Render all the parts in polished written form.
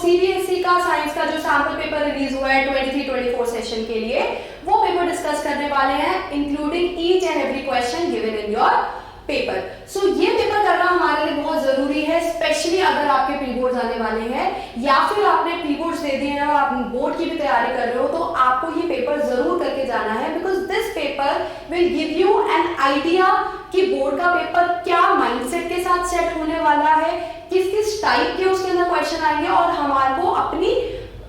CBSE का science का जो सैम्पल पेपर रिलीज हुआ है 23-24 सेशन के लिए, वो पेपर डिस्कस करने वाले हैं, including each and every question given in your paper. So ये पेपर करना हमारे लिए बहुत जरूरी है, स्पेशली अगर आपके प्री बोर्ड आने वाले हैं या फिर आपने प्री बोर्ड्स दे दिए हैं और आप बोर्ड की भी तैयारी कर रहे हो, तो आपको ये पेपर जरूर करके जाना है, because this paper will give you an idea कि बोर्ड का पेपर क्या माइंडसेट के साथ सेट होने वाला है, किस किस टाइप के उसके अंदर क्वेश्चन आएंगे और हमारे को अपनी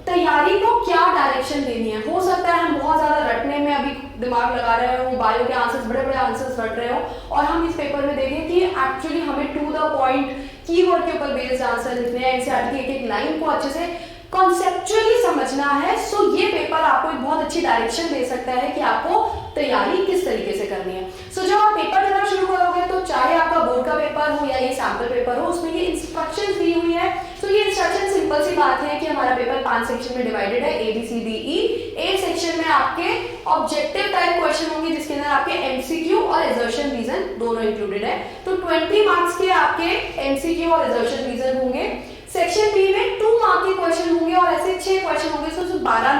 तैयारी को क्या डायरेक्शन देनी है। हो सकता है हम बहुत ज्यादा रटने में अभी दिमाग लगा रहे हो, बायो के आंसर्स बड़े बड़े आंसर्स रट रहे हो, और हम इस पेपर में देखें कि एक्चुअली हमें टू द पॉइंट कीवर्ड के ऊपर बेस्ड आंसर लिखने हैं, एनसीईआरटी की एक एक लाइन को अच्छे से कॉन्सेप्चुअली समझना है। सो ये पेपर आपको एक बहुत अच्छी डायरेक्शन दे सकता है कि आपको तैयारी किस तरीके से करनी है। सो जब आप पेपर देना शुरू करोगे, तो चाहे आपका बोर्ड का पेपर हो या ये सैंपल पेपर हो, उसमें ये इंस्ट्रक्शंस दी हुई है। तो ये इंस्ट्रक्शन सिंपल सी बात है कि हमारा पेपर 5 सेक्शन में डिवाइडेड है, ABCDE। ए सेक्शन में आपके ऑब्जेक्टिव टाइप क्वेश्चन होंगे, जिसके अंदर आपके एमसीक्यू और एजर्शन रीजन दोनों इंक्लूडेड है। तो 20 मार्क्स के आपके एमसीक्यू और एजर्शन रीजन होंगे। सेक्शन बी में 2 मार्क के क्वेश्चन होंगे और ऐसे 6 क्वेश्चन होंगे, तो 12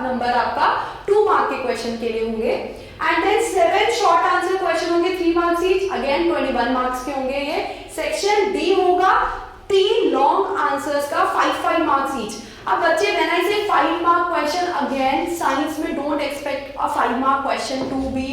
नंबर आपका 2 मार्क के क्वेश्चन के लिए होंगे। And then 7 short answer question होंगे 3 मार्क्स ईच, अगेन 21 मार्क्स के होंगे ये। सेक्शन डी होगा 3 लॉन्ग आंसर्स का 5 मार्क्स ईच। अब बच्चे when I say 5 mark question, again science में don't expect a 5 mark question to be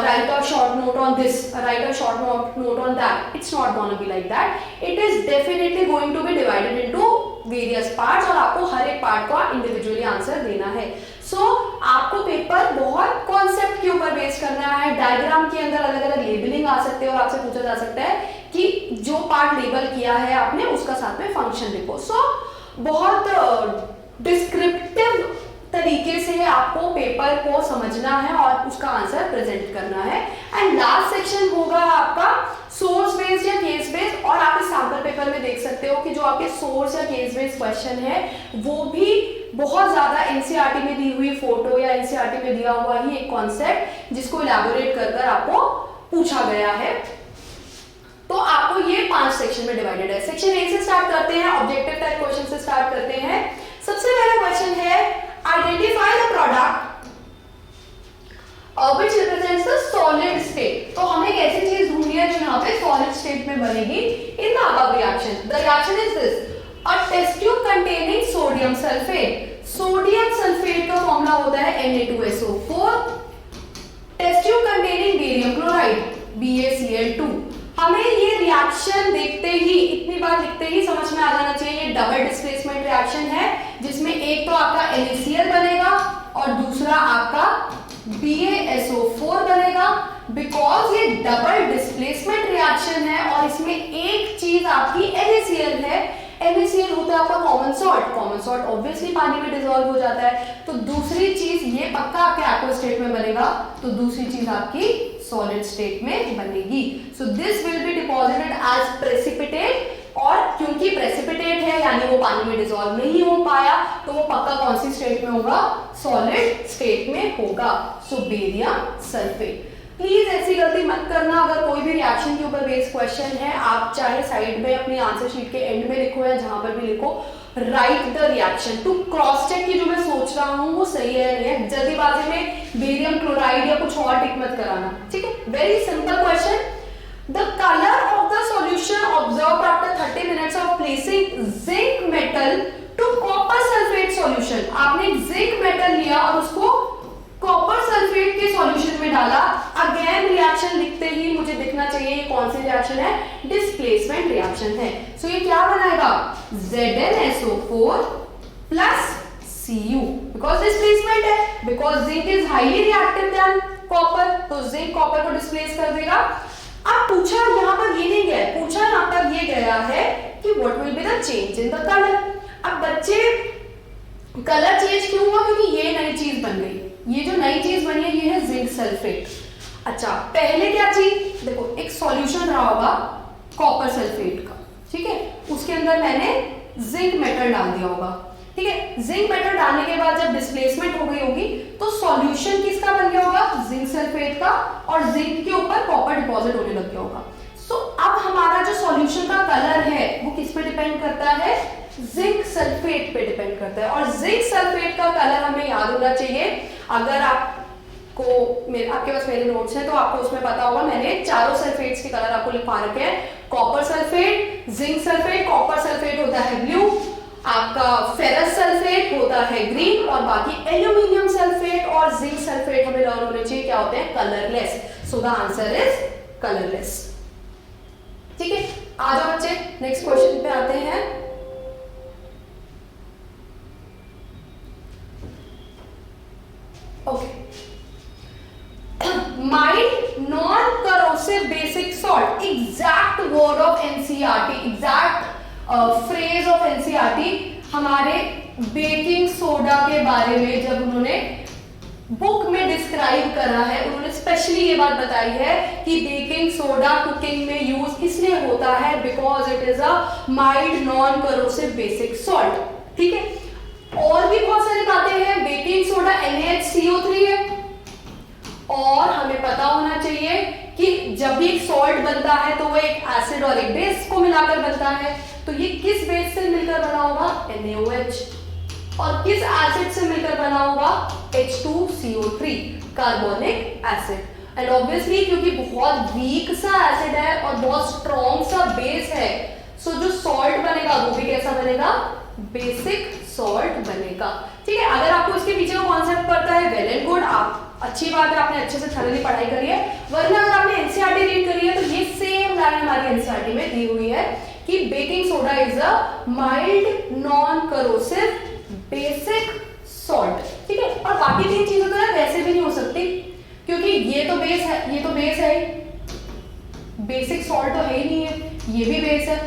write a short note on this, write a short note on that. It's not gonna be like that. It is definitely going to be divided into various parts और आपको हर एक part का individually answer देना है। सो आपको paper बहुत concept के ऊपर बेस करना है। डायग्राम के अंदर अलग अलग लेबलिंग आ सकते हैं और आपसे पूछा जा सकता है कि जो पार्ट लेबल किया है आपने उसका साथ में फंक्शन लिखो। सो बहुत डिस्क्रिप्टिव तरीके से आपको पेपर को समझना है और उसका आंसर प्रेजेंट करना है। एंड लास्ट सेक्शन होगा आपका सोर्स बेस्ड या केस बेस्ड, और आप इस सैंपल पेपर में देख सकते हो कि जो आपके सोर्स या केस बेस्ड क्वेश्चन है वो भी बहुत ज्यादा एनसीईआरटी में दी हुई फोटो या एनसीईआरटी में दिया हुआ ही एक कॉन्सेप्ट जिसको इलैबोरेट कर आपको पूछा गया है। तो आपको ये 5 सेक्शन में डिवाइडेड है। सेक्शन ए से स्टार्ट करते हैं, ऑब्जेक्टिव टाइप क्वेश्चन से स्टार्ट करते हैं। सबसे पहला क्वेश्चन है identify the product which represents the solid state। तो हमें एक ऐसी चीज ढूंढनी है जो यहाँ पे solid state में बनेगी in the above reaction। The reaction is this: a test tube containing sodium sulfate। Sodium sulphate का फॉर्मूला होता है Na2SO4। Test tube containing barium chloride BaCl2। हमें ये रिएक्शन देखते ही, इतनी बार लिखते ही समझ में आ जाना चाहिए, ये डबल डिस्प्लेसमेंट रिएक्शन है, जिसमें एक तो आपका NaCl बनेगा और दूसरा आपका BaSO4 बनेगा। बिकॉज ये डबल डिस्प्लेसमेंट रिएक्शन है और इसमें एक चीज आपकी NaCl है। NaCl होता है आपका कॉमन सॉल्ट ऑब्वियसली पानी में डिसॉल्व हो जाता है। तो दूसरी चीज ये पक्का आपके एक्वा स्टेट में बनेगा, तो दूसरी चीज आपकी सॉलिड स्टेट में बनेगी। So this will be deposited as precipitate, और क्योंकि प्रेसिपिटेट है यानी वो पानी में डिसॉल्व नहीं हो पाया, तो वो पक्का कौन सी स्टेट में होगा? सॉलिड स्टेट में होगा। सो बेरियम सल्फेट। प्लीज ऐसी गलती मत करना, अगर कोई भी रिएक्शन के ऊपर बेस्ड क्वेश्चन है, आप चाहे साइड में अपनी आंसर शीट के एंड में लिखो या जहां पर भी लिखो, write the reaction to cross check कि जो मैं सोच रहा हूं वो सही है नहीं है। जल्दीबाजी में बेरियम क्लोराइड या कुछ और टिक मत कराना, ठीक है? Very simple question. The colour of the solution observed after 30 minutes of placing zinc metal to copper sulphate solution. आपने जिंक मेटल लिया और उसको कॉपर सल्फेट के सॉल्यूशन में डाला। अगेन रिएक्शन लिखते ही मुझे दिखना चाहिए ये कौन सी रिएक्शन है? डिस्प्लेसमेंट रिएक्शन है। सो ये क्या बनाएगा? ZnSO4 plus Cu, because displacement है, because zinc is highly reactive than copper, तो जिंक कॉपर को डिस्प्लेस कर देगा। अब पूछा यहाँ पर ये नहीं गया, पूछा यहाँ पर ये गया है कि what will be the change in the colour. अब बच्चे कलर चेंज क्यों हुआ? क्योंकि ये नई चीज बन गई। ये जो नई चीज बनी है ये है जिंक सल्फेट। अच्छा, पहले क्या चीज? देखो, एक सॉल्यूशन रहा होगा कॉपर सल्फेट का, ठीक है, उसके अंदर मैंने जिंक मेटल डाल दिया होगा, ठीक है। जिंक मेटल डालने के बाद जब डिस्प्लेसमेंट हो गई होगी तो सॉल्यूशन किसका बन गया होगा? जिंक सल्फेट का, और जिंक के ऊपर कॉपर डिपॉजिट होने लग गया होगा। सो अब हमारा जो सॉल्यूशन का कलर है वो किस पे डिपेंड करता है, जिंक सल्फेट पे डिपेंड करता है। और जिंक सल्फेट का कलर हमें याद होना चाहिए। अगर आपके पास मेरे नोट्स हैं तो आपको उसमें पता होगा, मैंने चारों सल्फेट्स के कलर आपको लिखवा रखे हैं। Copper sulphate, zinc sulphate, copper sulphate होता है ब्लू, आपका फेरस सल्फेट होता है ग्रीन, और बाकी एल्यूमिनियम सल्फेट और जिंक सल्फेट हमें लर्न होने चाहिए क्या होते हैं, colourless. So the answer is colourless. ठीक है, आ जाओ बच्चे नेक्स्ट क्वेश्चन पे आते हैं। Okay, mild non corrosive basic salt, exact word of NCERT, exact phrase of NCERT हमारे बेकिंग सोडा के बारे में जब उन्होंने बुक में डिस्क्राइब करा है, उन्होंने स्पेशली ये बात बताई है कि बेकिंग सोडा कुकिंग में यूज इसलिए होता है because it is a mild non corrosive basic salt. ठीक है, और भी बहुत सारी बातें हैं। बेकिंग सोडा NaHCO3 है, और हमें पता होना चाहिए कि जब भी एक सॉल्ट बनता है तो वो एक एसिड और एक बेस को मिलाकर बनता है। तो ये किस बेस से मिलकर बना होगा, NaOH, और किस एसिड से मिलकर बना होगा, H2CO3, carbonic acid. And obviously क्योंकि बहुत वीक सा एसिड है और बहुत स्ट्रॉन्ग सा बेस है, सो जो सॉल्ट बनेगा वो भी कैसा बनेगा, बेसिक सॉल्ट बनेगा। ठीक है, अगर आपको इसके पीछे का कॉन्सेप्ट पता है, वेल एंड गुड, आप अच्छी बात है, आपने अच्छे से थोड़ी पढ़ाई करी है। वरना अगर आपने एनसीईआरटी रीड करी है तो ये सेम लाइन हमारी एनसीईआरटी में दी हुई है कि baking soda is a mild non corrosive basic salt. ठीक है, और बाकी तीन चीजें तो यार वैसे भी नहीं हो सकती, क्योंकि ये तो बेस है, ये तो बेस है, बेसिक सॉल्ट तो है ही नहीं है, ये भी बेस है,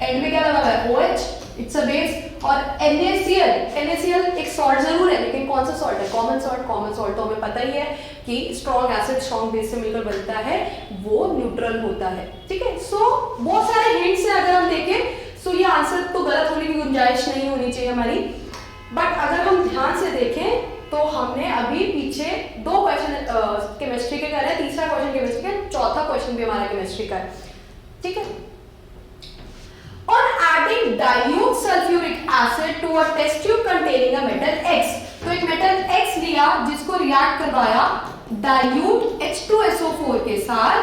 एंड में क्या लगा हुआ है, OH, इट्स अ बेस, और NaCl एक सॉल्ट जरूर है, लेकिन कौन सा सॉल्ट है, कॉमन सॉल्ट। कॉमन सॉल्ट तो हमें पता ही है कि स्ट्रॉन्ग एसिड स्ट्रॉन्ग बेस से मिलकर बनता है, वो न्यूट्रल होता है। ठीक है, सो बहुत सारे हिंट्स हैं, अगर हम देखें सो ये आंसर तो गलत होने की गुंजाइश नहीं होनी चाहिए हमारी। बट अगर हम ध्यान से देखें तो हमने अभी पीछे दो क्वेश्चन केमिस्ट्री के करे हैं, तीसरा क्वेश्चन केमिस्ट्री का, चौथा क्वेश्चन भी हमारा केमिस्ट्री का है। ठीक है, On adding dilute sulfuric acid to a test tube containing a metal X, तो एक मेटल X लिया जिसको रिएक्ट करवाया dilute H2SO4 के साथ,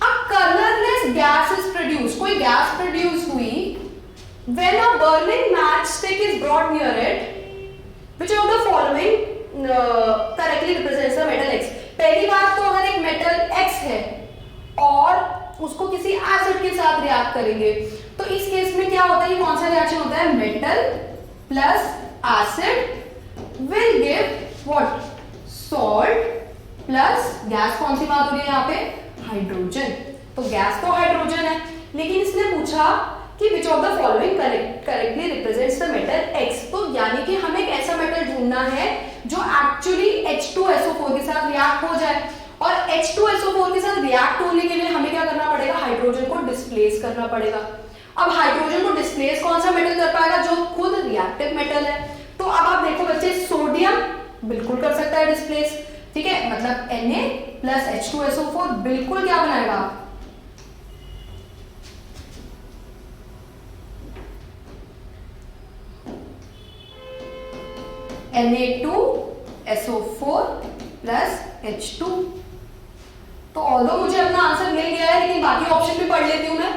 a colorless gas is produced, कोई गैस प्रोड्यूस हुई, when a burning matchstick is brought near it, which of the following correctly represents the metal X? पहली बात तो अगर एक मेटल X है और उसको किसी एसिड के साथ रिएक्ट करेंगे तो इस केस में क्या होता है, ये कौन सा रिएक्शन होता है, metal plus acid will give what, salt plus gas. कौन सी बात हो रही है यहाँ पे, हाइड्रोजन। तो गैस तो हाइड्रोजन है, लेकिन इसने पूछा कि which of the following correctly represents the metal X। तो यानी कि हमें एक ऐसा मेटल ढूंढना है जो एक्चुअली H2SO4 के साथ रिएक्ट हो जाए, और H2SO4 के साथ रिएक्ट होने के लिए हमें क्या करना पड़ेगा, हाइड्रोजन को डिस्प्लेस करना पड़ेगा। अब हाइड्रोजन को डिस्प्लेस कौन सा मेटल कर पाएगा, जो खुद रिएक्टिव मेटल है। तो अब आप देखो बच्चे, सोडियम बिल्कुल कर सकता है डिस्प्लेस। ठीक है, मतलब Na प्लस H2SO4 बिल्कुल क्या बनाएगा, Na2SO4 प्लस H2। तो ऑल्दो मुझे अपना आंसर मिल गया है, लेकिन बाकी ऑप्शन भी पढ़ लेती हूं मैं।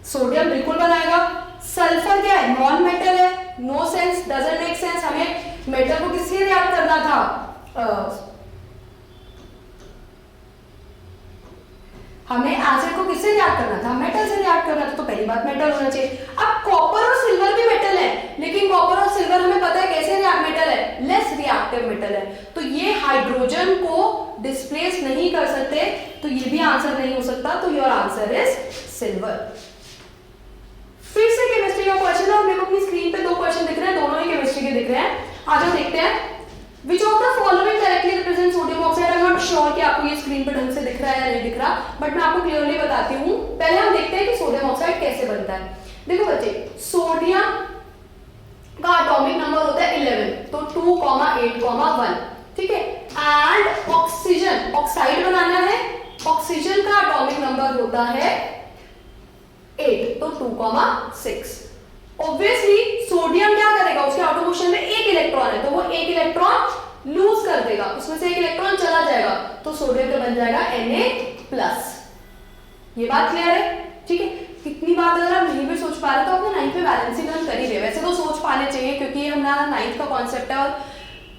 सोडियम बिल्कुल बनाएगा, सल्फर क्या है, नॉन मेटल है, no sense, doesn't make sense. हमें मेटल को किससे रिएक्ट करना था, हमें एसिड को किससे रिएक्ट करना था, मेटल से रिएक्ट करना था, तो पहली बात मेटल होना चाहिए। अब कॉपर और सिल्वर भी मेटल है, लेकिन कॉपर और सिल्वर हमें पता है कैसे मेटल है, लेस रिएक्टिव मेटल है, तो ये हाइड्रोजन को डिस्प्लेस नहीं कर सकते, तो ये भी आंसर नहीं हो सकता। तो योर आंसर इज सिल्वर। फिर से केमिस्ट्री का क्वेश्चन है, और मेरे को अपनी स्क्रीन पे दो क्वेश्चन दिख रहे हैं, दोनों ही केमिस्ट्री के दिख रहे हैं। आज हम देखते हैं Which of the following correctly represents sodium oxide? I'm not sure कि आपको ये स्क्रीन पर ढंग से दिख रहा है या नहीं दिख रहा, बट मैं आपको क्लियरली बताती हूँ। पहले हम देखते हैं कि सोडियम ऑक्साइड कैसे बनता है। देखो बच्चे, सोडियम का एटॉमिक नंबर होता है 11, तो 2,8,1, ठीक है। एंड ऑक्सीजन, ऑक्साइड बनाना है, ऑक्सीजन का एटॉमिक नंबर होता है 8, तो 2,6। ऑब्वियसली सोडियम क्या करेगा, उसके आउटर मोशन में एक इलेक्ट्रॉन है, तो वो एक इलेक्ट्रॉन लूज कर देगा, उसमें से एक इलेक्ट्रॉन चला जाएगा, तो सोडियम का बन जाएगा Na+। ये बात क्लियर है? ठीक है। कितनी बात अगर आप नहीं भी सोच पा रहे तो अपने 9th में बैलेंसिंग लर्न कर ही रहे, वैसे तो सोच पाने चाहिए क्योंकि हमारा 9th का कॉन्सेप्ट है। और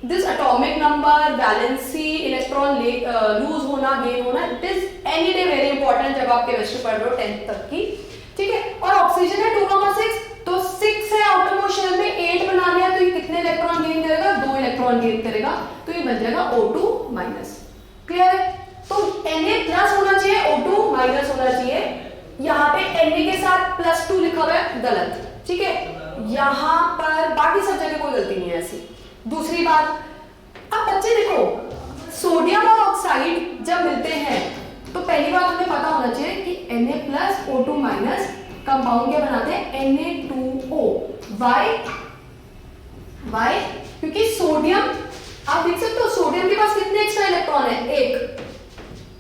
this atomic number, valency, electron lose होना, गेन होना, it is any day very important जब आप केमिस्ट्री पढ़ रहे हो 10th तक की। ठीक है। और ऑक्सीजन है 2,6, तो 6 है आउटर मोशन में, 8 बना लिया, तो ये कितने इलेक्ट्रॉन गेन करेगा, 2 इलेक्ट्रॉन गेन करेगा, तो ये बन जाएगा O2-। क्लियर है? तो Na+ होना चाहिए, O2- होना चाहिए। यहाँ पे Na के साथ +2 लिखा हुआ है, गलत। ठीक है। यहाँ पर बाकी सब जगह कोई गलती नहीं है ऐसी। दूसरी बात, अब बच्चे देखो, सोडियम और ऑक्साइड जब मिलते हैं तो पहली बात हमें पता होना चाहिए कि Na+ O2- कंपाउंड क्या बनाते हैं, Na2O। वाई? क्योंकि सोडियम, आप देख सकते हो सोडियम के पास कितने एक्स्ट्रा इलेक्ट्रॉन है, 1।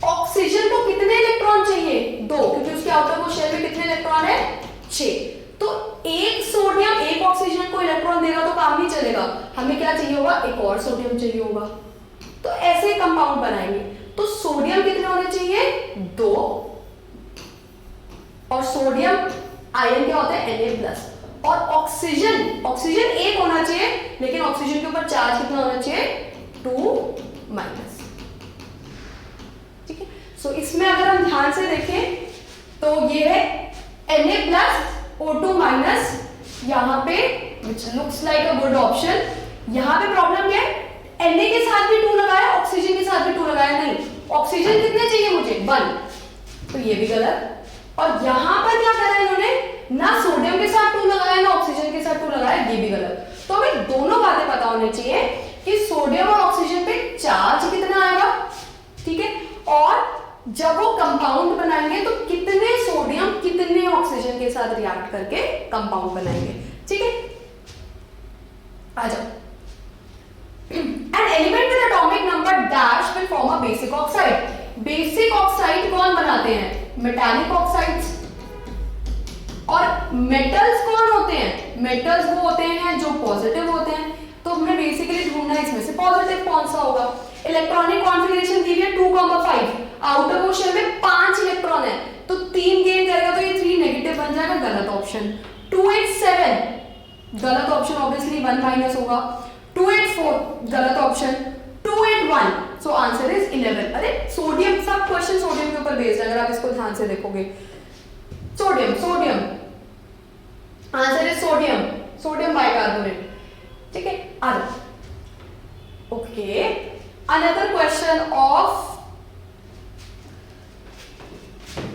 ऑक्सीजन को कितने इलेक्ट्रॉन चाहिए, 2, क्योंकि उसके आउटर मोशन में कितने इलेक्ट्रॉन है, 6। तो एक सोडियम एक ऑक्सीजन को इलेक्ट्रॉन देगा तो काम नहीं चलेगा, हमें क्या चाहिए होगा, एक और सोडियम चाहिए होगा। तो ऐसे कंपाउंड बनाएंगे। तो सोडियम कितने होने चाहिए, 2, और सोडियम आयन क्या होता है, Na+। और ऑक्सीजन एक होना चाहिए, लेकिन ऑक्सीजन के ऊपर चार्ज कितना होना चाहिए, 2-। ठीक है। सो इसमें अगर हम ध्यान से देखें तो ये है Na+ O2-, यहाँ पे which looks like a good option। यहाँ पे प्रॉब्लम क्या है, Na के साथ भी 2 लगाया, ऑक्सीजन के साथ भी 2 लगाया, नहीं, ऑक्सीजन कितने चाहिए मुझे, 1, तो ये भी गलत। और यहाँ पर क्या करा इन्होंने, ना सोडियम के साथ 2 लगाया, ना ऑक्सीजन के साथ 2 लगाया, ये भी गलत। तो हमें दोनों बातें पता होनी चाहिए कि सोडियम और ऑक्सीजन पे चार्ज कितना आएगा, ठीक है, और जब वो कंपाउंड बनाएंगे तो कितने सोडियम कितने ऑक्सीजन के साथ रिएक्ट करके कंपाउंड बनाएंगे। ठीक है, आ जाओ। An element with atomic number dash will form a basic oxide। Basic oxide कौन बनाते हैं, मेटालिक ऑक्साइड्स। और मेटल्स कौन होते हैं, मेटल्स वो होते हैं जो पॉजिटिव होते हैं। तो हमने बेसिकली ढूंढना है इसमें से पॉजिटिव कौन सा होगा। इलेक्ट्रॉनिक कॉन्फ़िगरेशन दी है 2,5, आउटर मोशन में 5 इलेक्ट्रॉन है, तो 3 गेन करेगा तो ये 3 नेगेटिव बन जाएगा, गलत ऑप्शन। 287 गलत ऑप्शन, ऑब्वियसली 1- होगा। 284 गलत ऑप्शन। 281, so answer is 11। अरे सोडियम, सब क्वेश्चन सोडियम के ऊपर बेस्ड है, अगर आप इसको ध्यान से देखोगे। Sodium answer is sodium bicarbonate. ठीक है, आ जाओ। Okay, another question of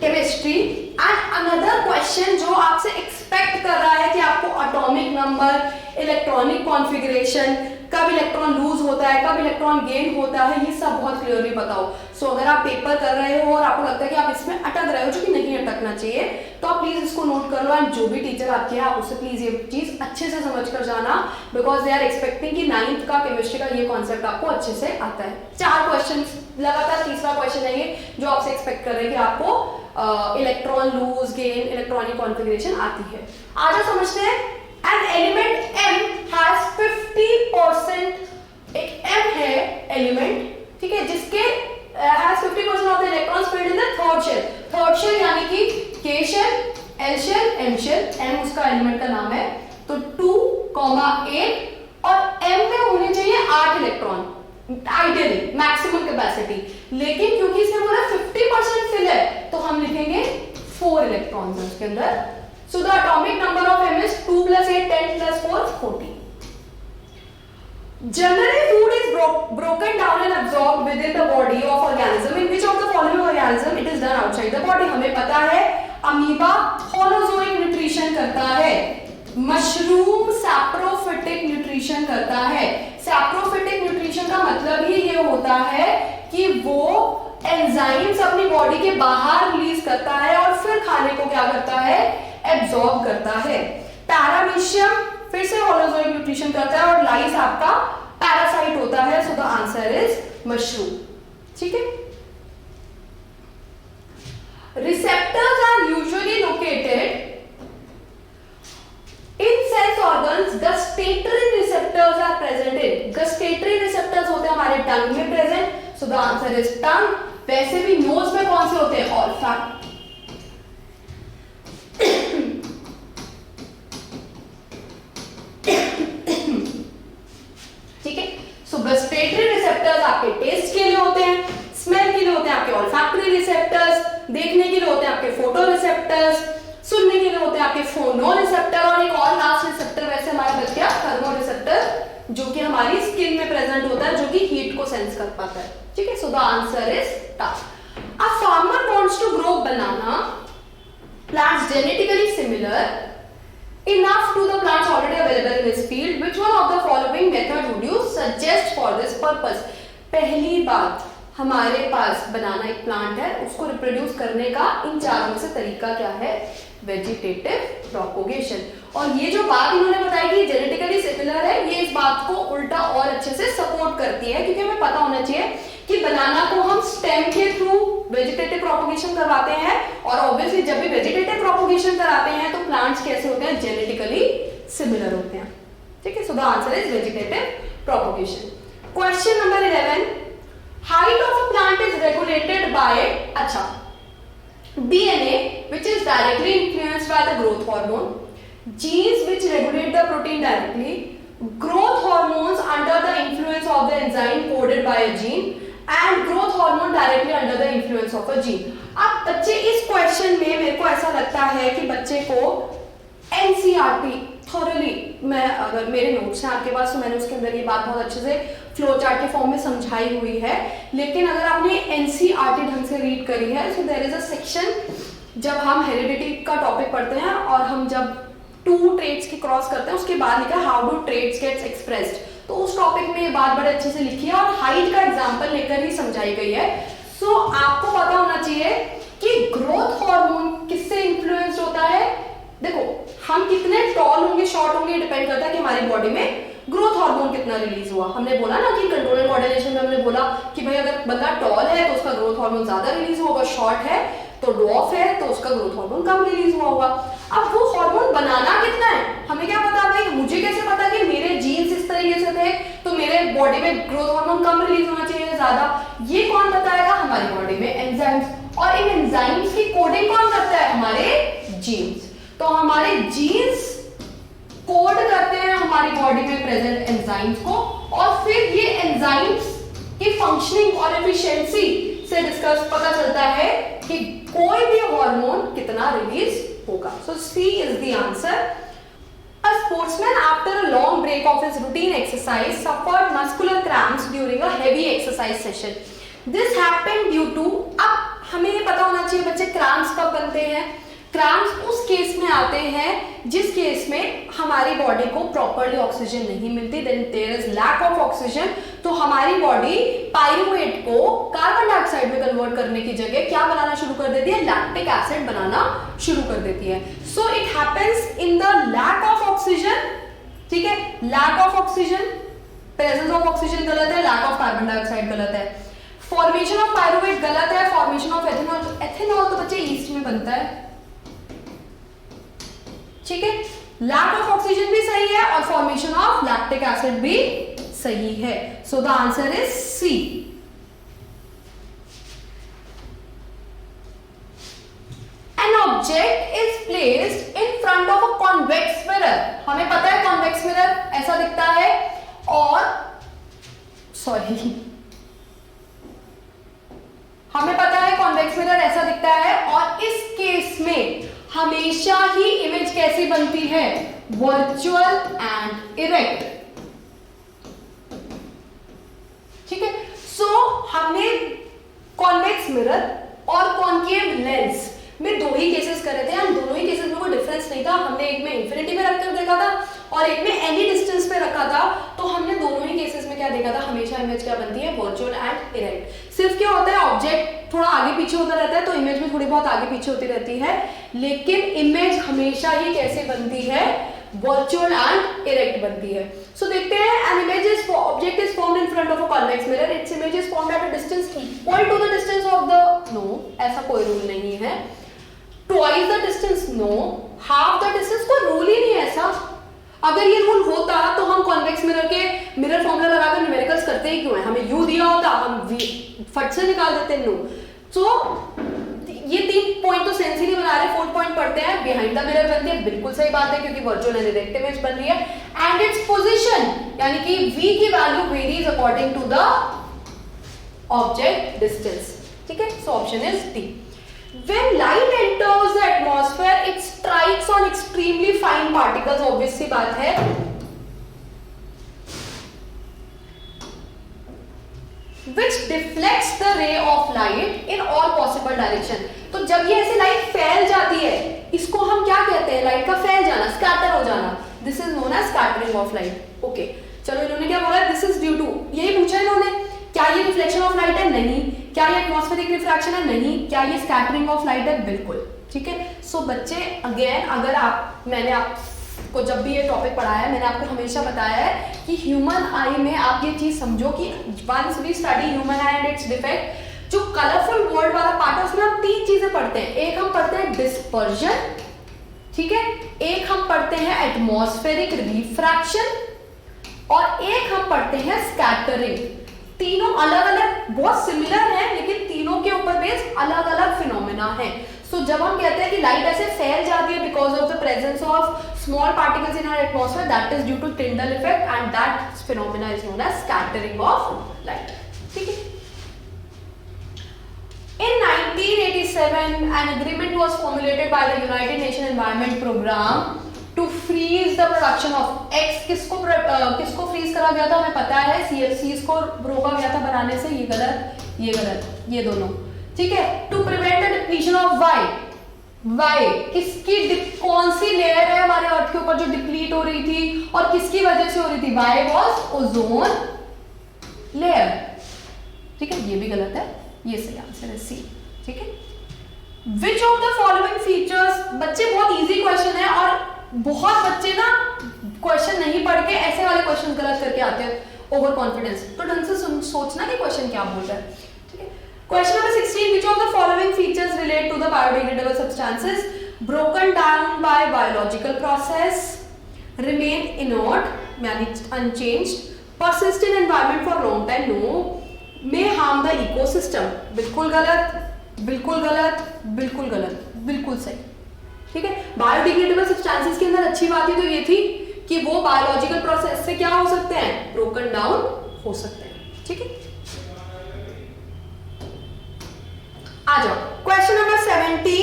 chemistry and another question जो आपसे एक्सपेक्ट कर रहा है कि आपको एटॉमिक नंबर, इलेक्ट्रॉनिक कॉन्फ़िगरेशन, कब इलेक्ट्रॉन लूज होता है, कब इलेक्ट्रॉन गेन होता है, ये सब बहुत क्लियरली पता हो। सो अगर आप पेपर कर रहे हो और आपको लगता है कि आप इसमें अटक रहे हो, जो कि नहीं अटकना चाहिए, तो आप प्लीज इसको नोट कर लो। एंड जो भी टीचर आपके है आप उससे प्लीज ये चीज अच्छे से समझ कर जाना, बिकॉज दे आर एक्सपेक्टिंग कि 9th का केमिस्ट्री का ये कॉन्सेप्ट आपको अच्छे से आता है। 4 क्वेश्चन लगातार, तीसरा क्वेश्चन है ये जो आपसे एक्सपेक्ट कर रहे हैं कि आपको electron lose gain, electronic configuration आती है। आज समझते हैं। An element M has 50%, एक M है एलिमेंट, ठीक है, जिसके has 50% of the electrons filled in the third shell। Third shell यानी कि K shell, L shell, M shell, M उसका एलिमेंट का नाम है। तो 2,8 और M में होने चाहिए 8 इलेक्ट्रॉन, आइडियली मैक्सिमम कैपेसिटी, लेकिन क्योंकि इसमें बोला 50% फिल है तो हम लिखेंगे 4 इलेक्ट्रॉन्स उसके अंदर। So the atomic number of M is 2 + 8, 10 + 4, 40. Generally, food is broken down and absorbed within the body of organism. In which of the following organism it is done outside the body? हमें पता है amoeba holozoic nutrition करता है, mushroom saprophytic nutrition करता है। Saprophytic nutrition का मतलब ही ये होता है कि वो एंजाइम्स अपनी बॉडी के बाहर रिलीज करता है और फिर खाने को क्या करता है, एब्जॉर्ब करता है। पैरामीशियम फिर से होलोजोइक न्यूट्रिशन करता है और लाइस आपका पैरासाइट होता है। So the answer is mushroom. ठीक है, receptors are usually located gustatory receptors होते हैं हमारे टंग में present, so the answer is tongue. वैसे भी नोज में कौन से होते हैं? ऑल्फैक्ट। ठीक है, सो बस्टेटरी रिसेप्टर्स आपके टेस्ट के लिए होते हैं, स्मेल के लिए होते हैं आपके ऑल्फैक्टरी रिसेप्टर्स, देखने के लिए होते हैं आपके फोटो रिसेप्टर्स, सुनने के लिए होते हैं आपके फोनो रिसेप्टर, और एक और लास्ट रिसेप्टर वैसे हमारा बच गया थर्मो रिसेप्टर, जो कि हमारी स्किन में प्रेजेंट होता है, जो कि हीट को सेंस कर पाता है। ठीक है, so the answer is tongue. A farmer wants to grow banana plants genetically similar enough to the plants already available in his field. Which one of the following method would you suggest for this purpose? पहली बात, हमारे पास बनाना एक plant है, उसको reproduce करने का इन चारों में से तरीका क्या है? Vegetative propagation. और ये जो बात इन्होंने बताई कि जेनेटिकली सिमिलर है, ये इस बात को उल्टा और अच्छे से सपोर्ट करती है, क्योंकि हमें पता होना चाहिए कि बनाना को हम स्टेम के थ्रू वेजिटेटिव प्रोपोगेशन करवाते हैं, और ऑब्वियसली जब भी वेजिटेटिव प्रोपोगेशन कराते हैं तो प्लांट्स कैसे होते हैं? जेनेटिकली सिमिलर होते हैं। ठीक है, so the answer is vegetative propagation. Question number 11, height of a plant is regulated by, अच्छा, DNA which is directly influenced by the growth hormone, genes which regulate the protein directly, growth hormones under the influence of the enzyme coded by a gene, and growth hormone directly under the influence of a gene। अब बच्चे इस question में मेरे को ऐसा लगता है कि बच्चे को NCERT थॉरली, मैं अगर मेरे नोट्स हैं आपके पास तो मैंने उसके अंदर ये बात बहुत अच्छे से फ्लो चार्ट के फॉर्म में समझाई हुई है, लेकिन अगर आपने NCERT ढंग से रीड करी है, so there is a section जब हम हेरिडिटी का टॉपिक पढ़ते हैं और हम जब 2 ट्रेट्स की क्रॉस करते हैं, उसके बाद लिखा how do traits gets expressed, तो उस टॉपिक में ये बात बड़े अच्छे से लिखी है और हाइट का एग्जांपल लेकर ही समझाई गई है। सो आपको पता होना चाहिए कि ग्रोथ हार्मोन किससे इन्फ्लुएंस्ड होता है। देखो, हम कितने टॉल होंगे, शॉर्ट होंगे, डिपेंड करता है कि हमारी बॉडी में ग्रोथ हार्मोन कितना रिलीज हुआ। हमने बोला ना कि कंट्रोल एंड कोऑर्डिनेशन में हमने बोला कि भाई अगर बंदा टॉल है तो उसका ग्रोथ हार्मोन ज्यादा रिलीज होगा, शॉर्ट है तो ड्वार्फ है तो उसका ग्रोथ हार्मोन कम रिलीज हुआ होगा। अब वो हार्मोन बनाना कितना है हमें क्या पता भाई, मुझे कैसे पता कि मेरे जीन्स इस तरीके से थे तो मेरे बॉडी में ग्रोथ हार्मोन कम रिलीज होना चाहिए ज्यादा, ये कौन बताएगा? हमारी बॉडी में एंजाइम्स, और इन एंजाइम्स की कोडिंग कौन करता है? हमारे जीन्स। तो हमारे जीन्स कोड करते हैं हमारी बॉडी में प्रेजेंट एंजाइम्स को, और फिर ये एंजाइम्स की फंक्शनिंग और एफिशिएंसी से डिस्कस पता चलता है कि कोई भी हार्मोन कितना रिलीज होगा। So C is the answer. A sportsman after a long break of his routine exercise suffered muscular cramps during a heavy exercise session. This happened due to, अब हमें ये पता होना चाहिए बच्चे क्रैम्प्स कब बनते हैं। क्रैम्प्स उस केस में आते हैं जिस केस में हमारी बॉडी को प्रॉपर्ली ऑक्सीजन नहीं मिलती, then there is lack of oxygen, तो हमारी बॉडी पायरुवेट को कार्बन डाइऑक्साइड में कन्वर्ट करने की जगह क्या बनाना शुरू कर देती है? लैक्टिक एसिड बनाना शुरू कर देती है। So it happens in the lack of oxygen. ठीक है, lack of oxygen, presence of oxygen गलत है, लैक ऑफ कार्बन डाइऑक्साइड गलत है, फॉर्मेशन ऑफ पायरुवेट गलत है, फॉर्मेशन ऑफ एथेनॉल, एथेनॉल तो बच्चे ईस्ट में बनता है। ठीक है, लैक ऑफ ऑक्सीजन भी सही है और फॉर्मेशन ऑफ लैक्टिक एसिड भी सही है। So the answer is C. An object is placed in front of a convex mirror. हमें पता है कॉन्वेक्स मिरर ऐसा दिखता है, और सॉरी, हमें पता है कॉन्वेक्स मिरर ऐसा दिखता है, और इस केस में हमेशा ही इमेज कैसी बनती है? Virtual and erect. ठीक है, सो हमने कॉन्वेक्स मिरर और कॉन्केव लेंस में 2 ही केसेस करे थे, हम दोनों ही केसेस में कोई डिफरेंस नहीं था। हमने एक में इंफिनिटी में रखकर देखा था और एक में एनी डिस्टेंस पे रखा था, तो हमने दोनों ही केसेस में क्या देखा था? हमेशा इमेज क्या बनती है? Virtual and erect. सिर्फ क्या होता है, ऑब्जेक्ट थोड़ा आगे पीछे होता रहता है तो इमेज में थोड़ी बहुत आगे पीछे होती रहती है, लेकिन इमेज हमेशा ही कैसे बनती है? वर्चुअल एंड इरेक्ट बनती है। सो देखते हैं, an image is object is formed in front of a convex mirror, its image is formed at a distance equal to the distance of the, no, ऐसा कोई रूल नहीं है। Twice the distance, no, half the distance, कोई rule ही नहीं है ऐसा। अगर ये रूल होता तो हम कॉन्वेक्स मिरर के मिरर फॉर्मूला लगाकर न्यूमेरिकल कसते ही क्यों है? हमें यू दिया होता हम फट से निकाल देते नो। सो ये 3 पॉइंट तो सेंस ही नहीं बना रहे, 4th पॉइंट पढ़ते हैं, बिहाइंड द मिरर बनती है, बिल्कुल सही बात है क्योंकि वर्चुअल एंड डायरेक्ट इमेज बन रही है। एंड इट्स पोजीशन यानी कि v की value varies according to the object distance, ठीक है। सो option is D. When light enters the atmosphere, it strikes on extremely fine particles, obvious सी बात है। Which deflects the ray of light in all possible direction। तो जब ये ऐसे light फैल जाती है, इसको हम क्या कहते हैं? लाइट का फैल जाना, स्कैटर हो जाना। This is known as scattering of light. Okay, चलो इन्होंने क्या बोला? दिस इज ड्यू टू, यही पूछा इन्होंने। क्या ये रिफ्लेक्शन ऑफ लाइट है? नहीं। क्या ये एटमॉस्फेरिक रिफ्रैक्शन है? नहीं। क्या ये स्कैटरिंग ऑफ लाइट है? बिल्कुल, ठीक है। सो बच्चे अगेन, अगर मैंने आपको जब भी ये टॉपिक पढ़ाया है, मैंने आपको हमेशा बताया है कि ह्यूमन आई में आप ये चीज समझो कि once we study human eye and its defect, जो कलरफुल वर्ड वाला पार्ट है उसमें हम 3 चीजें पढ़ते हैं। एक हम पढ़ते हैं डिस्पर्जन, ठीक है, एक हम पढ़ते हैं एटमॉस्फेरिक रिफ्रैक्शन और एक हम पढ़ते हैं स्कैटरिंग। तीनों अलग अलग, बहुत सिमिलर हैं, लेकिन तीनों के ऊपर बेस्ड अलग अलग फिनोमेना है। सो जब हम कहते हैं कि लाइट ऐसे फैल जाती है because of the presence of small particles in our atmosphere, that is due to Tyndall effect and that phenomena is known as scattering of light, ठीक है। In 1987, an agreement was formulated by the United Nations Environment Program to freeze the production of X। किसको freeze करा गया था? हमें पता है, CFCs को रोका गया था बनाने से। ये गलत, ये दोनों, ठीक है। To prevent the depletion of Y किसकी, कौन सी लेयर है हमारे अर्थ के ऊपर जो डिप्लीट हो रही थी और किसकी वजह से हो रही थी? Y was ओजोन लेयर, ठीक है। ये भी गलत है, ये सही आंसर है सी, ठीक है। Which of the following features, बच्चे बहुत इजी क्वेश्चन है और बहुत बच्चे ना क्वेश्चन नहीं पढ़ के ऐसे वाले क्वेश्चन गलत करके आते हैं, ओवर कॉन्फिडेंस। तो ढंग से सोचना कि क्वेश्चन क्या बोल रहा है, ठीक है। Question number 16, which of the following features relate to the biodegradable substances broken down by biological process, remain inert यानी unchanged, persist in environment for long time, no, may harm the ecosystem। बिल्कुल गलत, बिल्कुल गलत, बिल्कुल गलत, बिल्कुल सही, ठीक है। बायोडिग्रेडेबल सब्सटेंसेस के अंदर अच्छी बात ही तो ये थी कि वो बायोलॉजिकल प्रोसेस से क्या हो सकते हैं? ब्रोकन डाउन हो सकते हैं, ठीक है। आ जाओ question number 17,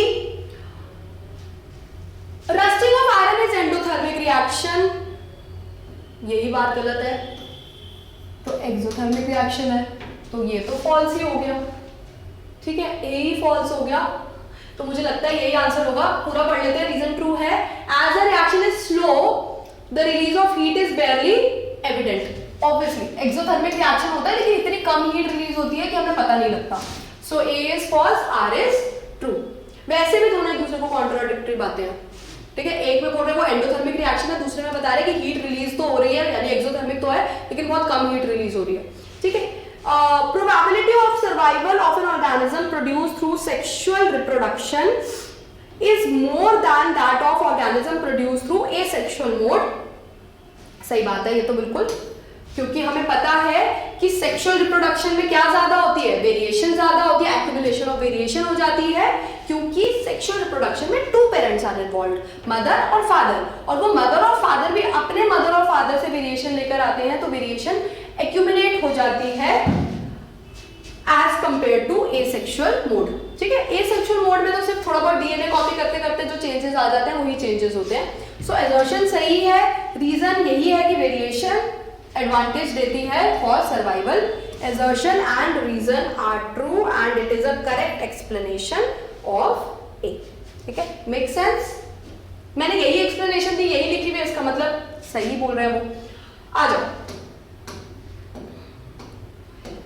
rusting of iron is endothermic reaction. यही बात गलत है, तो एक्सोथर्मिक रिएक्शन है, तो ये तो फॉल्स ही हो गया, ठीक है। ए ही फॉल्स हो गया, तो मुझे लगता है यही आंसर होगा। पूरा पढ़ लेते हैं। रीजन ट्रू है, as the reaction is slow the release of heat is barely evident. Obviously exothermic reaction होता है लेकिन इतनी कम हीट रिलीज होती है कि हमें पता नहीं लगता। So A is false, R is true. वैसे भी दोनों एक दूसरे को कॉन्ट्राडिक्टरी बातें हैं, ठीक है। एक में बोल रहे वो एंडोथर्मिक रिएक्शन है, दूसरे में बता रहे कि हीट रिलीज तो हो रही है, यानी एक्सोथर्मिक तो है लेकिन बहुत कम हीट रिलीज हो रही है, ठीक है। Probability of survival of an organism produced through sexual reproduction is more than that of organism produced through asexual mode। सही बात है ये तो बिल्कुल, क्योंकि हमें पता है कि सेक्सुअल रिप्रोडक्शन में क्या ज्यादा होती है? वेरिएशन ज्यादा होती है, एक्यूमुलेशन ऑफ वेरिएशन हो जाती है, क्योंकि सेक्सुअल रिप्रोडक्शन में 2 पेरेंट्स आर इन्वॉल्व्ड, मदर और फादर, और वो मदर और फादर भी अपने मदर और फादर से वेरिएशन लेकर आते हैं, तो वेरिएशन एक्यूमुलेट हो जाती है as compare to asexual mode, ठीक है। एसेक्सुअल मोड में तो सिर्फ थोड़ा बहुत डीएनए कॉपी करते करते जो चेंजेस आ जाते हैं वही चेंजेस होते हैं। सो एजर्शन सही है, रीजन यही है कि वेरिएशन एडवांटेज देती है for survival. Assertion and reason are true and it is a correct explanation of A, ठीक है। Make sense? मैंने यही एक्सप्लेनेशन दी, यही लिखी हुई है, इसका मतलब सही बोल रहे हैं वो। आ जाओ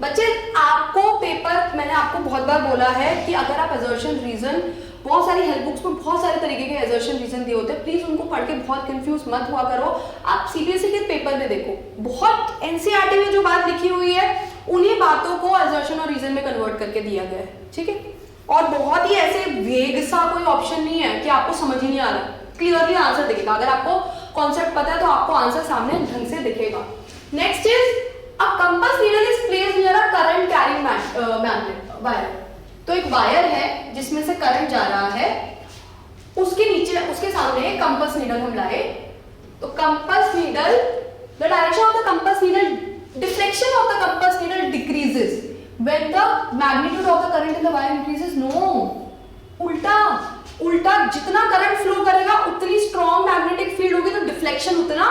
बच्चे, आपको पेपर, मैंने आपको बहुत बार बोला है कि अगर आप एजर्शन रीजन, बहुत सारी हेल्प बुक्स में बहुत सारे तरीके के एजर्शन रीजन दिए होते हैं, प्लीज उनको पढ़ के बहुत कंफ्यूज मत हुआ करो। आप सीबीएसई के पेपर में देखो, बहुत एनसीईआरटी में जो बात लिखी हुई है उन्हीं बातों को एजर्शन और रीजन में कन्वर्ट करके दिया गया है, ठीक है। और बहुत ही ऐसे वेग सा कोई ऑप्शन नहीं है कि आपको समझ ही नहीं आ रहा, क्लियरली आंसर दिखेगा। अगर आपको कॉन्सेप्ट पता है तो आपको आंसर सामने ढंग से दिखेगा। Next is a compass needle is placed near a current carrying magnet wire. तो एक वायर है जिसमें से करंट जा रहा है, उसके नीचे उसके सामने कंपास नीडल हम लाए। तो compass needle, the direction of the compass needle, deflection of the compass needle decreases when the magnitude of the current in the wire increases. No, उल्टा उल्टा, जितना करंट फ्लो करेगा उतनी स्ट्रॉन्ग मैग्नेटिक फील्ड होगी, तो डिफ्लेक्शन उतना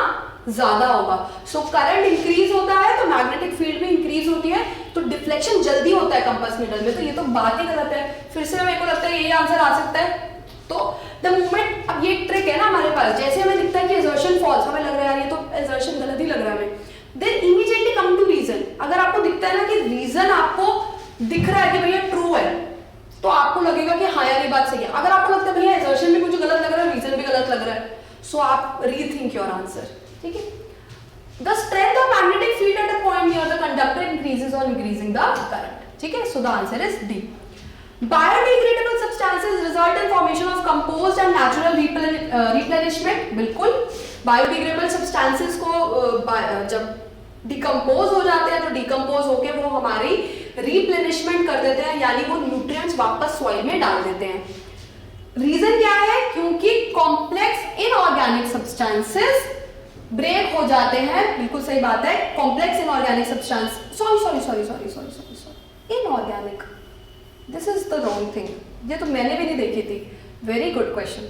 ज्यादा होगा। सो करंट इंक्रीज होता है तो मैग्नेटिक फील्ड भी इंक्रीज होती है, तो डिफ्लेक्शन जल्दी होता है कंपास नीडल में। तो ये तो बात ही गलत है। फिर से मेरे को लगता है यही आंसर आ सकता है। तो द मोमेंट, अब ये ट्रिक है ना हमारे पास, जैसे हमें दिखता है कि असर्शन फॉल्स, हमें लग रहा है ये तो असर्शन गलत ही लग रहा है हमें, then immediately come to reason. अगर आपको दिखता है ना कि रीजन आपको दिख रहा है कि भैया ट्रू है, तो आपको लगेगा कि हाँ यार ये बात सही है। अगर आपको लगता है भैया असर्शन भी मुझे गलत लग रहा है, रीजन भी गलत लग रहा है, सो आप रीथिंक योर आंसर। ठीक है। The strength of magnetic field at a point near the conductor increases on increasing the current. ठीक है, so the answer is D. Biodegradable substances result in formation of composed and natural replenishment. बिल्कुल, biodegradable substances को जब decompose हो जाते हैं तो decompose होके वो हमारी रिप्लेनिशमेंट कर देते हैं, यानी वो न्यूट्रिएंट्स वापस सॉइल में डाल देते हैं। रीजन क्या है? क्योंकि कॉम्प्लेक्स इनऑर्गेनिक सब्सटेंसेस ब्रेक हो जाते हैं। बिल्कुल सही बात है, complex inorganic substance, sorry inorganic, this is the wrong thing, ये तो मैंने भी नहीं देखी थी। Very good question.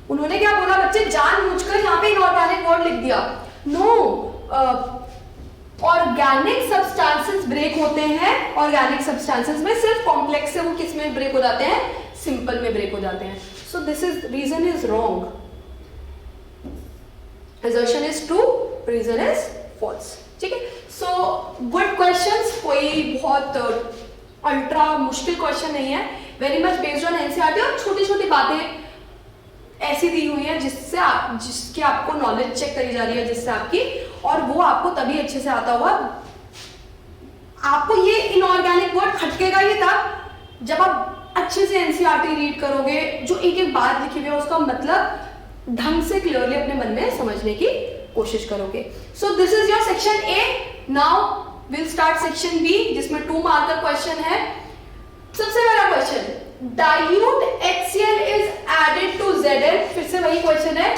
उन्होंने क्या बोला बच्चे, जानबूझकर यहाँ पे इनऑर्गेनिक वर्ड लिख दिया। नो, ऑर्गेनिक सब्सटेंसेस ब्रेक होते हैं। ऑर्गेनिक सब्सटेंसेस में सिर्फ कॉम्प्लेक्स से वो किस में ब्रेक हो जाते हैं? सिंपल में ब्रेक हो जाते हैं। So this is, reason is wrong, assertion is true, reason is false। ठीक है, सो गुड क्वेश्चंस, कोई बहुत अल्ट्रा मुश्किल क्वेश्चन नहीं है, very much based on NCERT, और छोटी छोटी बातें ऐसी दी हुई है जिसकी आपको नॉलेज चेक करी जा रही है, जिससे आपकी, और वो आपको तभी अच्छे से आता हुआ। आपको ये इनऑर्गेनिक वर्ड खटकेगा ही तब जब आप अच्छे से एनसीईआरटी रीड करोगे, जो एक एक बात लिखी हुई है उसका मतलब ढंग से क्लियरली अपने मन में समझने की कोशिश करोगे। So this is your section A. Now will start section B, जिसमें 2 मार्कर क्वेश्चन है। सबसे पहला question, dilute HCl is added to Zn। फिर से वही क्वेश्चन है,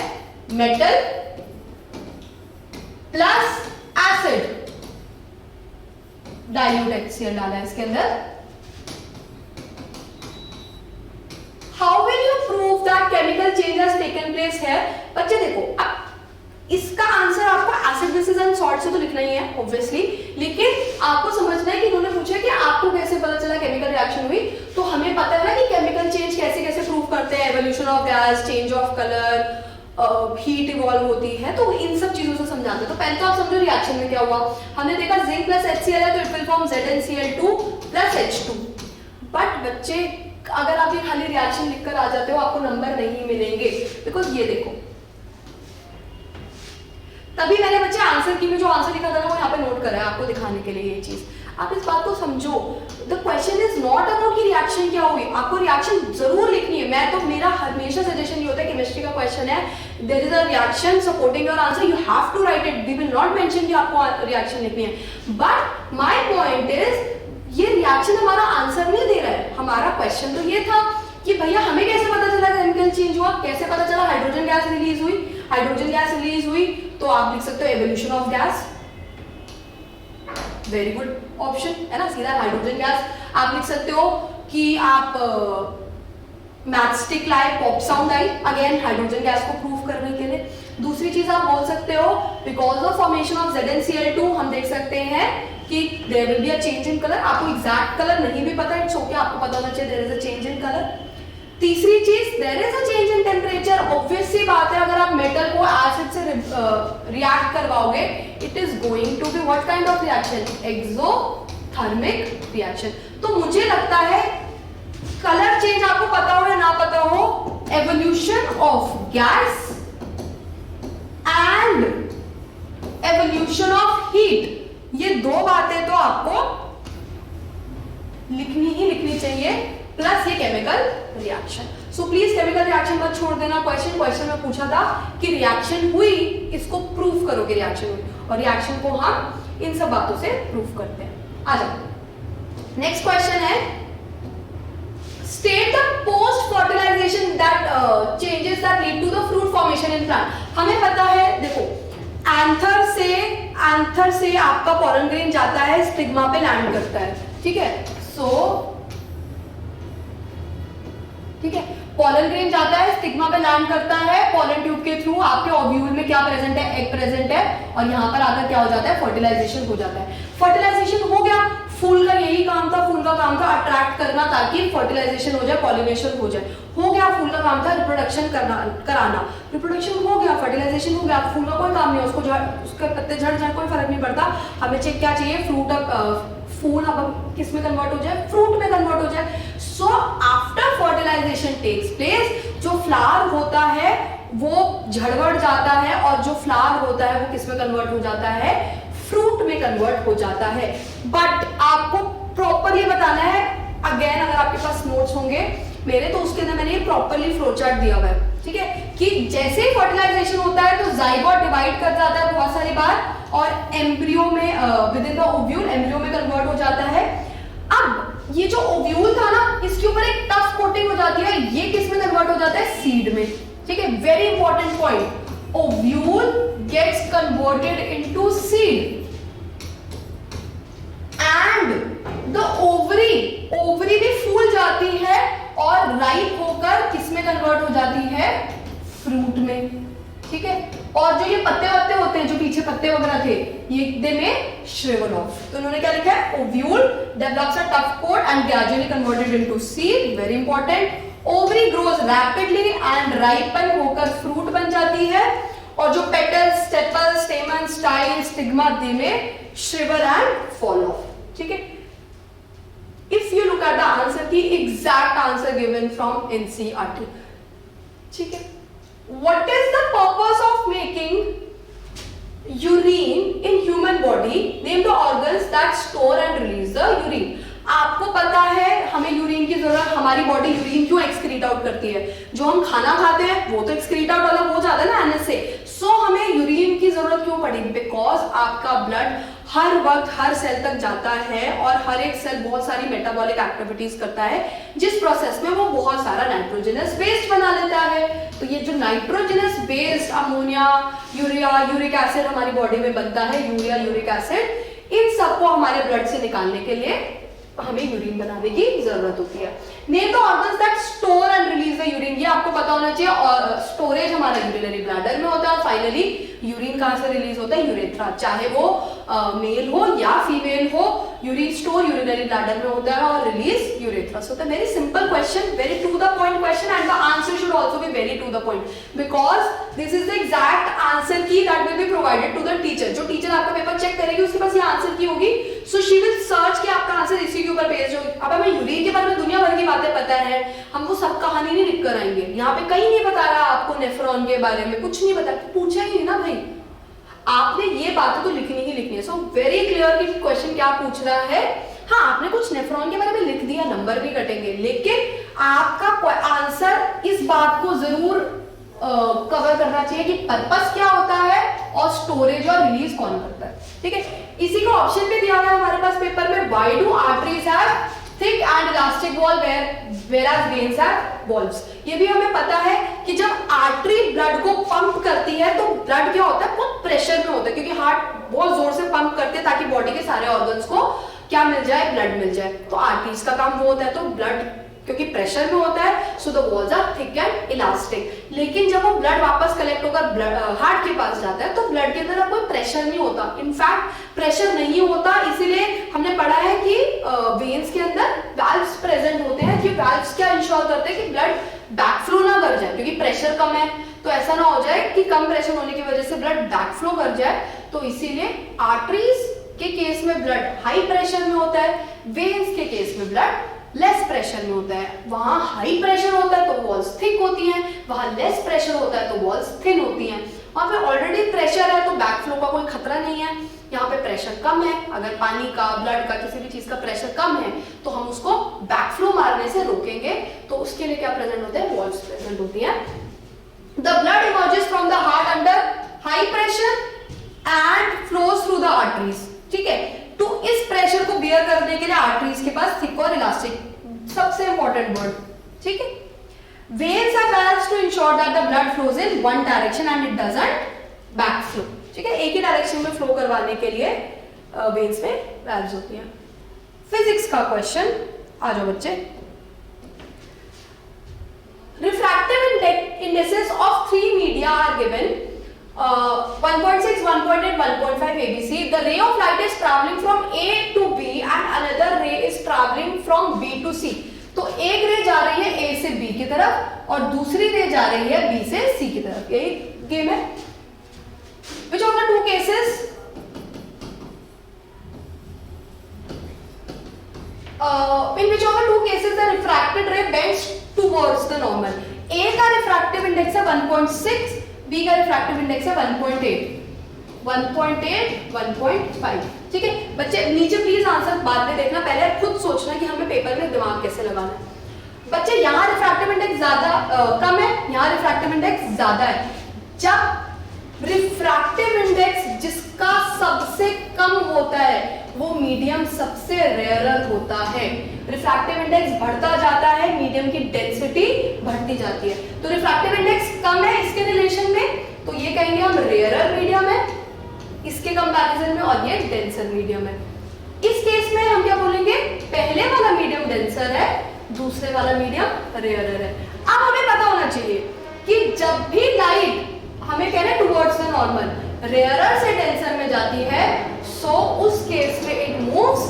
metal plus acid, dilute HCl डाला है इसके अंदर। How will you prove that chemical change has taken place here? बच्चे देखो, अब इसका आंसर आपको एसिड बेसिस एंड सॉल्ट से तो लिखना ही है ऑब्वियसली, लेकिन आपको समझना है कि इन्होंने पूछा कि आपको कैसे पता चला केमिकल रिएक्शन हुई। तो हमें पता है ना कि केमिकल चेंज कैसे कैसे प्रूव करते हैं, evolution of gas, change of colour, heat evolve होती है, तो इन सब चीजों से समझाते हैं। तो पहले तो आप समझो रिएक्शन में क्या हुआ। हमने देखा जिंक प्लस HCl है तो it will form ZnCl2 plus H2। But बच्चे अगर आप ये खाली रिएक्शन लिखकर आ जाते हो आपको नंबर नहीं मिलेंगे, बिकॉज ये देखो, तभी मैंने बच्चे आंसर की में जो आंसर लिखा था वो यहाँ पे नोट करा है आपको दिखाने के लिए ये चीज। आप इस बात को समझो, the question is not about कि रिएक्शन क्या हुई, आपको रिएक्शन जरूर लिखनी है। मैं तो, मेरा हमेशा सजेशन ये होता है, केमिस्ट्री का क्वेश्चन है, there is a reaction supporting your answer, you have to write it. We will not mention कि आपको रिएक्शन लिखनी है, बट माय पॉइंट इज ये रिएक्शन हमारा आंसर नहीं दे रहा है। हमारा क्वेश्चन तो ये था कि भैया हमें कैसे पता चला केमिकल चेंज हुआ, कैसे पता चला हाइड्रोजन गैस रिलीज हुई। हाइड्रोजन गैस रिलीज हुई तो आप लिख सकते हो evolution of gas, very good option है ना, सीधा हाइड्रोजन गैस। आप लिख सकते हो कि आप मैचस्टिक लाए, पॉप साउंड आई, अगेन हाइड्रोजन गैस को प्रूव करने के लिए। दूसरी चीज आप बोल सकते हो because of formation of ZnCl2 हम देख सकते हैं कि there will be a change in colour. आपको एग्जैक्ट कलर नहीं भी पता, इट्स ओके, आपको पता होना चाहिए there is a change in colour. तीसरी चीज, there is a change in temperature. Obvious सी बात है, अगर आप मेटल को एसिड से रिएक्ट करवाओगे, it is going to be what kind of reaction? Exothermic reaction. तो मुझे लगता है कलर चेंज आपको पता हो या ना पता हो, evolution of gas and evolution of heat, ये 2 बातें तो आपको लिखनी ही लिखनी चाहिए, प्लस ये chemical reaction. So please chemical reaction मत छोड़ देना। क्वेश्चन में पूछा था कि रिएक्शन हुई, इसको प्रूफ करोगे रिएक्शन हुई, और रिएक्शन को हम इन सब बातों से प्रूफ करते हैं। आ जाओ नेक्स्ट क्वेश्चन है, state the post fertilisation that changes that lead to the fruit formation in plant. हमें पता है, देखो एंथर से आपका पॉलन ग्रेन जाता है, स्टिग्मा पे लैंड करता है, ठीक है। ठीक है, पॉलन ग्रेन जाता है, स्टिग्मा पे लैंड करता है, पॉलन ट्यूब के थ्रू आपके ओव्यूल में क्या प्रेजेंट है, एग प्रेजेंट है, और यहाँ पर आकर क्या हो जाता है, फर्टिलाइजेशन हो जाता है। फर्टिलाइजेशन हो गया, फूल का यही काम था, फूल का काम था अट्रैक्ट करना ताकि फर्टिलाइजेशन हो जाए, पॉलिनेशन हो जाए। हो गया, फूल का काम था रिप्रोडक्शन कराना, रिप्रोडक्शन हो गया, फर्टिलाइजेशन हो गया। फूल का कोई काम नहीं है, उसके पत्ते झड़ जाए कोई फर्क नहीं पड़ता, हमें क्या चाहिए, फूल अब किस में कन्वर्ट हो जाए, फ्रूट में कन्वर्ट हो जाए। So after fertilisation takes place, जो फ्लावर होता है वो झड़वड़ जाता है, और जो फ्लावर होता है वो किस में कन्वर्ट हो जाता है, फ्रूट में कन्वर्ट हो जाता है। बट आपको प्रॉपरली बताना है, अगेन अगर आपके पास नोट्स होंगे मेरे, तो उसके अंदर मैंने प्रॉपरली फ्लो चार्ट दिया हुआ है, ठीक है, कि जैसे ही फर्टिलाइजेशन होता है तो जाइगोट डिवाइड कर जाता है बहुत सारी बार, और एम्ब्रियो में with in the ovule embryo में कन्वर्ट हो जाता है। अब ये जो ओव्यूल था ना, इसके ऊपर एक टफ कोटिंग हो जाती है, ये किस में कन्वर्ट हो जाता है, सीड में, ठीक है। Very important point, ovule gets converted into seed and the ovary भी फूल जाती है और राइप होकर किस में कन्वर्ट हो जाती है, फ्रूट में, ठीक है। और जो ये पत्ते वत्ते होते हैं, जो पीछे पत्ते वगैरह थे, ये दे में श्रिवल ऑफ। तो उन्होंने क्या लिखा है, ovule develops a tough coat and gradually converted into seed, very important. Ovary grows rapidly and ripen होकर फ्रूट बन जाती है, और जो petals, staple, stamen, style, stigma they में श्रिवल एंड फॉल ऑफ, ठीक है। If you look at the answer की exact answer given from NCERT, ठीक है। What is the purpose of making urine in human body? Name the organs that store and release the urine. आपको पता है हमें urine की जरूरत, हमारी बॉडी यूरिन क्यों एक्सक्रीट आउट करती है, जो हम खाना खाते हैं वो तो एक्सक्रीट आउट अलग हो जाता है ना एनएस से। सो हमें यूरिन की जरूरत क्यों पड़ी, बिकॉज आपका ब्लड हर वक्त हर सेल तक जाता है, और हर एक सेल बहुत सारी मेटाबॉलिक एक्टिविटीज करता है, जिस प्रोसेस में वो बहुत सारा नाइट्रोजनस वेस्ट बना लेता है। तो ये जो nitrogenous waste, ammonia, urea, uric acid हमारी बॉडी में बनता है, यूरिया, यूरिक एसिड, इन सबको हमारे ब्लड से निकालने के लिए हमें यूरिन बनाने की जरूरत होती है। Name the organs that store and release the urine, ये आपको पता होना चाहिए। और स्टोरेज हमारा यूरिनरी ब्लैडर में होता है, और फाइनली यूरिन कहां से रिलीज होता है, यूरेथ्रा, चाहे वो मेल हो या फीमेल हो, यूरिन स्टोर यूरिनरी ब्लैडर में होता है और release urethra. So the very simple question, very to the point question, and the answer should also be very to the point, because this is the exact answer की that will be provided to the teacher. जो teacher आपका paper check करेगी उसके पास ये answer की होगी, so she will search कि आपका आंसर इसी के ऊपर बेस्ड होगी। अब हमें यूरिन के बारे में दुनिया भर की बातें पता है, हमको सब कहानी नहीं लिख कर आएंगे, यहाँ पे कहीं नहीं बता रहा आपको नेफ्रॉन के बारे में, कुछ नहीं बता, पूछा ही ना भाई, आपने ये बातें तो लिखनी ही लिखनी है। सो वेरी क्लियर कि क्वेश्चन क्या पूछ रहा है। हाँ, आपने कुछ नेफ्रॉन के बारे में लिख दिया, नंबर भी कटेंगे, लेकिन आपका आंसर इस बात को जरूर कवर करना चाहिए कि पर्पस क्या होता है और स्टोरेज और रिलीज कौन करता है, ठीक है। इसी का ऑप्शन भी दिया हुआ है हमारे पास पेपर में, why do arteries have thick and elastic wall whereas veins have valves। ये भी हमें पता है कि जब आर्टरी ब्लड को पंप करती है तो ब्लड क्या होता है, बहुत प्रेशर में होता है, क्योंकि हार्ट बहुत जोर से पंप करते हैं ताकि बॉडी के सारे ऑर्गन्स को क्या मिल जाए, ब्लड मिल जाए। तो आर्टरीज का काम वो होता है, तो ब्लड क्योंकि प्रेशर में होता है, so the walls are thick and elastic. लेकिन जब वो ब्लड वापस कलेक्ट होकर हार्ट के पास जाता है तो ब्लड के अंदर अब कोई प्रेशर नहीं होता, इनफैक्ट प्रेशर नहीं होता। इसीलिए हमने पढ़ा है कि वेन्स के अंदर वैल्व्स प्रेजेंट होते हैं, कि वैल्व्स क्या इंश्योर करते हैं कि ब्लड बैकफ्लो ना कर जाए, क्योंकि प्रेशर कम है तो ऐसा ना हो जाए कि कम प्रेशर होने की वजह से ब्लड बैकफ्लो कर जाए। तो इसीलिए आर्टरीज के केस में ब्लड हाई प्रेशर में होता है, वेन्स के केस में ब्लड लेस प्रेशर में होता है। वहां हाई प्रेशर होता है तो वॉल्स थिक होती हैं, वहां लेस प्रेशर होता है तो वॉल्स थिन होती हैं। वहां पे ऑलरेडी प्रेशर है तो बैकफ्लो का कोई खतरा नहीं है, यहाँ पे प्रेशर कम है, अगर पानी का, ब्लड का, किसी भी चीज का प्रेशर कम है तो हम उसको बैकफ्लो मारने से रोकेंगे। तो उसके लिए क्या प्रेजेंट होते हैं, वॉल्स प्रेजेंट होती हैं। The blood emerges from the heart under high pressure and flows through the arteries, ठीक है। तो इस प्रेशर को बियर करने के लिए आर्टरीज के पास थिक और इलास्टिक, सबसे इंपॉर्टेंट वर्ड, ठीक है। Veins are valves to ensure that the blood flows in one direction and it doesn't backflow, ठीक है। एक ही डायरेक्शन में फ्लो करवाने के लिए वेन्स में वैल्व्स होती हैं। फिजिक्स का क्वेश्चन, आ जाओ बच्चे। Refractive indices of three media are given 1.6, 1.8, 1.5 ABC. The ray of light is traveling from A to B and another ray is traveling from B to C. तो एक रे जा रही है A से B की तरफ और दूसरी रे जा रही है B से C की तरफ। यही गेम है। Which of the two cases in which of the two cases the refracted ray bends towards the normal? A का refractive index है 1.6, B का refractive index है 1.8, 1.5, ठीक है। बच्चे नीचे प्लीज आंसर बाद में देखना, पहले खुद सोचना कि हमें पेपर में दिमाग कैसे लगाना है। बच्चे यहाँ रिफ्रैक्टिव इंडेक्स ज्यादा कम है, यहाँ रिफ्रैक्टिव इंडेक्स ज्यादा है। जब रिफ्रैक्टिव इंडेक्स जिसका सबसे कम होता है वो मीडियम सबसे रेयरर होता है। रिफ्रैक्टिव इंडेक्स बढ़ता जाता है, मीडियम की डेंसिटी बढ़ती जाती है। तो रिफ्रैक्टिव इंडेक्स कम है इसके रिलेशन में, तो ये कहेंगे हम रेयरर मीडियम है इसके कंपैरिजन में, और ये डेंसर मीडियम है। इस केस में हम क्या बोलेंगे, पहले वाला मीडियम डेंसर है, दूसरे वाला मीडियम रेयरर है। अब हमें पता होना चाहिए कि जब भी लाइट हमें कह रहे हैं टुवर्ड्स द नॉर्मल, रेयरर से डेंसर में जाती है, सो उस केस में it moves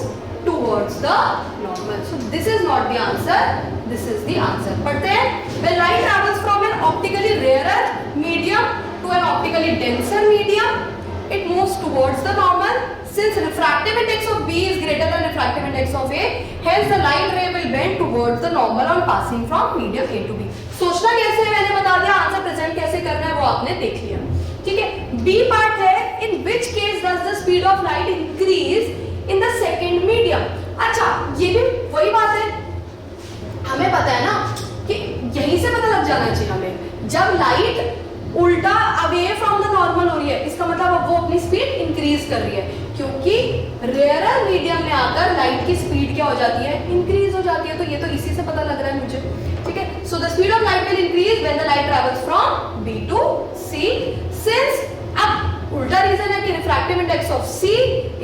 towards the normal. So this is not the answer, this is the answer. पढ़ते हैं। When light travels from an optically rarer medium to an optically denser medium, it moves towards the normal. Since refractive index of B is greater than refractive index of A, hence the light ray will bend towards the normal on passing from medium A to B. सोचना कैसे है मैंने बता दिया, answer present कैसे करना है वो आपने देख लिया, ठीक है। B पार्ट है, in which case does the speed of light increase in the second medium? अच्छा, ये भी वही बात है, हमें पता है ना कि यहीं से पता लग जाना चाहिए हमें, जब लाइट उल्टा अवे फ्रॉम द नॉर्मल हो रही है इसका मतलब वो अपनी स्पीड इंक्रीज कर रही है, क्योंकि रेयरर मीडियम में आकर लाइट की स्पीड क्या हो जाती है, इंक्रीज हो जाती है। तो ये तो इसी से पता लग रहा है मुझे, ठीक है। So the speed of light will increase when the light travels from B to C। Since अब उल्टा रीजन है कि refractive index of C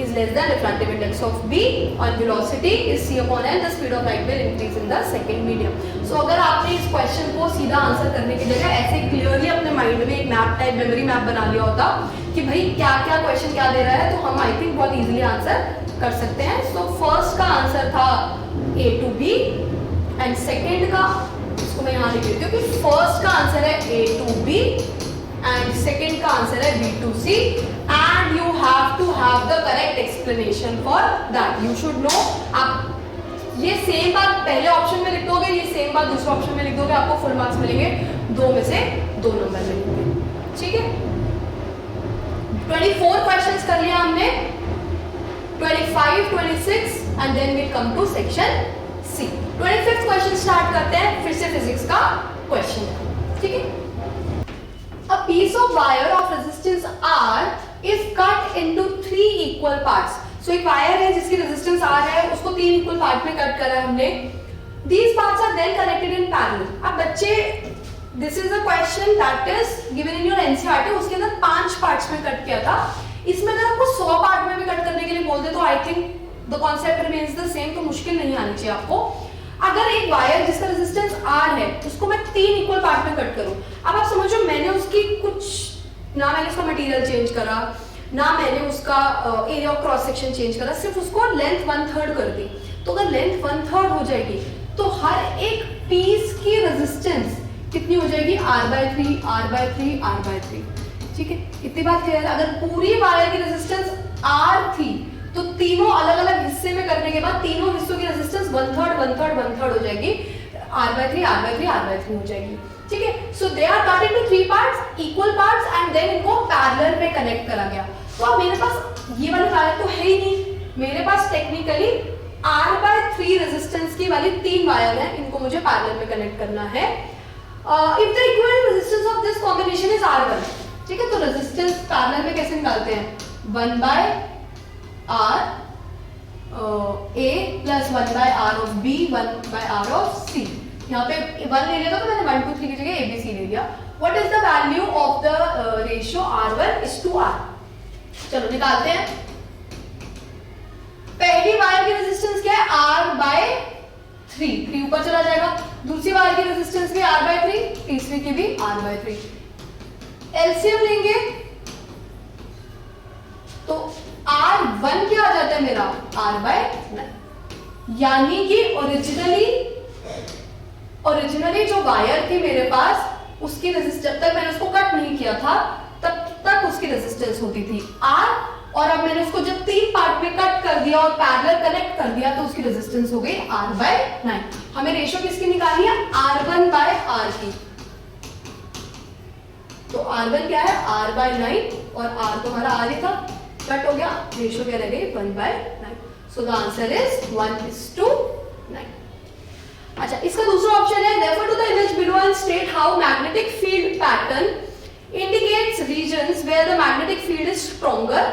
is less than refractive index of B और velocity is C upon L, the speed of light will increase in the second medium. So अगर आपने इस question को सीधा आंसर करने की जगह ऐसे क्लियरली अपने माइंड में एक मैप टाइप मेमोरी मैप बना लिया होता कि भाई क्या क्या क्वेश्चन क्या दे रहा है, तो हम आई थिंक बहुत इजीली आंसर कर सकते हैं। सो फर्स्ट का आंसर था A to B and second का, इसको मैं यहाँ लिख देती हूँ कि फर्स्ट का आंसर है A to B and second का आंसर है B to C and you have to have the correct explanation for that. You should know, आप ये सेम बात पहले ऑप्शन में लिख दोगे, ये सेम बात दूसरे ऑप्शन में लिख दोगे, आपको फुल मार्क्स मिलेंगे, 2 में से 2 नंबर मिलेंगे, ठीक है। 24 क्वेश्चंस कर लिया हमने, 25, 26 and then we come to section C. 25th question start करते हैं, फिर से फिजिक्स का क्वेश्चन, ठीक है। A piece of wire of resistance R is cut into 3 equal parts. So एक वायर है जिसकी रेजिस्टेंस R है, उसको 3 इक्वल पार्ट में कट करा है हमने। These parts are then connected in parallel. अब बच्चे, this is a question that is given in your NCERT, उसके अंदर 5 पार्ट्स में कट किया था। इसमें अगर आपको 100 पार्ट में भी कट करने के लिए बोल दे तो I think the concept remains the same, तो मुश्किल नहीं आनी चाहिए आपको। अगर एक वायर जिसका रेजिस्टेंस R है उसको मैं 3 इक्वल पार्ट में कट करूं, अब आप समझो मैंने उसकी कुछ ना, मैंने उसका मटेरियल चेंज करा ना, मैंने उसका area of cross section change करा, सिर्फ उसको लेंथ 1/3 कर दी। तो अगर लेंथ 1/3 हो जाएगी तो हर एक पीस की रेजिस्टेंस कितनी हो जाएगी, R/3 R/3 R/3, ठीक है। इतनी बात क्लियर है। अगर पूरी वायर की रेजिस्टेंस R थी तो तीनों अलग अलग हिस्से में करने के बाद तीनों हिस्सों की रेजिस्टेंस 1/3 1/3 1/3 हो जाएगी, R/3 R/3 R/3 हो जाएगी, ठीक है। So they are cut into 3 parts, equal parts and then इनको पैरेलल में कनेक्ट करा गया। तो अब मेरे पास ये वाली वायर तो है ही नहीं, मेरे पास टेक्निकली R/3 रेजिस्टेंस की वाली 3 वायर है, इनको मुझे पैरेलल में कनेक्ट करना है। If the equivalent resistance of this combination is R1, ठीक है। तो रेजिस्टेंस पैरेलल में कैसे निकालते हैं, 1/R R A plus 1/r of B 1/r of C। यहाँ पे 1 ले लिया था तो मैंने 1 2 3 की जगह ABC ले लिया। What is the value of the ratio R1:R? चलो निकालते हैं। पहली वायर की रेजिस्टेंस क्या है? R/3, 3 ऊपर चला जाएगा। दूसरी वायर की रेजिस्टेंस भी R/3, तीसरी की भी R/3। एलसीएम लेंगे तो R1 क्या आ जाता है मेरा? R/9। यानी कि ओरिजिनली जो वायर थी मेरे पास उसकी रेजिस्टेंस, जब तक मैंने उसको कट नहीं किया था तब तक उसकी रेजिस्टेंस होती थी R, और अब मैंने उसको जब 3 पार्ट में कट कर दिया और पैरेलल कनेक्ट कर दिया तो उसकी रेजिस्टेंस हो गई R/9। हमें रेशियो किसकी निकालनी है? R1/R की। तो R1 क्या है? R/9 और R तो हमारा R ही था, कट हो गया, रेशियो क्या रह गई? 1/9। So the answer is 1:9। अच्छा, इसका दूसरा ऑप्शन है refer to the image below and state how magnetic field pattern indicates regions where the magnetic field is stronger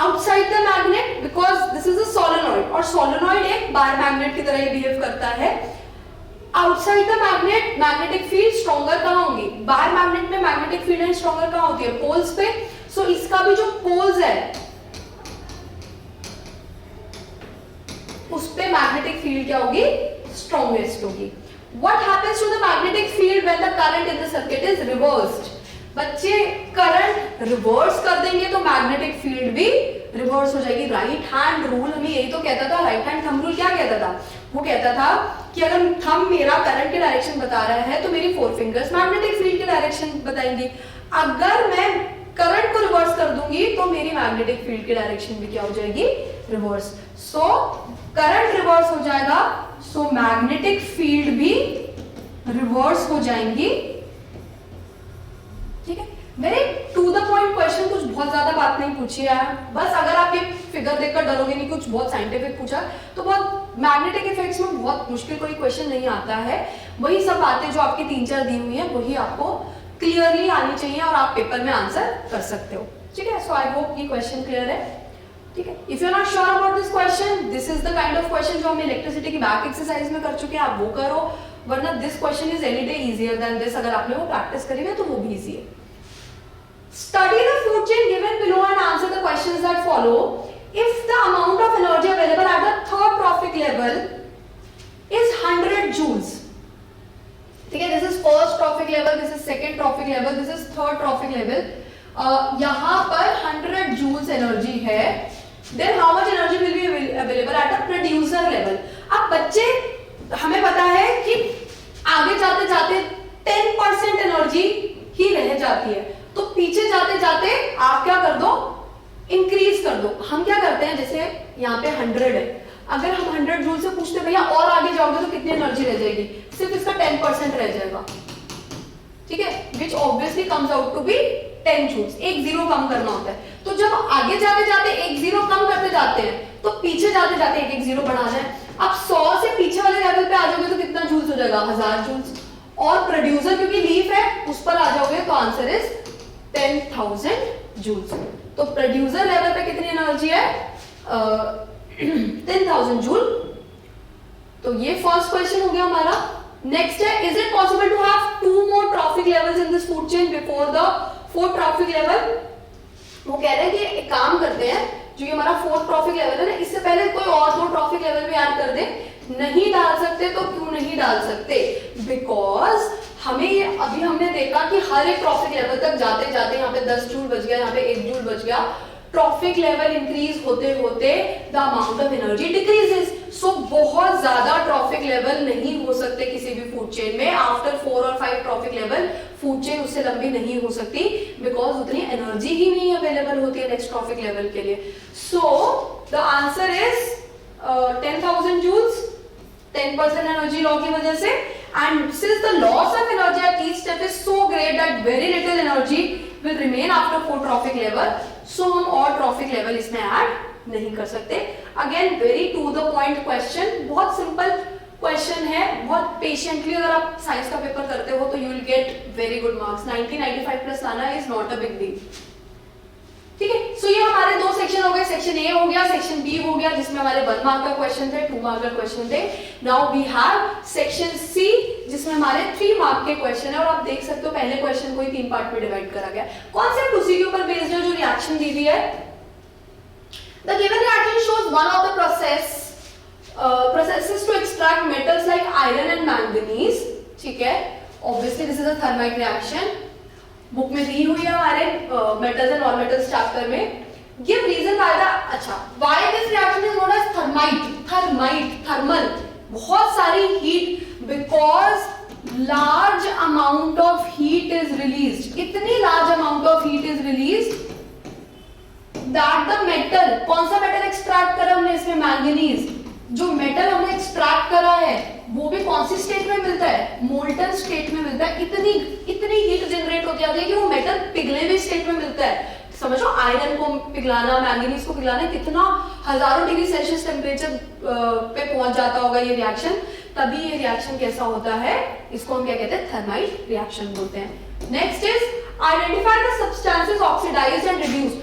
outside the magnet because this is a solenoid, और solenoid एक bar magnet की तरह ही behave करता है। Outside the magnet magnetic field stronger कहाँ होंगी? Bar magnet में magnetic field stronger कहाँ होती है? पोल्स पे। सो इसका भी जो पोल्स है उस पे मैग्नेटिक फील्ड क्या होगी? स्ट्रॉन्गेस्ट होगी। What happens to the magnetic field when the current in the circuit is reversed? बच्चे करंट रिवर्स कर देंगे तो मैग्नेटिक फील्ड भी रिवर्स हो जाएगी। राइट हैंड रूल हमें यही तो कहता था। राइट हैंड थंब रूल क्या कहता था? वो कहता था कि अगर थंब मेरा करंट की डायरेक्शन बता रहा है तो मेरी 4 फिंगर्स मैग्नेटिक फील्ड की डायरेक्शन बताएंगी। अगर मैं करंट को रिवर्स कर दूंगी तो मेरी मैग्नेटिक फील्ड की डायरेक्शन भी क्या हो जाएगी? रिवर्स। सो करंट रिवर्स हो जाएगा, सो मैग्नेटिक फील्ड भी रिवर्स हो जाएंगी। ठीक है, very to the point question, कुछ बहुत ज्यादा बात नहीं पूछी है। बस अगर आप ये फिगर देखकर डरोगे नहीं, कुछ बहुत साइंटिफिक पूछा तो बहुत मैग्नेटिक इफेक्ट्स में बहुत मुश्किल कोई क्वेश्चन नहीं आता है। वही सब बातें जो आपकी 3-4 दी हुई है वही आपको क्लियरली आनी चाहिए और आप पेपर में आंसर कर सकते हो। ठीक है, सो आई होप ये क्वेश्चन क्लियर है। ठीक है, if you are not sure about this question, this is the kind of question जो हम इलेक्ट्रिसिटी की बैक एक्सरसाइज में कर चुके हैं, आप वो करो, वरना this question is any day easier than this. अगर आपने वो प्रैक्टिस करी है तो वो भी इजी है। Study the food chain given below and answer the questions that follow. If the amount of energy available at the third trophic level is 100 joules, ठीक है, this is first trophic level, this is second trophic level, this is third trophic level. यहाँ पर 100 joules energy है, then how much energy will be available at the producer level? अब बच्चे हमें पता है कि आगे जाते जाते 10% एनर्जी ही रह जाती है, तो पीछे जाते जाते आप क्या कर दो? इंक्रीज कर दो। हम क्या करते हैं, जैसे यहाँ पे 100 है, अगर हम 100 जूल से पूछते भैया और आगे जाओगे तो कितनी एनर्जी रह जाएगी? सिर्फ इसका 10% रह जाएगा। ठीक है, which obviously comes out to be 10 joules. एक जीरो कम करना होता है, तो जब आगे जाते जाते एक जीरो कम करते जाते हैं तो पीछे जाते जाते एक जीरो बढ़ा जाए। अब 100 से पीछे वाले लेवल पे आ जाओगे तो कितना जूल्स हो जाएगा? 1000 जूल्स। और प्रोड्यूसर क्योंकि लीफ है उस पर आ जाओगे तो आंसर इज 10,000 जूल्स। तो प्रोड्यूसर लेवल पे कितनी एनर्जी है? 10,000 जूल। तो ये फर्स्ट क्वेश्चन हो गया हमारा। नेक्स्ट है, is it possible to have 2 more trophic levels in this food chain before the 4th trophic level? वो कह रहे हैं कि एक काम करते हैं, जो ये हमारा 4th ट्रॉफिक लेवल है ना, इससे पहले कोई और 2 ट्रॉफिक लेवल भी ऐड कर दे। नहीं डाल सकते तो क्यों नहीं डाल सकते? बिकॉज हमें ये अभी हमने देखा कि हर एक ट्रॉफिक लेवल तक जाते जाते यहाँ पे 10 जूल बच गया, यहाँ पे 1 जूल बच गया। ट्रॉफिक लेवल इंक्रीज होते होते the amount of energy decreases. So बहुत ज्यादा ट्रॉफिक लेवल नहीं हो सकते किसी भी फूड चेन में। आफ्टर 4 और 5 ट्रॉफिक लेवल फूड चेन उससे लंबी नहीं हो सकती, बिकॉज उतनी एनर्जी ही नहीं अवेलेबल होती है नेक्स्ट ट्रॉफिक लेवल के लिए। So the answer is 10,000 joules, 10% energy law की वजह से। And since the loss of energy at each step is so great that very little energy will remain after 4 trophic level, so हम और trophic level इसमें add नहीं कर सकते। Again very to the point question, बहुत simple question है। बहुत patiently अगर आप साइंस का पेपर करते हो तो you will get very good marks। 90-95 plus लाना is not a big deal। ठीक है, so ये हमारे 2 सेक्शन सेक्शन हो गए, सेक्शन ए हो गया, सेक्शन बी हो गया जिसमें हमारे 1 मार्क का क्वेश्चन थे, 2 मार्क का क्वेश्चन थे। Now we have section C जिसमें हमारे 3 मार्क के क्वेश्चन है और आप देख सकते हो पहले क्वेश्चन को ही 3 पार्ट में डिवाइड करा गया। कॉन्सेप्ट उसी के ऊपर बेस्ड है जो रिएक्शन दी हुई है। The given reaction shows one of the processes to extract metals like iron and manganese, ठीक है। Obviously this is a thermite reaction, book में दी हुई है हमारे metals and non metals chapter में। गिव रीजन व्हाई द, अच्छा, why this reaction is known as thermite, thermal, बहुत सारी heat, because large amount of heat is released, इतनी large amount of heat is released that the metal, कौन सा metal extract करा हमने इसमें, manganese, जो मेटल हमने एक्सट्रैक्ट करा है वो भी कौन सी स्टेट में मिलता है, मोल्टन स्टेट में मिलता है। इतनी हीट जनरेट हो जाती है कि वो मेटल पिघले हुए स्टेट में मिलता है। समझो आयरन को पिघलाना, मैंगनीज को पिघलाना, कितना हजारों डिग्री सेल्सियस टेम्परेचर पे पहुंच जाता होगा ये रिएक्शन, तभी ये रिएक्शन कैसा होता है, इसको हम क्या कहते हैं, थर्माइट रिएक्शन बोलते हैं। Next is identify the substances oxidised and reduced.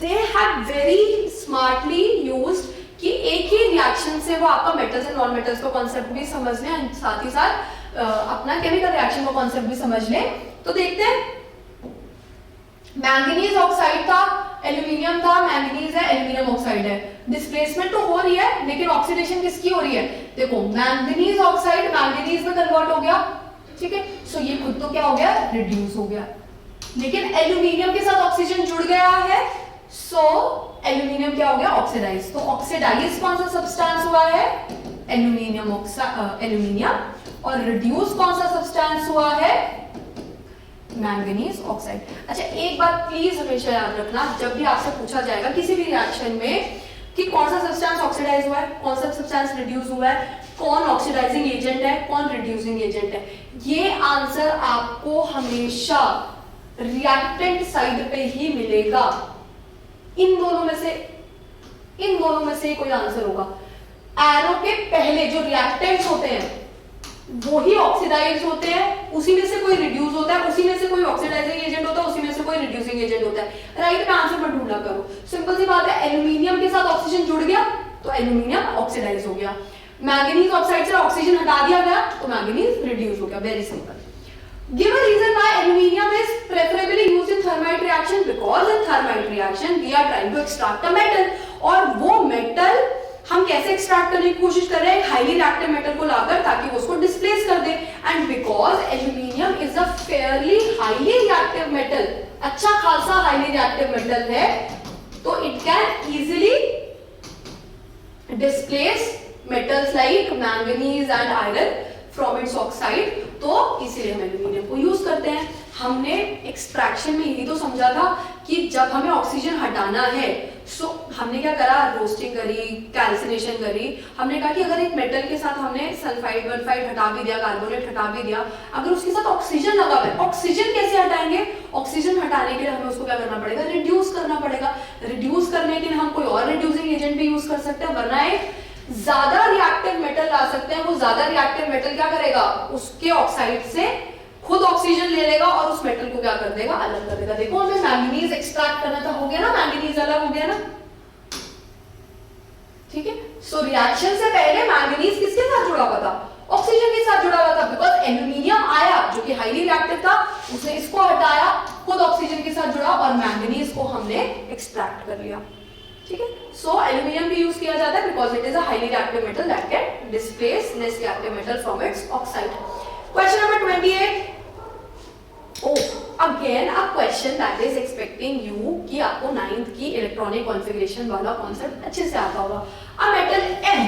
They have very smartly used कि एक ही रिएक्शन से वो आपका मेटल्स एंड नॉन मेटल्स का कॉन्सेप्ट भी समझ लें, साथ ही साथ अपना केमिकल रिएक्शन का कॉन्सेप्ट भी समझ लें। तो देखते हैं, मैंगनीज ऑक्साइड था, एल्यूमिनियम था, मैंगनीज है, एल्यूमिनियम ऑक्साइड है, डिस्प्लेसमेंट तो हो रही है लेकिन ऑक्सीडेशन किसकी हो रही है, देखो मैंगनीज ऑक्साइड मैंगनीज में कन्वर्ट हो गया, ठीक है। सो ये खुद तो क्या हो गया, रिड्यूस हो गया, लेकिन एल्यूमिनियम के साथ ऑक्सीजन जुड़ गया है, सो एल्यूमिनियम क्या हो गया, ऑक्सीडाइज। तो ऑक्सीडाइज कौन सा सब्सटेंस हुआ है, एल्यूमिनियम एल्यूमिनियम, और रिड्यूस कौन सा सब्सटेंस हुआ है, मैंगनीज ऑक्साइड। अच्छा एक बात प्लीज हमेशा याद रखना, जब भी आपसे पूछा जाएगा किसी भी रिएक्शन में कि कौन सा सब्सटेंस ऑक्सीडाइज हुआ है, कौन सा सब्सटेंस रिड्यूस हुआ है, कौन ऑक्सीडाइजिंग एजेंट है, कौन रिड्यूसिंग एजेंट है, ये आंसर आपको हमेशा रिएक्टेंट साइड पे ही मिलेगा। इन दोनों में से कोई आंसर होगा। एरो के पहले जो रिएक्टेंट्स होते हैं वो ही ऑक्सीडाइज होते हैं, उसी में से कोई रिड्यूस होता है, उसी में से कोई ऑक्सीडाइजिंग एजेंट होता है, उसी में से कोई रिड्यूसिंग एजेंट होता है। राइट में आंसर मत ढूंढना करो, सिंपल सी बात है, एल्यूमिनियम के साथ ऑक्सीजन जुड़ गया तो एल्यूमिनियम ऑक्सीडाइज हो गया, मैंगनीज ऑक्साइड से ऑक्सीजन हटा दिया गया तो मैंगनीज रिड्यूस हो गया, very simple. Give a reason why aluminium is preferably used in thermite reaction, because in thermite reaction we are trying to extract a metal, और वो metal हम कैसे एक्सट्रैक्ट करने की कोशिश कर रहे हैं, हाईली रिएक्टिव मेटल को लाकर, ताकि वो उसको डिस्प्लेस कर दे। And because aluminium is a fairly highly reactive metal, अच्छा खासा हाईली रिएक्टिव मेटल है, तो it can easily displace metals like manganese and iron from its oxide, तो इसीलिए हम एल्यूमिनियम को यूज करते हैं। हमने एक्सट्रैक्शन में यही तो समझा था कि जब हमें ऑक्सीजन हटाना है, सो हमने क्या करा, रोस्टिंग करी, कैल्सिनेशन करी। हमने कहा कि अगर एक मेटल के साथ हमने सल्फाइड वल्फाइड हटा भी दिया, कार्बोनेट हटा भी दिया, अगर उसके साथ ऑक्सीजन लगा हुआ है, ऑक्सीजन कैसे हटाएंगे, ऑक्सीजन हटाने के लिए हमें उसको क्या करना पड़ेगा, रिड्यूस करना पड़ेगा। रिड्यूस करने के लिए हम कोई और रिड्यूसिंग एजेंट भी यूज कर सकते हैं, वरना एक ज्यादा रिएक्टिव मेटल ला सकते हैं। वो ज्यादा रिएक्टिव मेटल क्या करेगा, उसके ऑक्साइड से खुद ऑक्सीजन ले लेगा और उस मेटल को क्या कर देगा, अलग कर देगा। देखो हमें मैंगनीज एक्सट्रैक्ट करना था, हो गया ना, मैंगनीज अलग हो गया ना, ठीक है। सो रिएक्शन से पहले मैंगनीज किसके साथ जुड़ा हुआ था, ऑक्सीजन के साथ जुड़ा हुआ था, बिकॉज एल्यूमिनियम आया जो कि हाईली रिएक्टिव था, उसने इसको हटाया, खुद ऑक्सीजन के साथ जुड़ा और मैंगनीज को हमने एक्सट्रैक्ट कर लिया, ठीक है। सो एल्यूमिनियम भी यूज किया जाता है because it is a highly reactive metal that can displace less reactive metal from its oxide. Question number 28, again a question that is expecting you कि आपको 9th की इलेक्ट्रॉनिक कॉन्फ़िगरेशन वाला concept अच्छे से आता होगा। A metal M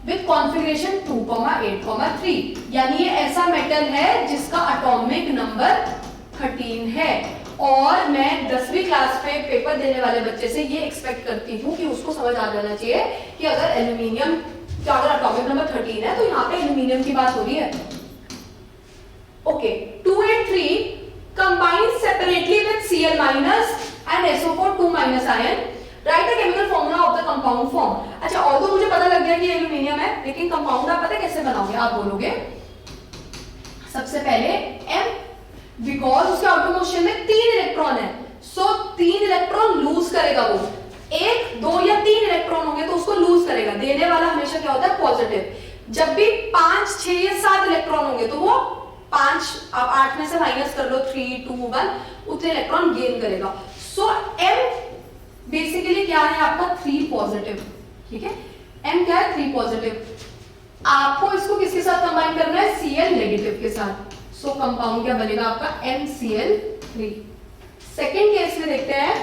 with configuration 2,8,3, यानी ये ऐसा मेटल है जिसका एटॉमिक नंबर 13 है, और मैं 10वीं क्लास पे पेपर देने वाले बच्चे से ये एक्सपेक्ट करती हूँ कि उसको समझ आ जाना चाहिए कि अगर एल्यूमिनियम का अगर एटॉमिक नंबर 13 है तो यहाँ पे एल्यूमिनियम की बात हो रही है। Okay, 2 and 3 combine separately with Cl- and SO4 2- ion. Write the chemical formula of the compound form. अच्छा, और तो मुझे पता लग गया कि एल्यूमिनियम है, लेकिन कंपाउंड आप पता है कैसे बनाओगे, आप बोलोगे सबसे पहले M, बिकॉज उसके आउटर मोशन में 3 इलेक्ट्रॉन है, सो 3 इलेक्ट्रॉन लूज करेगा वो, 1, 2 या 3 इलेक्ट्रॉन होंगे तो उसको लूज करेगा, देने वाला हमेशा क्या होता है पॉजिटिव। जब भी 5, 6 या 7 इलेक्ट्रॉन होंगे तो वो 5, आप 8 में से माइनस कर लो 3, 2, 1, उतने इलेक्ट्रॉन गेन करेगा। सो M बेसिकली क्या है आपका 3 पॉजिटिव, ठीक है। M क्या है 3 पॉजिटिव। आपको इसको किसके साथ कंबाइन करना है, Cl नेगेटिव के साथ। सो कंपाउंड क्या बनेगा आपका MCl3। सेकेंड केस में देखते हैं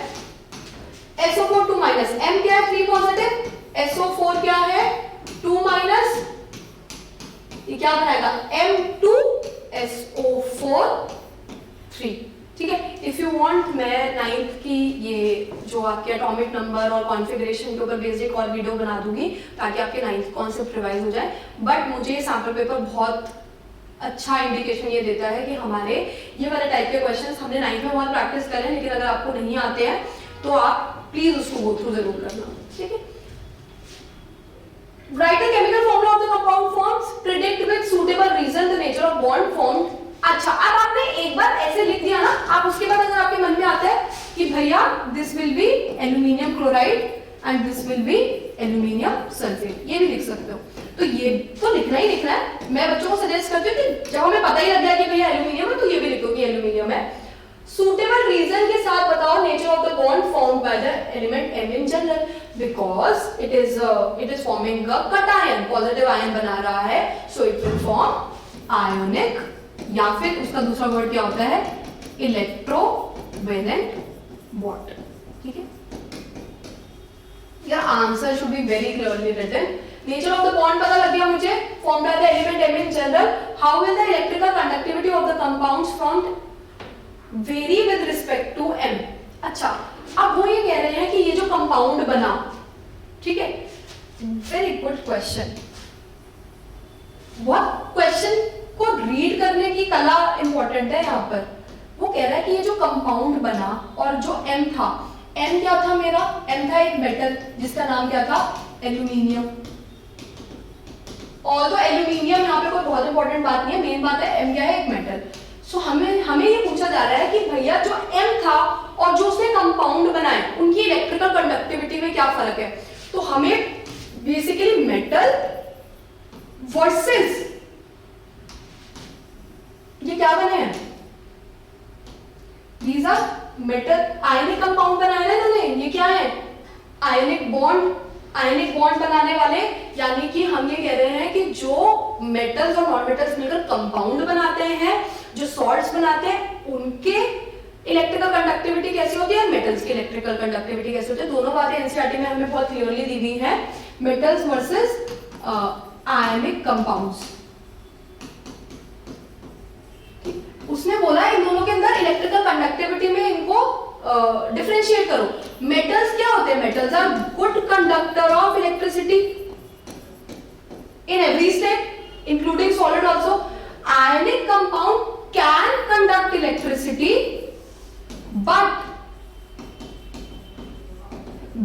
SO4 2 माइनस, M क्या है 3 पॉजिटिव, SO4 क्या है 2 माइनस, ये क्या बनाएगा M2SO4 3, ठीक है। इफ यू वांट मैं 9th की ये जो आपके एटॉमिक नंबर और कॉन्फ़िगरेशन के ऊपर बेस्ड एक और वीडियो बना दूंगी ताकि आपके 9th कॉन्सेप्ट रिवाइज हो जाए। बट मुझे सैंपल पेपर बहुत अच्छा इंडिकेशन ये देता है कि हमारे ये वाले टाइप के क्वेश्चंस हमने 9th में बहुत प्रैक्टिस करें, लेकिन अगर आपको नहीं आते हैं तो आप प्लीज उसको गो थ्रू जरूर करना, ठीक है। Write the chemical formula of the compound forms. Predict with suitable reason the nature of bond formed. अच्छा, अब आपने एक बार ऐसे लिख दिया ना, आप उसके बाद अगर आपके मन में आता है कि भैया this will B aluminium chloride and this will B aluminium sulphate, ये भी लिख सकते हो। तो ये तो लिखना ही लिखना है। मैं बच्चों को सजेस्ट करती हूँ कि जब हमें पता ही लग गया कि भैया एल्यूमिनियम है तो ये भी लिखो कि एल्यूमिनियम है। Suitable reason के साथ बताओ nature of the bond formed by the element M in general, because it is forming a cation, positive ion बना रहा है, so it will form ionic, या फिर उसका दूसरा वर्ड क्या होता है इलेक्ट्रोवेलेंट बॉन्ड, ठीक है। Your answer should be very clearly written. Nature of the bond पता लग गया मुझे, formed by the element M in general. How will the electrical conductivity of the compounds formed very with respect to M। अच्छा, अब वो ये कह रहे हैं कि ये जो कंपाउंड बना, ठीक है, वेरी गुड क्वेश्चन। बहुत क्वेश्चन को रीड करने की कला इंपॉर्टेंट है यहाँ पर। वो कह रहा है कि ये जो कंपाउंड बना और जो M था, M क्या था मेरा, M था एक मेटल जिसका नाम क्या था एल्यूमिनियम। और तो एल्यूमिनियम यहाँ पे कोई बहुत इंपॉर्टेंट बात नहीं है, मेन बात है M क्या है एक मेटल। सो हमें ये पूछा जा रहा है कि भैया जो M था और जो उसने कंपाउंड बनाए उनकी इलेक्ट्रिकल कंडक्टिविटी में क्या फर्क है। तो हमें बेसिकली मेटल वर्सेस ये क्या बने हैं, these are metal, ionic compound बनाए ना इन्होंने, ये क्या है आयनिक बॉन्ड। आयनिक बॉन्ड बनाने वाले, यानी कि हम ये कह रहे हैं कि जो मेटल्स और नॉन मेटल्स मिलकर कंपाउंड बनाते हैं, जो सॉल्ट्स बनाते हैं, उनके इलेक्ट्रिकल कंडक्टिविटी कैसी होती है, मेटल्स की इलेक्ट्रिकल कंडक्टिविटी कैसी होती है। दोनों बातें एनसीईआरटी में हमें बहुत क्लियरली दी हुई है, मेटल्स वर्सेस आयनिक कंपाउंड्स। उसने बोला इन दोनों के अंदर इलेक्ट्रिकल कंडक्टिविटी में इनको डिफरेंशिएट करो। मेटल्स क्या होते हैं, metals are good conductor of electricity in every state including solid also. Ionic compound can conduct electricity but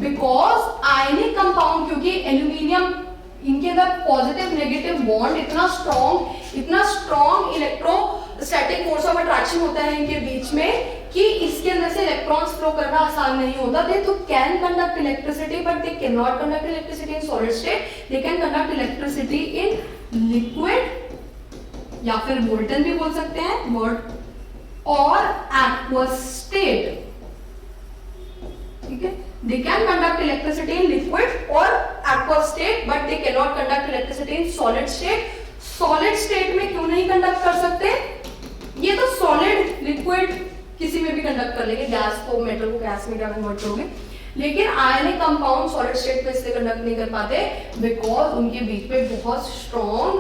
because ionic compound, क्योंकि एल्यूमिनियम इनके अंदर पॉजिटिव नेगेटिव बॉन्ड इतना strong electrostatic force of attraction होता है इनके बीच में कि इसके अंदर से इलेक्ट्रॉन्स फ्लो करना आसान नहीं होता। दे तो can conduct electricity but they can not conduct electricity in solid state, they can conduct electricity in liquid या फिर मोल्टन भी बोल सकते हैं वर्ड, और एक्वस स्टेट, ठीक है। They can conduct electricity in liquid or aqueous state, but they cannot conduct electricity in solid state. Solid state में क्यों नहीं conduct कर सकते? ये तो solid, liquid किसी में भी conduct कर लेंगे, गैस को, मेटल को गैस में क्या कन्वर्ट करोगे, लेकिन आयनिक कंपाउंड solid state पे इसलिए conduct नहीं कर पाते because उनके बीच में बहुत strong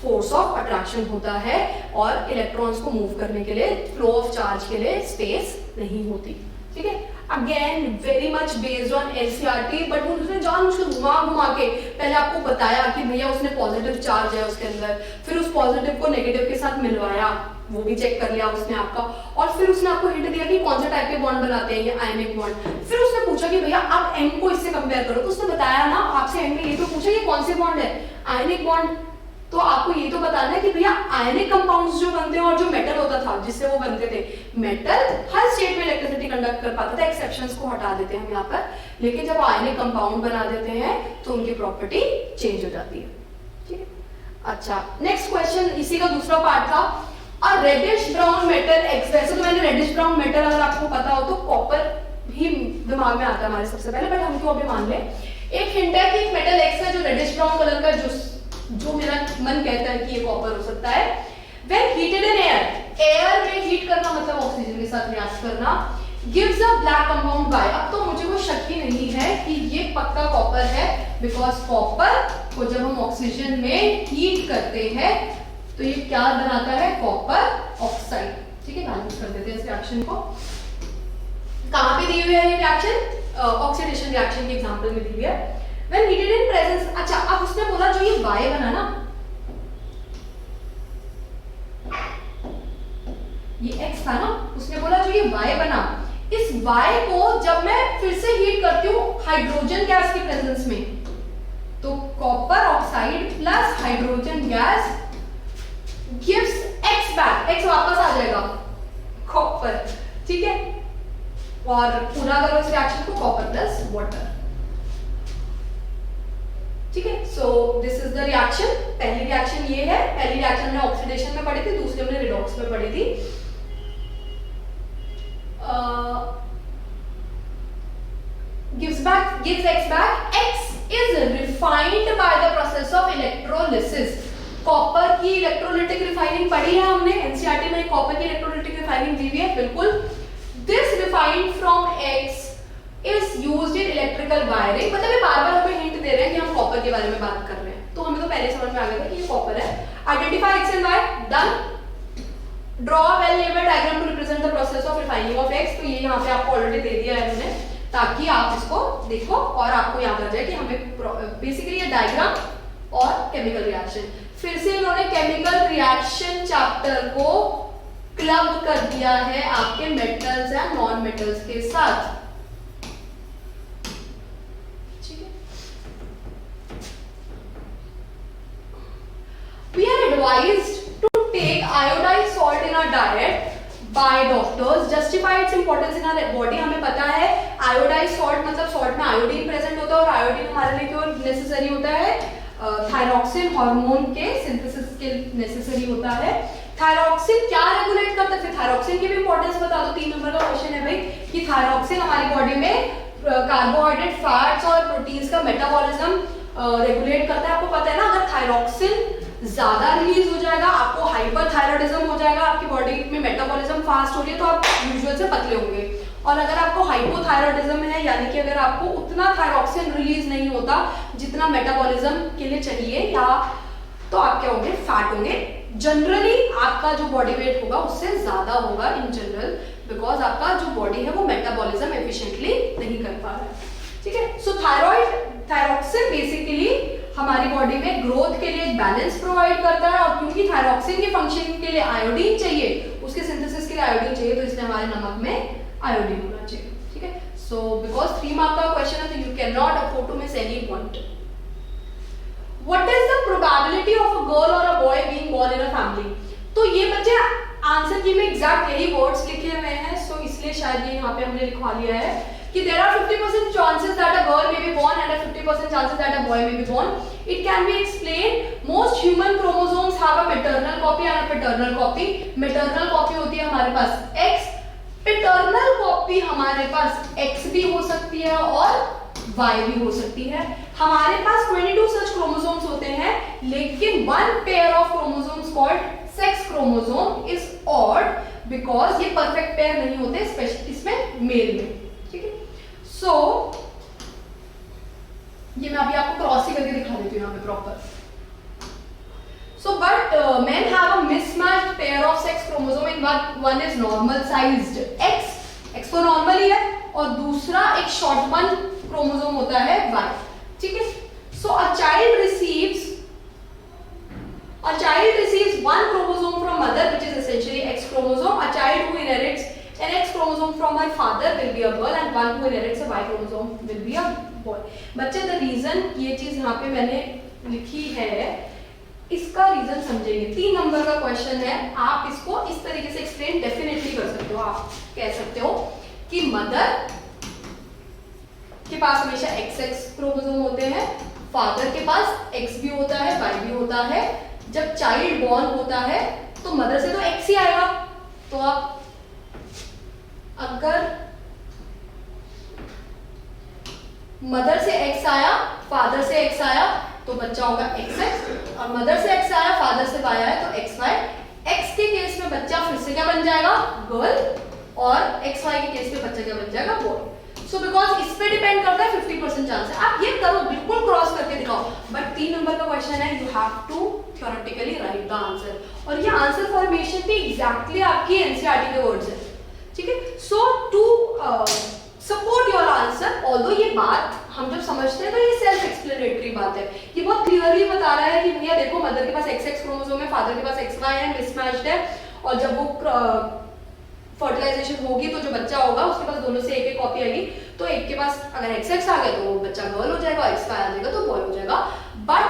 फोर्स ऑफ अट्रैक्शन होता है और इलेक्ट्रॉन्स को मूव करने के लिए, फ्लो ऑफ चार्ज के लिए स्पेस नहीं होती, ठीक है। Again very much based on NCERT, but उसने जानबूझकर घुमा के पहले आपको बताया कि भैया उसने पॉजिटिव चार्ज है उसके अंदर, फिर उस पॉजिटिव को नेगेटिव के साथ मिलवाया, वो भी चेक कर लिया उसने आपका, और फिर उसने आपको हिंट दिया कि कौन सा टाइप के बॉन्ड बनाते हैं ये आयनिक बॉन्ड। फिर उसने पूछा कि भैया आप M को इससे कंपेयर करो, तो उसने बताया ना आपसे M ने ये तो पूछा ये कौन से बॉन्ड है, आयनिक बॉन्ड, तो आपको ये तो बताना है कि भैया आयनिक कंपाउंड्स जो बनते हैं और जो मेटल होता था जिससे वो बनते थे, मेटल हर स्टेट में इलेक्ट्रिसिटी कंडक्ट कर पाता था, एक्सेप्शंस को हटा देते हैं हम यहाँ पर, लेकिन जब आयनिक कंपाउंड बना देते हैं तो उनकी प्रॉपर्टी चेंज हो जाती है। ठीक है, अच्छा नेक्स्ट क्वेश्चन इसी का दूसरा पार्ट था, a reddish brown metal X. वैसे तो मैंने रेडिश ब्राउन मेटल अगर आपको पता हो तो कॉपर ही दिमाग में आता है हमारे सबसे पहले, बट हम क्यों अभी मान ले, एक हिंट है कि एक मेटल एक्स है जो रेडिश ब्राउन कलर का, जो मेरा मन कहता है कि ये कॉपर हो सकता है। When heated in air, air में हीट करना मतलब ऑक्सीजन के साथ रिएक्ट करना, gives a black compound by। अब तो मुझे कोई शक ही नहीं है कि ये पक्का कॉपर है, बिकॉज कॉपर को जब हम ऑक्सीजन में हीट करते हैं तो ये क्या बनाता है, कॉपर ऑक्साइड। ठीक है, बैलेंस कर देते हैं इस रिएक्शन को। कहां पे दी हुई है ये रिएक्शन, ऑक्सीडेशन रिएक्शन के एग्जांपल में दी हुई है। When heated in presence, अच्छा अब उसने बोला जो ये Y बना ना, ये X था ना, उसने बोला जो ये Y बना, इस Y को जब मैं फिर से हीट करती हूँ हाइड्रोजन गैस के प्रेजेंस में, तो copper oxide plus hydrogen gas gives X back, X वापस आ जाएगा कॉपर। ठीक है, और पूरा करो इस रिएक्शन को, कॉपर प्लस वाटर। ठीक है, so this is the reaction. पहली रिएक्शन ये है, पहली रिएक्शन हमने ऑक्सीडेशन में पढ़ी थी, दूसरी हमने रिडॉक्स में पढ़ी थी। gives X back, X is refined by the process of electrolysis। Copper की इलेक्ट्रोलिटिक रिफाइनिंग पढ़ी है हमने, एनसीईआरटी में कॉपर की इलेक्ट्रोलिटिक रिफाइनिंग दी हुई है, बिल्कुल। This refined from X is used in electrical wiring, मतलब ये बार-बार हमें हिंट दे रहे हैं कि हम कॉपर के बारे में बात कर रहे हैं, तो हमें तो पहले समझ में आ गया था कि ये कॉपर है। Identify X and Y, done. Draw well labelled diagram to represent the process of refining of X। तो ये यहाँ पे आपको ऑलरेडी दे दिया है मैंने, ताकि आप इसको देखो और आपको याद आ जाए कि हमें बेसिकली ये डायग्राम और केमिकल रिएक्शन। फिर से इन्होंने केमिकल रिएक्शन चैप्टर को क्लब कर दिया है आपके मेटल्स एंड नॉन मेटल्स के साथ। We are advised to take iodized salt in our diet by doctors. Justify its importance in our body। हमें पता है iodized salt मतलब salt में आयोडीन प्रेजेंट होता है, और आयोडीन हमारे लिए क्यों नेसेसरी होता है, थायरॉक्सिन हार्मोन के सिंथेसिस के नेसेसरी होता है। थायरॉक्सिन क्या रेगुलेट करता है, थायरॉक्सिन की भी इंपॉर्टेंस बता दो। 3 नंबर का क्वेश्चन है भाई कि थायरॉक्सिन हमारी बॉडी में कार्बोहाइड्रेट, फैट्स और प्रोटीन्स का मेटाबॉलिज्म रेगुलेट करता है। आपको पता है ना, अगर थायरॉक्सिन ज्यादा रिलीज हो जाएगा, आपको हाइपरथायरॉइडिज्म हो जाएगा, आपकी बॉडी में मेटाबॉलिज्म फास्ट हो रही है तो आप यूजुअल से पतले होंगे। और अगर आपको हाइपोथायरॉइडिज्म है, यानी कि अगर आपको उतना थायरॉक्सिन रिलीज नहीं होता जितना मेटाबॉलिज्म के लिए चाहिए, या तो आप क्या होंगे, फैट होंगे। जनरली आपका जो बॉडी वेट होगा उससे ज्यादा होगा इन जनरल, बिकॉज आपका जो बॉडी है वो मेटाबॉलिज्म एफिशिएंटली नहीं कर पा रहा है। ठीक है, सो थायरॉक्सिन बेसिकली हमारी बॉडी में ग्रोथ के लिए बैलेंस प्रोवाइड करता है, और क्योंकि थायरॉक्सिन के फंक्शन के लिए आयोडीन चाहिए, उसके सिंथेसिस के लिए आयोडीन चाहिए, तो इसलिए हमारे नमक में आयोडीन होना चाहिए। ठीक है, सो बिकॉज 3 मार्क का क्वेश्चन है तो you can not afford to miss any point. What is the probability of a girl और a boy being born in a family. तो ये बच्चे आंसर की में एग्जैक्ट यही वर्ड्स लिखे हुए हैं, सो इसलिए शायद ये यहाँ पे हमने लिखवा लिया है कि there are 50% chances that a girl may be born and a 50% chances that a boy may be born. It can be explained. Most human chromosomes have a maternal copy and a paternal copy. Maternal copy होती है हमारे पास X, paternal copy हमारे पास X भी हो सकती है और Y भी हो सकती है। हमारे पास 22 such chromosomes होते हैं, लेकिन one pair of chromosomes called sex chromosome is odd because ये perfect pair नहीं होते, स्पेशली इसमें मेल में। ठीक है, सो ये मैं अभी आपको क्रॉस ही करके दिखा देती हूँ यहाँ पे proper. So but men have a mismatched pair of sex chromosome in one is normal sized X तो नॉर्मल ही है, और दूसरा एक शॉर्ट वन क्रोमोसोम होता है Y। ठीक है, सो a child receives one chromosome from mother, which is essentially X chromosome. A child who inherits an X chromosome from her father will be a girl, and one who inherits a Y chromosome will be a boy. बच्चे, the reason ये चीज यहाँ पे मैंने लिखी है इसका reason समझेंगे। 3 नंबर का क्वेश्चन है, आप इसको इस तरीके से एक्सप्लेन डेफिनेटली कर सकते हो। आप कह सकते हो कि मदर के पास हमेशा XX क्रोमोसोम होते हैं, फादर के पास X भी होता है, Y भी होता है। जब चाइल्ड बॉर्न होता है तो मदर से तो X ही आएगा, तो आप अगर मदर से X आया, फादर से X आया तो बच्चा होगा XX, और मदर से X आया, फादर से Y आया तो XY। X के केस में बच्चा फिर से क्या बन जाएगा, गर्ल, और XY के केस में बच्चा क्या बन जाएगा, बॉय। सो बिकॉज इस पे डिपेंड करता है 50% चांस है। आप ये करो, बिल्कुल क्रॉस करके दिखाओ, बट 3 नंबर का क्वेश्चन है, you have to theoretically write the answer, और ये आंसर फॉर्मेशन भी एग्जैक्टली आपकी एनसीईआरटी के वर्ड्स है, ठीक है। So to support your answer, although ये बात हम जब समझते हैं तो ये सेल्फ एक्सप्लेनेटरी बात है, ये बहुत क्लियरली बता रहा है कि भैया देखो मदर के पास XX क्रोमोसोम है, फादर के पास XY है, मिसमैच्ड है, और जब वो फर्टिलाइजेशन होगी तो जो बच्चा होगा उसके पास दोनों से एक कॉपी आएगी, तो एक के पास अगर XX आ गया तो वो बच्चा गर्ल हो जाएगा, XY आ जाएगा तो बॉय हो जाएगा। बट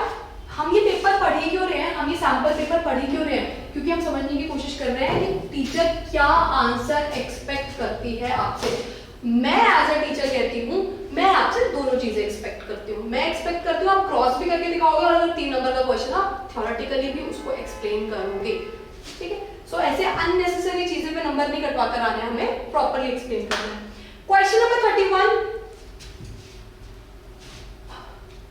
हम ये पेपर पढ़ ही क्यों रहे हैं, हम ये सैंपल पेपर पढ़ ही क्यों रहे हैं, क्योंकि हम समझने की कोशिश कर रहे हैं कि टीचर क्या आंसर एक्सपेक्ट करती है आपसे। मैं एज अ टीचर कहती हूँ, मैं आपसे दोनों चीजें एक्सपेक्ट करती हूँ। मैं एक्सपेक्ट करती हूँ आप क्रॉस भी करके दिखाओगे, और अगर 3 नंबर का क्वेश्चन आप थ्योरेटिकली भी उसको एक्सप्लेन करोगे, ठीक है। सो ऐसे अननेसेसरी चीजें पे नंबर नहीं कटवा कर आने, हमें प्रॉपर्ली एक्सप्लेन करना है। Question number 31,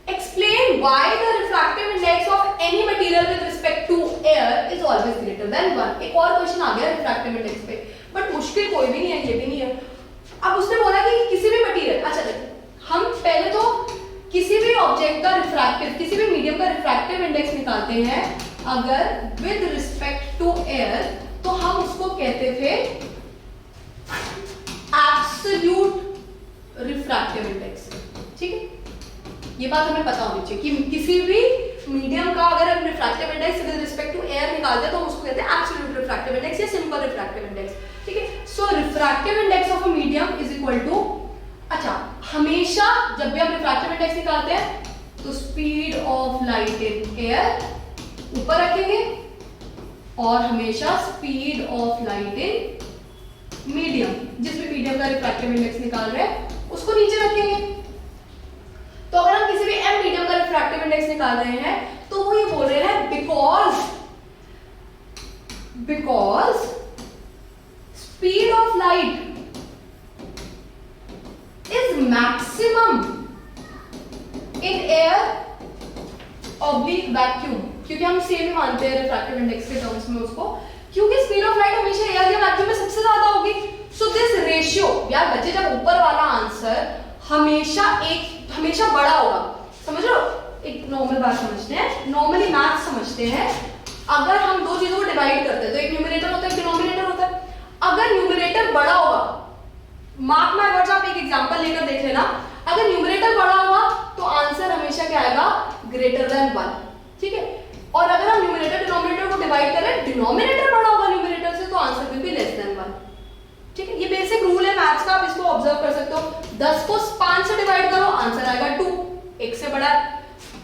explain why the refractive index of any material with respect to air is always greater than 1। एक और क्वेश्चन आ गया रिफ्रैक्टिव इंडेक्स पे, बट मुश्किल कोई भी नहीं है, ये भी नहीं है। अब उसने बोला कि किसी भी मटेरियल, अच्छा हम पहले तो किसी भी ऑब्जेक्ट का रिफ्रैक्टिव, किसी भी मीडियम का रिफ्रैक्टिव इंडेक्स निकालते हैं अगर विद रिस्पेक्ट टू एयर, तो हम उसको कहते थे एब्सोल्यूट रिफ्रैक्टिव इंडेक्स, ठीक है। ये बात हमें पता होनी चाहिए कि किसी भी मीडियम का अगर हम refractive index with respect to air निकालते हैं तो उसको कहते हैं एब्सोल्यूट रिफ्रैक्टिव इंडेक्स या सिंपल रिफ्रैक्टिव इंडेक्स, ठीक है। So refractive index of a medium is equal to, अच्छा हमेशा जब भी हम रिफ्रैक्टिव इंडेक्स निकालते हैं तो speed of light in air ऊपर रखेंगे, और हमेशा speed of light in medium, जिस भी मीडियम का रिफ्रैक्टिव इंडेक्स निकाल रहे हैं उसको नीचे रखेंगे। तो अगर हम किसी भी m मीडियम का रिफ्रैक्टिव इंडेक्स निकाल रहे हैं तो वो ये बोल रहे हैं because speed of light is maximum in air oblique vacuum, क्योंकि हम सेम मानते हैं रिफ्रैक्टिव इंडेक्स के टर्म्स में उसको, क्योंकि स्पीड ऑफ लाइट हमेशा एयर या वैक्यूम में सबसे ज्यादा होगी। सो दिस रेशियो, यार बच्चे जब ऊपर वाला आंसर हमेशा बड़ा होगा, समझ लो, एक नॉर्मल बात समझते हैं, नॉर्मली मैथ समझते हैं, अगर हम दो चीजों को डिवाइड करते हैं तो एक न्यूमरेटर होता है, एक डिनोमिनेटर होता है। अगर न्यूमरेटर बड़ा होगा, मार्क माय वर्ड्स, आप एक एग्जांपल लेकर देख लेना, अगर न्यूमरेटर बड़ा होगा तो आंसर हमेशा क्या आएगा, ग्रेटर देन 1, ठीक है। और अगर हम न्यूमरेटर डिनोमिनेटर को डिवाइड करें, डिनोमिनेटर बड़ा होगा न्यूमरेटर से तो answer will be less than 1, ठीक है। ये बेसिक रूल है मैथ्स का, आप इसको ऑब्जर्व कर सकते हो। 10 को 5 से डिवाइड करो, आंसर आएगा 2, 1 से बड़ा है।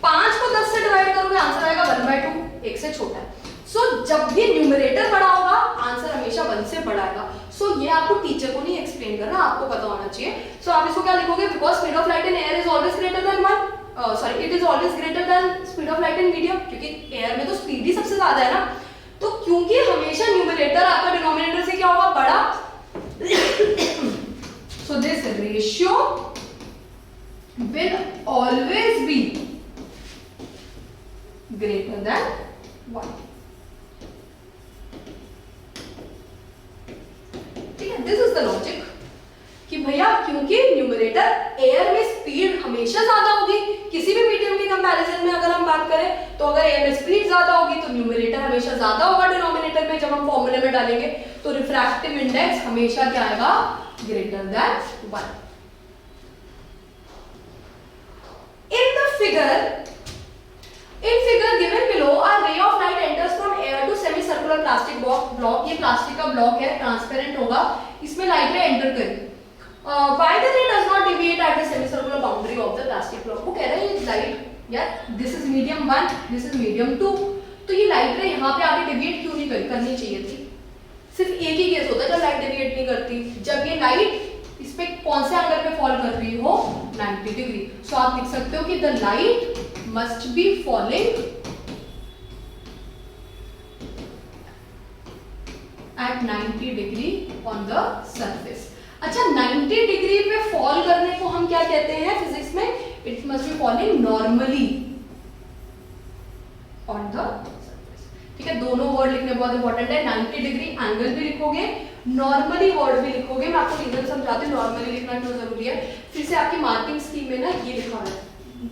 5 को 10 से डिवाइड करोगे, आंसर आएगा 1/2, 1 से छोटा है। सो जब भी न्यूमरेटर बड़ा होगा, आंसर हमेशा 1 से बड़ा आएगा। सो ये आपको टीचर को नहीं एक्सप्लेन करना, आपको पता होना चाहिए। सो आप इसको क्या लिखोगे, because speed of light in air is always greater than 1, sorry, it is always greater than speed of light in medium, क्योंकि एयर में तो स्पीड ही सबसे ज्यादा है ना। तो क्योंकि हमेशा न्यूमरेटर आपका डिनोमिनेटर से क्या होगा, बड़ा, so this ratio will always be greater than 1, ठीक है। दिस इज द लॉजिक कि भैया क्योंकि न्यूमरेटर एयर में स्पीड हमेशा ज्यादा होगी, किसी भी मीडियम के कंपैरिजन में अगर हम बात करें तो अगर एयर में स्पीड ज्यादा होगी तो न्यूमरेटर हमेशा ज्यादा होगा डिनोमिनेटर में, जब हम फॉर्मूले में डालेंगे तो रिफ्रैक्टिव इंडेक्स हमेशा क्या आएगा, greater than 1। In figure given below, a ray of light enters from air to semicircular plastic block, ये प्लास्टिक का ब्लॉक है, ट्रांसपेरेंट होगा, इसमें लाइट रे एंटर करी। Why the ray does not deviate at the semicircular boundary of the plastic block? वो कह रहा है ये लाइट, यार this is medium 1, this is medium 2, तो ये लाइट रे यहाँ पे आके डेविएट क्यों नहीं करनी चाहिए थी? सिर्फ एक ही केस होता है जब लाइट डेविएट नहीं करती, जब ये लाइट इस पे कौन से एंगल पे फॉल कर रही हो, 90 डिग्री। सो आप लिख सकते हो कि the light must be falling at 90 degree on the surface. अच्छा, 90 डिग्री पे फॉल करने को हम क्या कहते हैं फिजिक्स में? It must be falling normally on the surface. ठीक है, दोनों वर्ड लिखने बहुत इंपॉर्टेंट है। 90 डिग्री एंगल भी लिखोगे, नॉर्मली वर्ड भी लिखोगे। मैं आपको रीजन समझाती हूँ नॉर्मली लिखना क्यों जरूरी है। फिर से आपकी मार्किंग स्कीम में ना ये लिखा है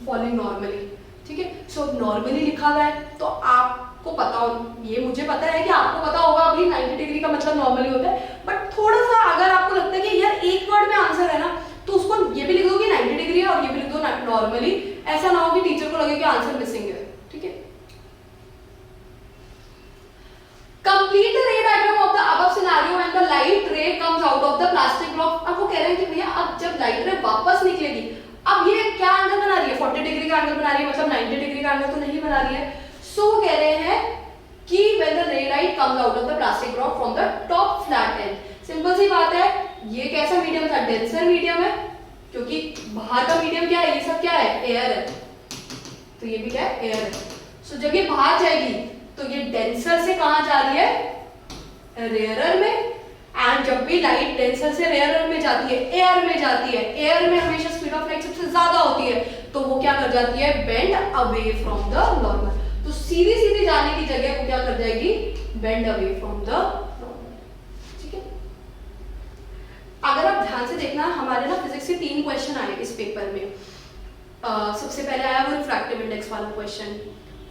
फॉलिंग नॉर्मली। ठीक है, सो नॉर्मली लिखा हुआ है तो आपको पता हो, ये मुझे पता है कि आपको पता होगा अभी 90 डिग्री का मतलब नॉर्मली होता है, बट थोड़ा सा अगर आपको लगता है कि यार एक वर्ड में आंसर है ना, तो उसको ये भी लिख दो कि 90 डिग्री है और ये भी लिख दो नॉर्मली। ऐसा ना हो कि टीचर को लगे कि आंसर मिसिंग है। ठीक है, complete the ray diagram of the above scenario and the light रे comes out of the plastic block. अब वो कह रहे हैं कि भैया अब जब लाइट रे वापस निकलेगी, अब ये क्या एंगल बना रही है? 40 डिग्री का एंगल बना रही है, मतलब 90 डिग्री का एंगल तो नहीं बना रही है। सो वो कह रहे हैं कि when the ray light comes out of the plastic block from the top flat end, simple सी बात है, ये कैसा मीडियम था? डेंसर मीडियम है, क्योंकि बाहर का मीडियम क्या है? ये सब क्या है? एयर है, तो ये भी क्या है? एयर है। सो जब ये बाहर जाएगी तो ये डेंसर से कहां जा रही है? रेयरर में। एंड जब भी लाइट डेंसर से रेयरर में जाती है, एयर में जाती है, एयर में हमेशा स्पीड ऑफ लाइट सबसे ज्यादा होती है, तो वो क्या कर जाती है? Bend away from the normal. तो सीधी सीधी जाने की जगह वो क्या कर जाएगी? Bend away from the normal. ठीक है, अगर आप ध्यान से देखना, हमारे ना फिजिक्स के 3 क्वेश्चन आए इस पेपर में। सबसे पहले आया वो रिफ्रैक्टिव इंडेक्स वाला क्वेश्चन,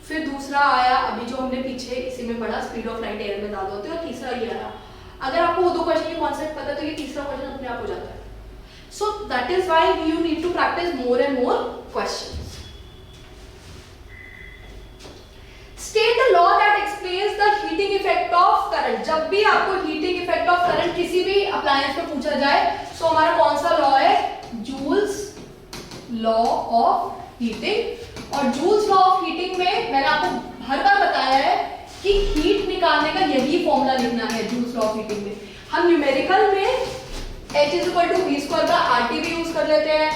फिर दूसरा आया अभी जो हमने पीछे इसी में पढ़ा स्पीड ऑफ लाइट एयर में ज्यादा होती है, और तीसरा ये आया। अगर आपको वो 2 क्वेश्चन की कॉन्सेप्ट पता है तो ये तीसरा क्वेश्चन अपने आप हो जाता है। So that is why you need to practise more and more questions. State the law that explains the heating effect of current। जब भी आपको heating effect of current किसी भी अप्लायंस पे पूछा जाए, तो हमारा कौन सा लॉ है? Joule's law of heating. और जूल्स लॉ ऑफ हीटिंग में मैंने आपको हर बार बताया है कि हीट निकालने का यही फॉर्मूला लिखना है जूल्स लॉ ऑफ हीटिंग में। हम न्यूमेरिकल में H = v²/RT भी यूज कर लेते हैं,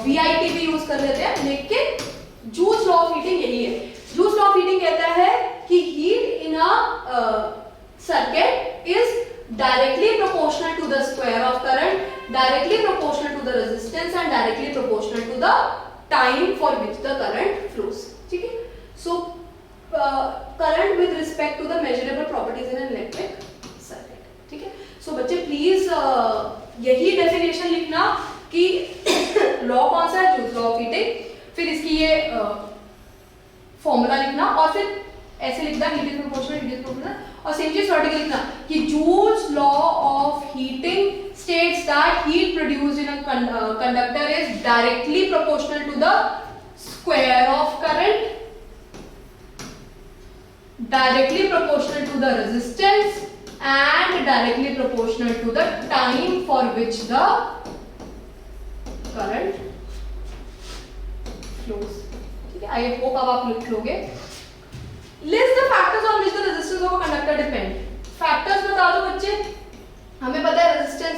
VIT भी यूज कर लेते हैं, लेकिन जूल्स लॉ ऑफ हीटिंग यही है। जूल्स लॉ ऑफ हीटिंग कहता है कि heat in a circuit is directly proportional to the square of current, directly proportional to the resistance and directly proportional to the time for which the current flows। ठीक है, so current with respect to the measurable properties in an electric circuit। ठीक है, so बच्चे please यही definition लिखना कि law कौन सा है? Joule's law of heating. फिर इसकी ये फॉर्मूला लिखना, और फिर ऐसे लिखना हीट इज प्रोपोर्शनल, और सेम चीज थ्योरेटिकल लिखना कि Joule's law of heating states that heat produced in a conductor is directly proportional to the square of current, directly proportional to the resistance and directly proportional to the time for which the current flows. ठीक है, I hope अब आप लिख लोगे। List the factors on which the resistance of a conductor depend। Factors बता दो बच्चे। हमें पता है रेजिस्टेंस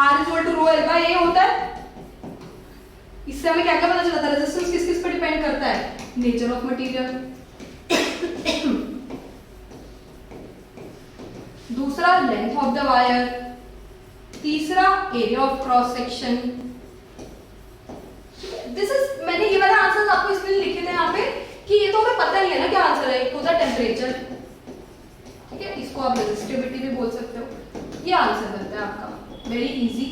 R = ρL/A होता है। इससे हमें क्या क्या पता चलता है? रेजिस्टेंस किस किस पे डिपेंड करता है? नेचर ऑफ मटेरियल, दूसरा लेंथ ऑफ द वायर, तीसरा area of cross section. This is, मैंने ये वाला आंसर आपको इसलिए लिखे थे यहाँ पे कि ये तो हमें पता नहीं है ना क्या आंसर है। एक होता है टेम्परेचर, ठीक है, इसको आप रेजिस्टिविटी भी बोल सकते हो। ये आंसर बनता है आपका, वेरी इजी।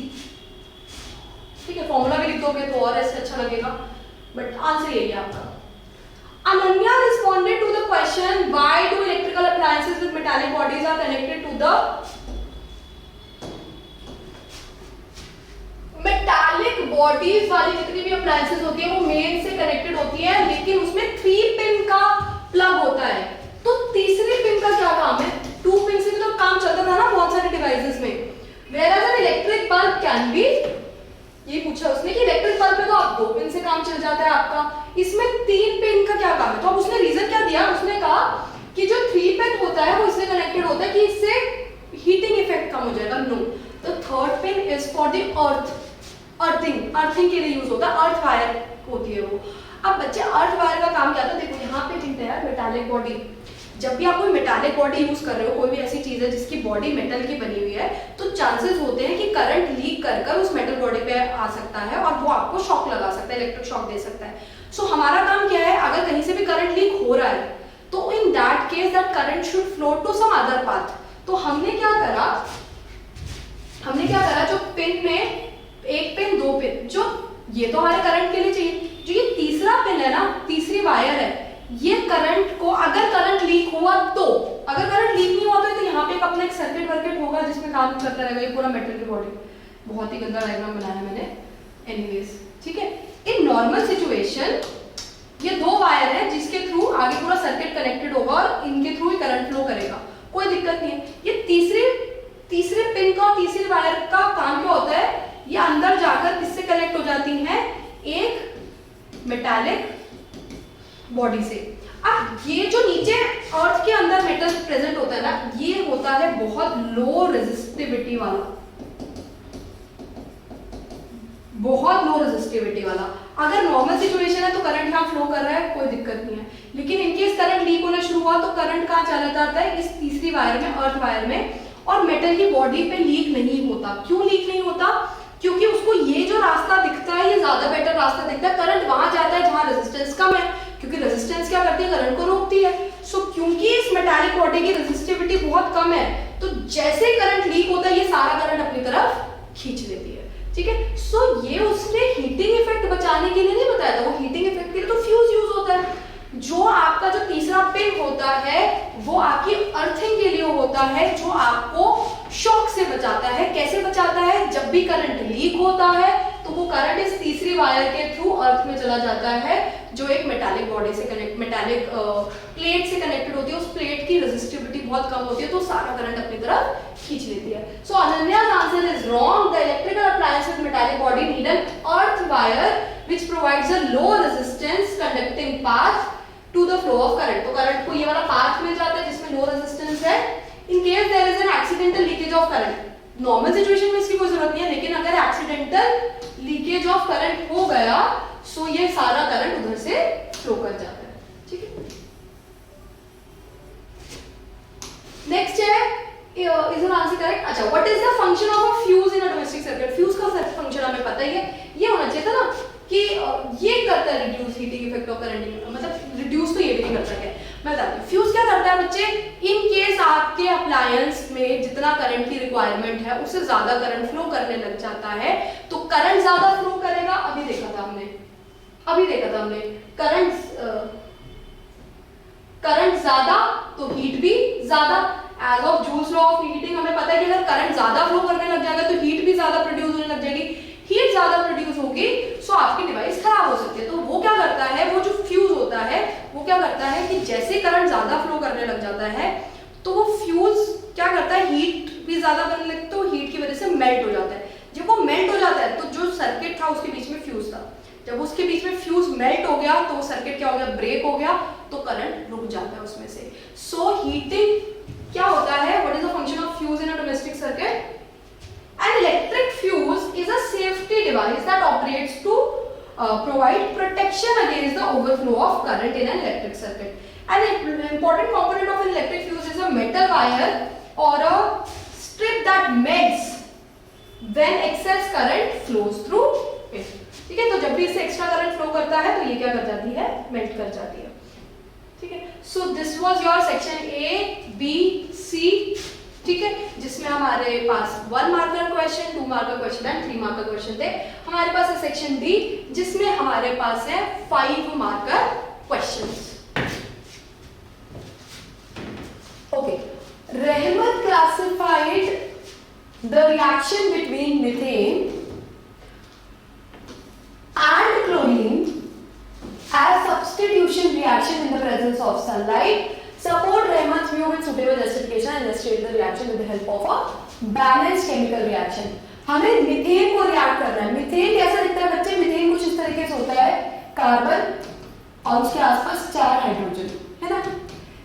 ठीक है, फॉर्मूला भी लिख दोगे तो और ऐसे अच्छा लगेगा, बट आंसर यही है आपका। Ananya responded to the question why do electrical appliances with metallic bodies are connected to the metallic bodies वाली जितनी भी अप्लायंसेस होती है वो मेन से कनेक्टेड होती है, लेकिन उसमें 3 पिन का प्लग होता है। तो तीसरी पिन का क्या काम है? 2 पिन से भी तो काम चलता था ना बहुत सारे डिवाइसेस में। whereas an electric bulb can be, ये पूछा उसने कि इलेक्ट्रिक बल्ब में तो आप 2 पिन से काम चल जाता है आपका, इसमें 3 पिन का क्या काम है? तो अब उसने रीजन क्या दिया, उसने कहा कि जो 3 पिन होता है वो इससे कनेक्टेड होता है कि इससे हीटिंग इफेक्ट कम हो जाएगा। No, the third pin is for the earthing के लिए यूज होता है, अर्थ वायर होती है वो। अब बच्चे अर्थ वायर का काम क्या था, देखो यहाँ पे हिंट है मेटालिक बॉडी। जब भी आप कोई मेटालिक बॉडी यूज कर रहे हो, कोई भी ऐसी चीज है जिसकी बॉडी मेटल की बनी हुई है, तो चांसेस होते हैं कि करंट लीक कर कर उस मेटल बॉडी पे आ सकता है और वो आपको शॉक लगा सकता है, इलेक्ट्रिक शॉक दे सकता है। सो हमारा काम क्या है, अगर कहीं से भी करंट लीक हो रहा है तो in that case that current should flow to some other path. तो हमने क्या करा, जो पिन में 1 पिन 2 पिन, जो ये तो हमारे करंट के लिए चाहिए, जो ये तीसरा पिन है ना, तीसरी वायर है, ये करंट को, अगर करंट लीक हुआ तो, अगर करंट लीक नहीं हुआ तो यहाँ पे अपना एक सर्किट वर्किट होगा जिसमें काम करता रहेगा। ये पूरा मेटल की बॉडी, बहुत ही गंदा डायग्राम बनाया मैंने, एनीवेज, ठीक है। इन नॉर्मल सिचुएशन ये 2 वायर है जिसके थ्रू आगे पूरा सर्किट कनेक्टेड होगा और इनके थ्रू ही करंट फ्लो करेगा, कोई दिक्कत नहीं है। ये तीसरे पिन का और तीसरी वायर का काम क्या होता है, ये अंदर जाकर किससे कनेक्ट हो जाती हैं, एक मेटालिक बॉडी से। अब ये जो नीचे अर्थ के अंदर मेटल प्रेजेंट होता है ना, ये होता है बहुत लो रेजिस्टिविटी वाला, बहुत लो रेजिस्टिविटी वाला। अगर नॉर्मल सिचुएशन है तो करंट यहाँ फ्लो कर रहा है, कोई दिक्कत नहीं है, लेकिन इनकेस करंट लीक होना शुरू हुआ तो करंट कहाँ चला जाता है, इस तीसरी वायर में, अर्थ वायर में, और मेटल की बॉडी पे लीक नहीं होता। क्यों लीक नहीं होता, क्योंकि उसको ये जो रास्ता दिखता है ये ज्यादा बेटर रास्ता दिखता है, करंट वहां जाता है जहां रेजिस्टेंस कम है, क्योंकि रेजिस्टेंस क्या करती है, करंट को रोकती है। सो क्योंकि इस मेटालिक बॉडी की रेजिस्टिविटी बहुत कम है, तो जैसे ही करंट लीक होता है ये सारा करंट अपनी तरफ खींच लेती है, ठीक है। सो ये उसने हीटिंग इफेक्ट बचाने के लिए नहीं बताया था, वो हीटिंग इफेक्ट के लिए तो फ्यूज यूज होता है। जो आपका जो तीसरा पिन होता है वो आपकी अर्थिंग के लिए होता है, जो आपको शॉक से बचाता है। कैसे बचाता है, जब भी करंट लीक होता है तो वो करंट इस तीसरी वायर के थ्रू अर्थ में चला जाता है, जो एक मेटालिक बॉडी से कनेक्ट, मेटालिक प्लेट से कनेक्टेड होती है। उस प्लेट की रेजिस्टिविटी बहुत कम होती है, तो सारा करंट अपनी तरफ खींच लेती है। सो अनन्या's answer is wrong. The electrical appliance with metallic body need an earth wire which provides a low resistance conducting path to the flow of current। तो करंट को ये वाला पाथ मिल जाता है जिसमें लो रेजिस्टेंस है। In case there is an accidental leakage of current, normal situation में इसकी कोई जरूरत नहीं है, लेकिन अगर एक्सीडेंटल लीकेज ऑफ करंट हो गया सो ये सारा करंट उधर से फ्लो कर जाता है, ठीक है। नेक्स्ट है, इज एन आंसर करेक्ट। अच्छा, what is the function of a fuse in a domestic circuit. Fuse का फंक्शन हमें पता ही है, ये होना चाहिए था ना कि ये करता है reduce heating effect of current, मतलब रिड्यूस तो ये भी नहीं करता है। मैं बताती हूँ फ्यूज क्या करता है बच्चे। इन केस आपके अप्लायंस में जितना करंट की रिक्वायरमेंट है उससे ज्यादा करंट फ्लो करने लग जाता है, तो करंट ज्यादा फ्लो करेगा। अभी देखा था हमने करंट ज्यादा तो हीट भी ज्यादा। As of Joule's law of heating हमें पता है कि अगर करंट ज्यादा फ्लो करने लग जाएगा तो हीट भी ज्यादा प्रोड्यूस होने लग जाएगी। हीट ज्यादा प्रोड्यूस होगी सो आपकी डिवाइस खराब हो सकती है। तो वो क्या करता है, वो जो फ्यूज होता है वो क्या करता है कि जैसे करंट ज्यादा फ्लो करने लग जाता है तो वो फ्यूज क्या करता है, हीट भी ज्यादा करने लगता है, तो हीट की वजह से मेल्ट हो जाता है। जब वो मेल्ट हो जाता है तो जो सर्किट था उसके बीच में फ्यूज था, जब उसके बीच में फ्यूज मेल्ट हो गया तो वो सर्किट क्या हो गया, ब्रेक हो गया, तो करंट रुक जाता है उसमें से। सो हीटिंग क्या होता है, what is the function of fuse in a domestic circuit. An electric fuse is a safety device that operates to provide protection against the overflow of current in an electric circuit. An important component of an electric fuse is a metal wire or a strip that melts when excess current flows through it. ठीक है, तो जब भी इससे extra current flow करता है तो ये क्या कर जाती है, मेल्ट कर जाती है, ठीक है। So this was your section A, B, C, ठीक है, जिसमें हमारे पास 1 marker question, 2 marker question and 3 marker question थे। हमारे पास है सेक्शन डी जिसमें हमारे पास है 5 मार्कर क्वेश्चंस। ओके, रहमत classified the reaction between methane and chlorine as substitution reaction in the presence of sunlight. Support Rahman's view with suitable justification and illustrate the reaction with the help of a balanced chemical reaction. हमें methane को react करना है। Methane कैसा दिखता है बच्चे, methane कुछ इस तरीके से होता है, कार्बन और उसके आसपास 4 हाइड्रोजन, है ना।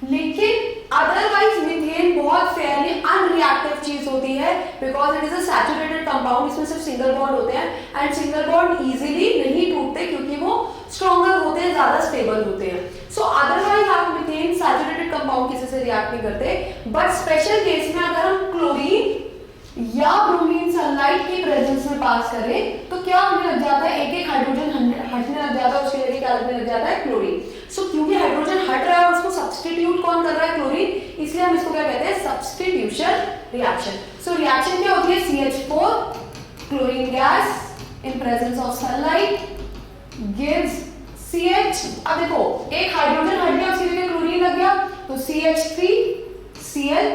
लेकिन अदरवाइज मीथेन बहुत फेयरली अनरिएक्टिव चीज होती है because it is a saturated compound, इसमें सिर्फ सिंगल बॉन्ड होते हैं एंड सिंगल बॉन्ड इजीली नहीं टूटते क्योंकि वो स्ट्रॉन्गर होते हैं, ज्यादा स्टेबल होते हैं। सो अदरवाइज आप मीथेन सैचुरेटेड कंपाउंड किसी से रिएक्ट नहीं करते, बट स्पेशल केस में अगर हम क्लोरीन या ब्रोमीन सनलाइट के प्रेजेंस में पास करें तो क्या होने लग जाता है, एक एक हाइड्रोजन हटने लग जाता है, उसके जगह क्या लगने लग जाता है, क्लोरीन। सो क्योंकि हाइड्रोजन हट रहा है और उसको सब्स्टिट्यूट कौन कर रहा है, क्लोरीन, इसलिए हम इसको क्या कहते हैं, सब्स्टिट्यूशन रिएक्शन। सो रिएक्शन क्या होती है, CH4 chlorine gas in presence of sunlight gives CH। अब देखो एक हाइड्रोजन हट गया, उसकी जगह क्लोरीन लग गया तो CH3Cl।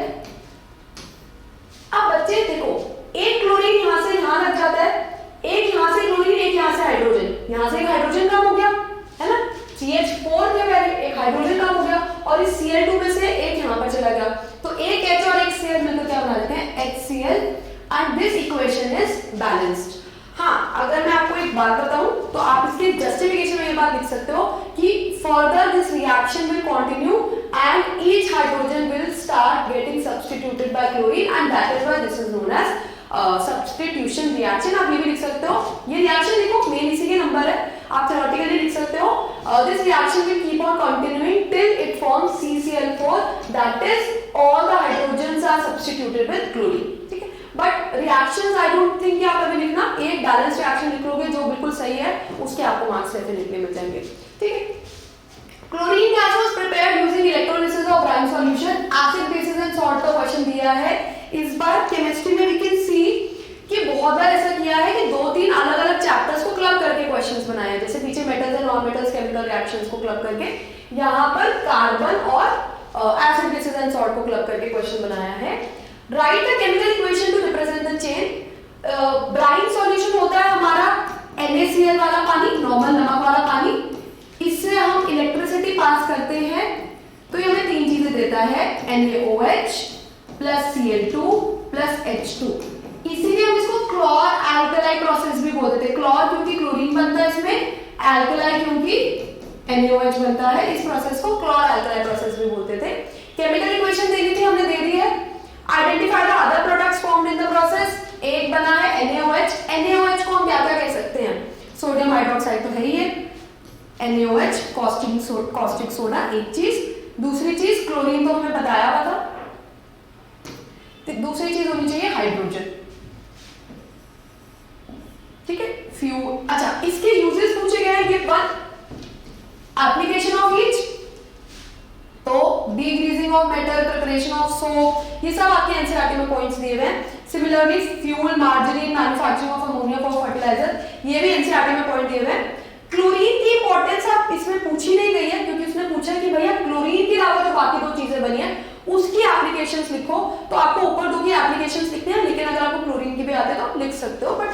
अब बच्चे देखो एक क्लोरीन यहां से यहां लग जाता है, एक यहां से क्लोरीन, एक यहां से हाइड्रोजन, यहां से एक हाइड्रोजन कम हो गया, है ना। CH4 के पहले एक हाइड्रोजन कम हो गया और इस Cl2 में से एक यहां पर चला गया, तो एक H और एक Cl मिलकर क्या बना देते हैं, HCl, and this equation is balanced. हाँ, अगर मैं आपको एक बात बताऊं तो आप इसके जस्टिफिकेशन में ये बात लिख सकते हो कि further this reaction will continue and each hydrogen will start getting substituted by chlorine and that is why this is known as substitution reaction। आप ये भी लिख सकते हो, ये रिएक्शन देखो मेन इसी के नंबर है, आप थ्योरेटिकली लिख सकते हो this reaction will keep on continuing till it forms CCl4, that is all the hydrogens are substituted with chlorine, ठीक है। But reactions I don't think कि आप कभी लिखना, एक बैलेंस रिएक्शन लिखोगे जो बिल्कुल सही है उसके आपको मार्क्स डेफिनेटली मिल जाएंगे, ठीक है। Chlorine gas was prepared using electrolysis of brine solution, acid basis and salt का क्वेश्चन दिया है इस बार। केमिस्ट्री में वी कैन सी कि बहुत बार ऐसा किया है कि 2-3 अलग-अलग चैप्टर्स को क्लब करके क्वेश्चंस बनाए हैं, जैसे पीछे metals and non metals chemical reactions को क्लब करके, यहाँ पर कार्बन और एसिड बेसिस एंड सॉल्ट को क्लब करके क्वेश्चन बनाया है। Right the chemical equation two represent the chain. Brine solution होता है हमारा NaCl वाला पानी, नॉर्मल नमक वाला पानी, इससे हम इलेक्ट्रिसिटी पास करते हैं तो ये हमें 3 चीजें देता है, NaOH plus Cl2 plus H2। इसीलिए हम इसको क्लोर एल्कलाई प्रोसेस भी बोलते थे, क्लोर क्योंकि क्लोरीन बनता है इसमें, एल्कलाई क्योंकि NaOH बनता है, इस प्रोसेस को क्लोर एल्कलाई प्रोसेस भी बोलते थे। केमिकल इक्वेशन देनी थी, हमने दे दी है। Identify the other products formed in the process, एक बना है NaOH, NaOH को हम क्या क्या कह सकते हैं, सोडियम हाइड्रोक्साइड तो है ही है, NaOH कॉस्टिक सोडा एक चीज, दूसरी चीज क्लोरीन तो हमें बताया हुआ था, दूसरी चीज होनी चाहिए हाइड्रोजन, ठीक है, फ्यूल। अच्छा, इसके यूजेस पूछे गए हैं, give one application of each, तो degreasing of metal, preparation of soap, ये सब आपके एनसीईआरटी में पॉइंट्स दिए हुए हैं। Similarly fuel, margarine, manufacturing of ammonia for fertiliser, ये भी एनसीईआरटी में पॉइंट दिए हुए हैं। क्लोरीन की इंपॉर्टेंस आप इसमें पूछी नहीं गई है क्योंकि उसने पूछा कि भैया क्लोरीन के अलावा जो बाकी 2 चीजें बनी है उसकी एप्लीकेशंस लिखो, तो आपको ऊपर 2 की एप्लीकेशंस लिखते हैं, लेकिन अगर आपको क्लोरीन की भी आते हैं तो आप लिख सकते हो, बट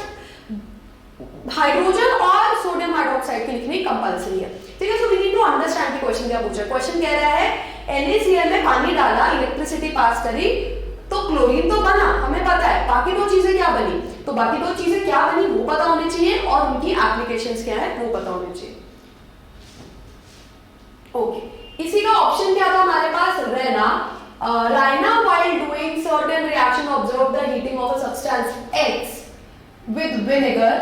हाइड्रोजन और सोडियम हाइड्रोक्साइड की लिखनी कंपलसरी है, ठीक है। So we need to understand कि क्वेश्चन क्या पूछा है। क्वेश्चन कह रहा है NaCl में पानी डाला, इलेक्ट्रिसिटी पास करी तो क्लोरीन तो बना, हमें पता है, बाकी 2 चीजें क्या बनी, तो बाकी 2 चीजें क्या बनी वो पता होनी चाहिए और उनकी एप्लीकेशंस क्या है वो पता होनी चाहिए। ओके, इसी का ऑप्शन क्या था हमारे पास, Raina. राइना while doing certain reaction observed the heating of a substance X with vinegar।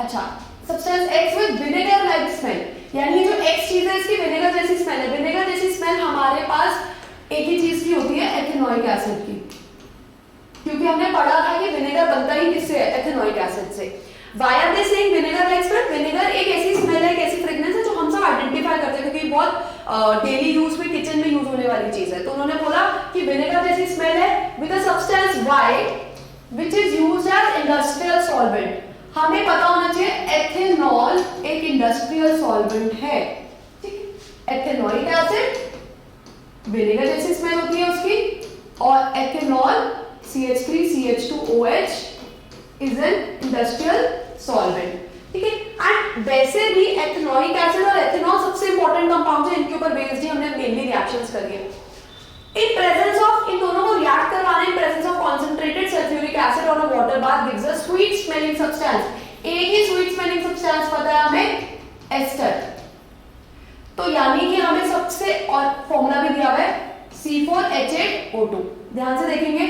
अच्छा, substance X with vinegar like smell, यानी जो X चीज है इसकी विनेगर जैसी स्मेल है। विनेगर जैसी स्मेल हमारे पास एक ही चीज की होती है, एथेनॉइक एसिड की, क्योंकि हमने पढ़ा था कि विनेगर बनता ही किससे है, एथेनॉइक एसिड से। Why are they saying vinegar like smell? Vinegar एक ऐसी स्मेल है, एक ऐसी फ्रेग्रेंस है जो हम सब आइडेंटिफाई करते हैं क्योंकि बहुत डेली यूज में, किचन में यूज होने वाली चीज है, तो उन्होंने बोला कि विनेगर जैसी स्मेल है with a substance Y which is used as industrial solvent। हमें पता होना चाहिए एथेनॉल एक इंडस्ट्रियल सॉल्वेंट है, ठीक है। एथेनॉइक एसिड विनेगर जैसी स्मेल होती है उसकी, और ethanol CH3CH2OH is an industrial solvent, ठीक है। एंड वैसे भी एथेनॉइक एसिड और एथेनॉल सबसे इंपॉर्टेंट कंपाउंड है, इनके ऊपर बेस्ड ही हमने मेनली रिएक्शंस करी है। इन प्रेजेंस ऑफ, इन दोनों को रिएक्ट करवाने in presence of concentrated sulfuric acid on a water bath gives a sweet smelling substance। एक ही स्वीट स्मेलिंग सब्सटेंस पता है हमें, एस्टर। तो या सबसे, और फॉर्मूला भी दिया हुआ है C4H8O2। ध्यान से देखेंगे,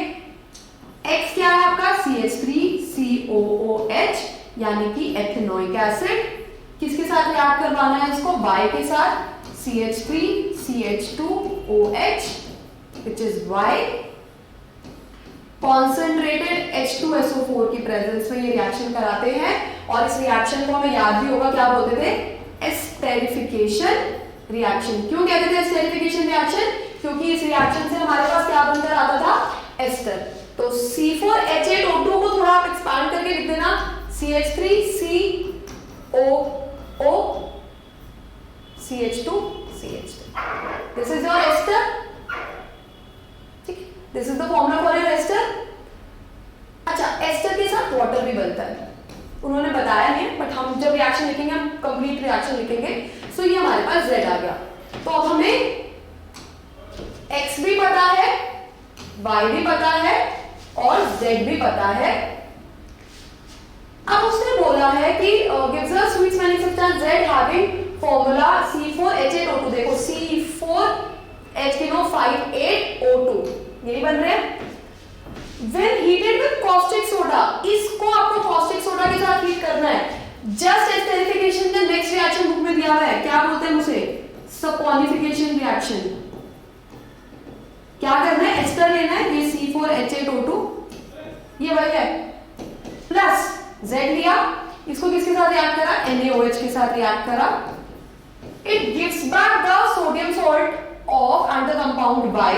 X क्या है आपका CH3COOH यानी कि एथेनोइक एसिड। किसके साथ रिएक्ट करवाना है इसको? Y के साथ CH3CH2OH which is Y। Concentrated H2SO4 की प्रेजेंस में ये रिएक्शन कराते हैं और इस रिएक्शन को हमें याद भी होगा क्या बोलते थे? Esterification reaction. क्यों कहते थे एस्टेरिफिकेशन रिएक्शन? क्योंकि इस रिएक्शन से हमारे पास क्या बनकर आता था? एस्टर। तो C4H8O2 को थोड़ा आप एक्सपांड करके लिख देना CH3COO CH2CH3। This is your ester. ठीक है, this is the formula for your ester. अच्छा, एस्टर के साथ वाटर भी बनता है, उन्होंने बताया नहीं, बट हम जब रिएक्शन लिखेंगे हम कंप्लीट रिएक्शन लिखेंगे। सो ये हमारे पास Z आ गया। तो अब हमें X भी पता है, Y भी पता है और Z भी पता है। अब उसने बोला है कि gives us sweet smelling substance Z having formula C4H8O2। देखो C4H5O2 यही बन रहे हैं। When heated with caustic soda, इसको आपको caustic soda के साथ हीट करना है। जस्ट एस्टेरिफिकेशन का नेक्स्ट रिएक्शन बुक में दिया हुआ है, क्या बोलते हैं उसे? Saponification reaction. क्या करना है? एस्टर लेना है, ये C4H8O2 ये वही है, प्लस Z लिया, इसको किसके साथ रिएक्ट करा? NaOH के साथ रिएक्ट करा। It gives back the sodium salt of and the compound Y।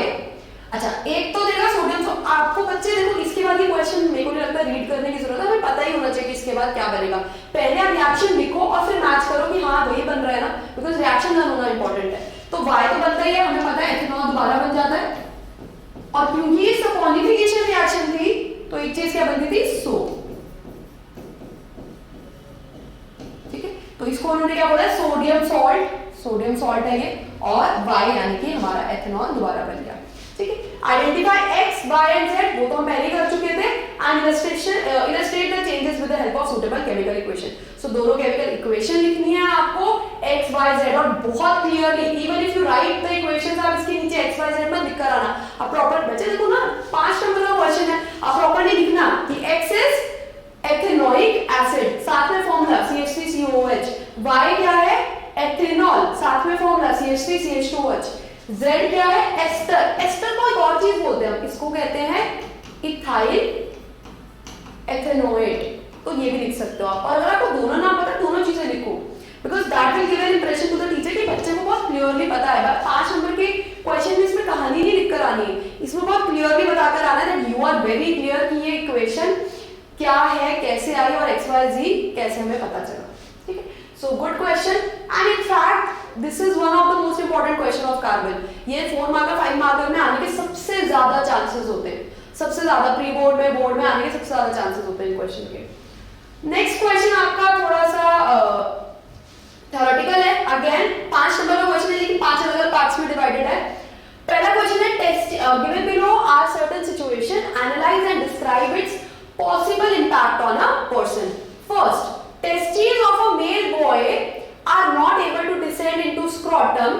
अच्छा, एक तो देगा सोडियम सॉल्ट आपको। बच्चे देखो, इसके बाद ये क्वेश्चन मेरे को नहीं लगता रीड करने की जरूरत है, हमें पता ही होना चाहिए कि इसके बाद क्या बनेगा। पहले आप रिएक्शन लिखो और फिर मैच करो कि हाँ वही बन रहा है ना, बिकॉज रिएक्शन लर्न होना इंपॉर्टेंट है। तो Y तो बनता ही है, हमें पता है एथेनॉल दोबारा बन जाता है। और क्योंकि ये सपोनिफिकेशन रिएक्शन थी तो एक चीज क्या बनती थी? सोप। ठीक है, तो इसको उन्होंने क्या बोला? सोडियम सॉल्ट है ये, और Y यानी कि हमारा एथेनॉल दोबारा बन गया। ठीक है, identify X, Y and Z, वो तो हम पहले कर चुके थे। And illustrate the changes with the help of suitable chemical equation. सो दोनों केमिकल इक्वेशन लिखनी है आपको X, Y, Z, और बहुत clearly. Even if you right the equations, आप इसके नीचे X, Y, Z मत लिख कर आना। आप प्रॉपर, बच्चे देखो ना 5 नंबर का क्वेश्चन है, आप प्रॉपर्ली लिखना कि X इज एथेनोइक एसिड, साथ में फॉर्मूला CH3COOH। Y क्या है? एथेनॉल, साथ में फॉर्मूला CH3CH2OH। Z क्या है? एस्टर। एस्टर को एक और चीज बोलते हैं, इसको कहते हैं इथाइल एथेनोएट। तो ये भी लिख सकते हो आप। और अगर आपको दोनों नाम पता है, दोनों चीजें लिखो, because that will give an impression to the teacher कि बच्चे को बहुत क्लियरली पता है। 5 नंबर के क्वेश्चन में इसमें कहानी नहीं लिख कर आनी है, इसमें बहुत क्लियरली बताकर आना है that you are very clear कि ये इक्वेशन क्या है, कैसे आई और XYZ कैसे हमें पता चला। ठीक है, so good question. And in fact this is one of the most important question of carbon. ये 4 मार्कर 5 मार्कर में आने के सबसे ज्यादा चांसेस होते हैं, सबसे ज्यादा प्री बोर्ड में, बोर्ड में आने के सबसे ज्यादा चांसेस होते हैं क्वेश्चन के। नेक्स्ट क्वेश्चन आपका थोड़ा सा थ्योरेटिकल है। अगेन 5 नंबर का क्वेश्चन है, लेकिन 5 अलग-अलग पार्ट्स में डिवाइडेड है। पहला क्वेश्चन है test given below are certain situation, analyse and describe its possible impact on a person. First, testes of a male boy are not able to descend into scrotum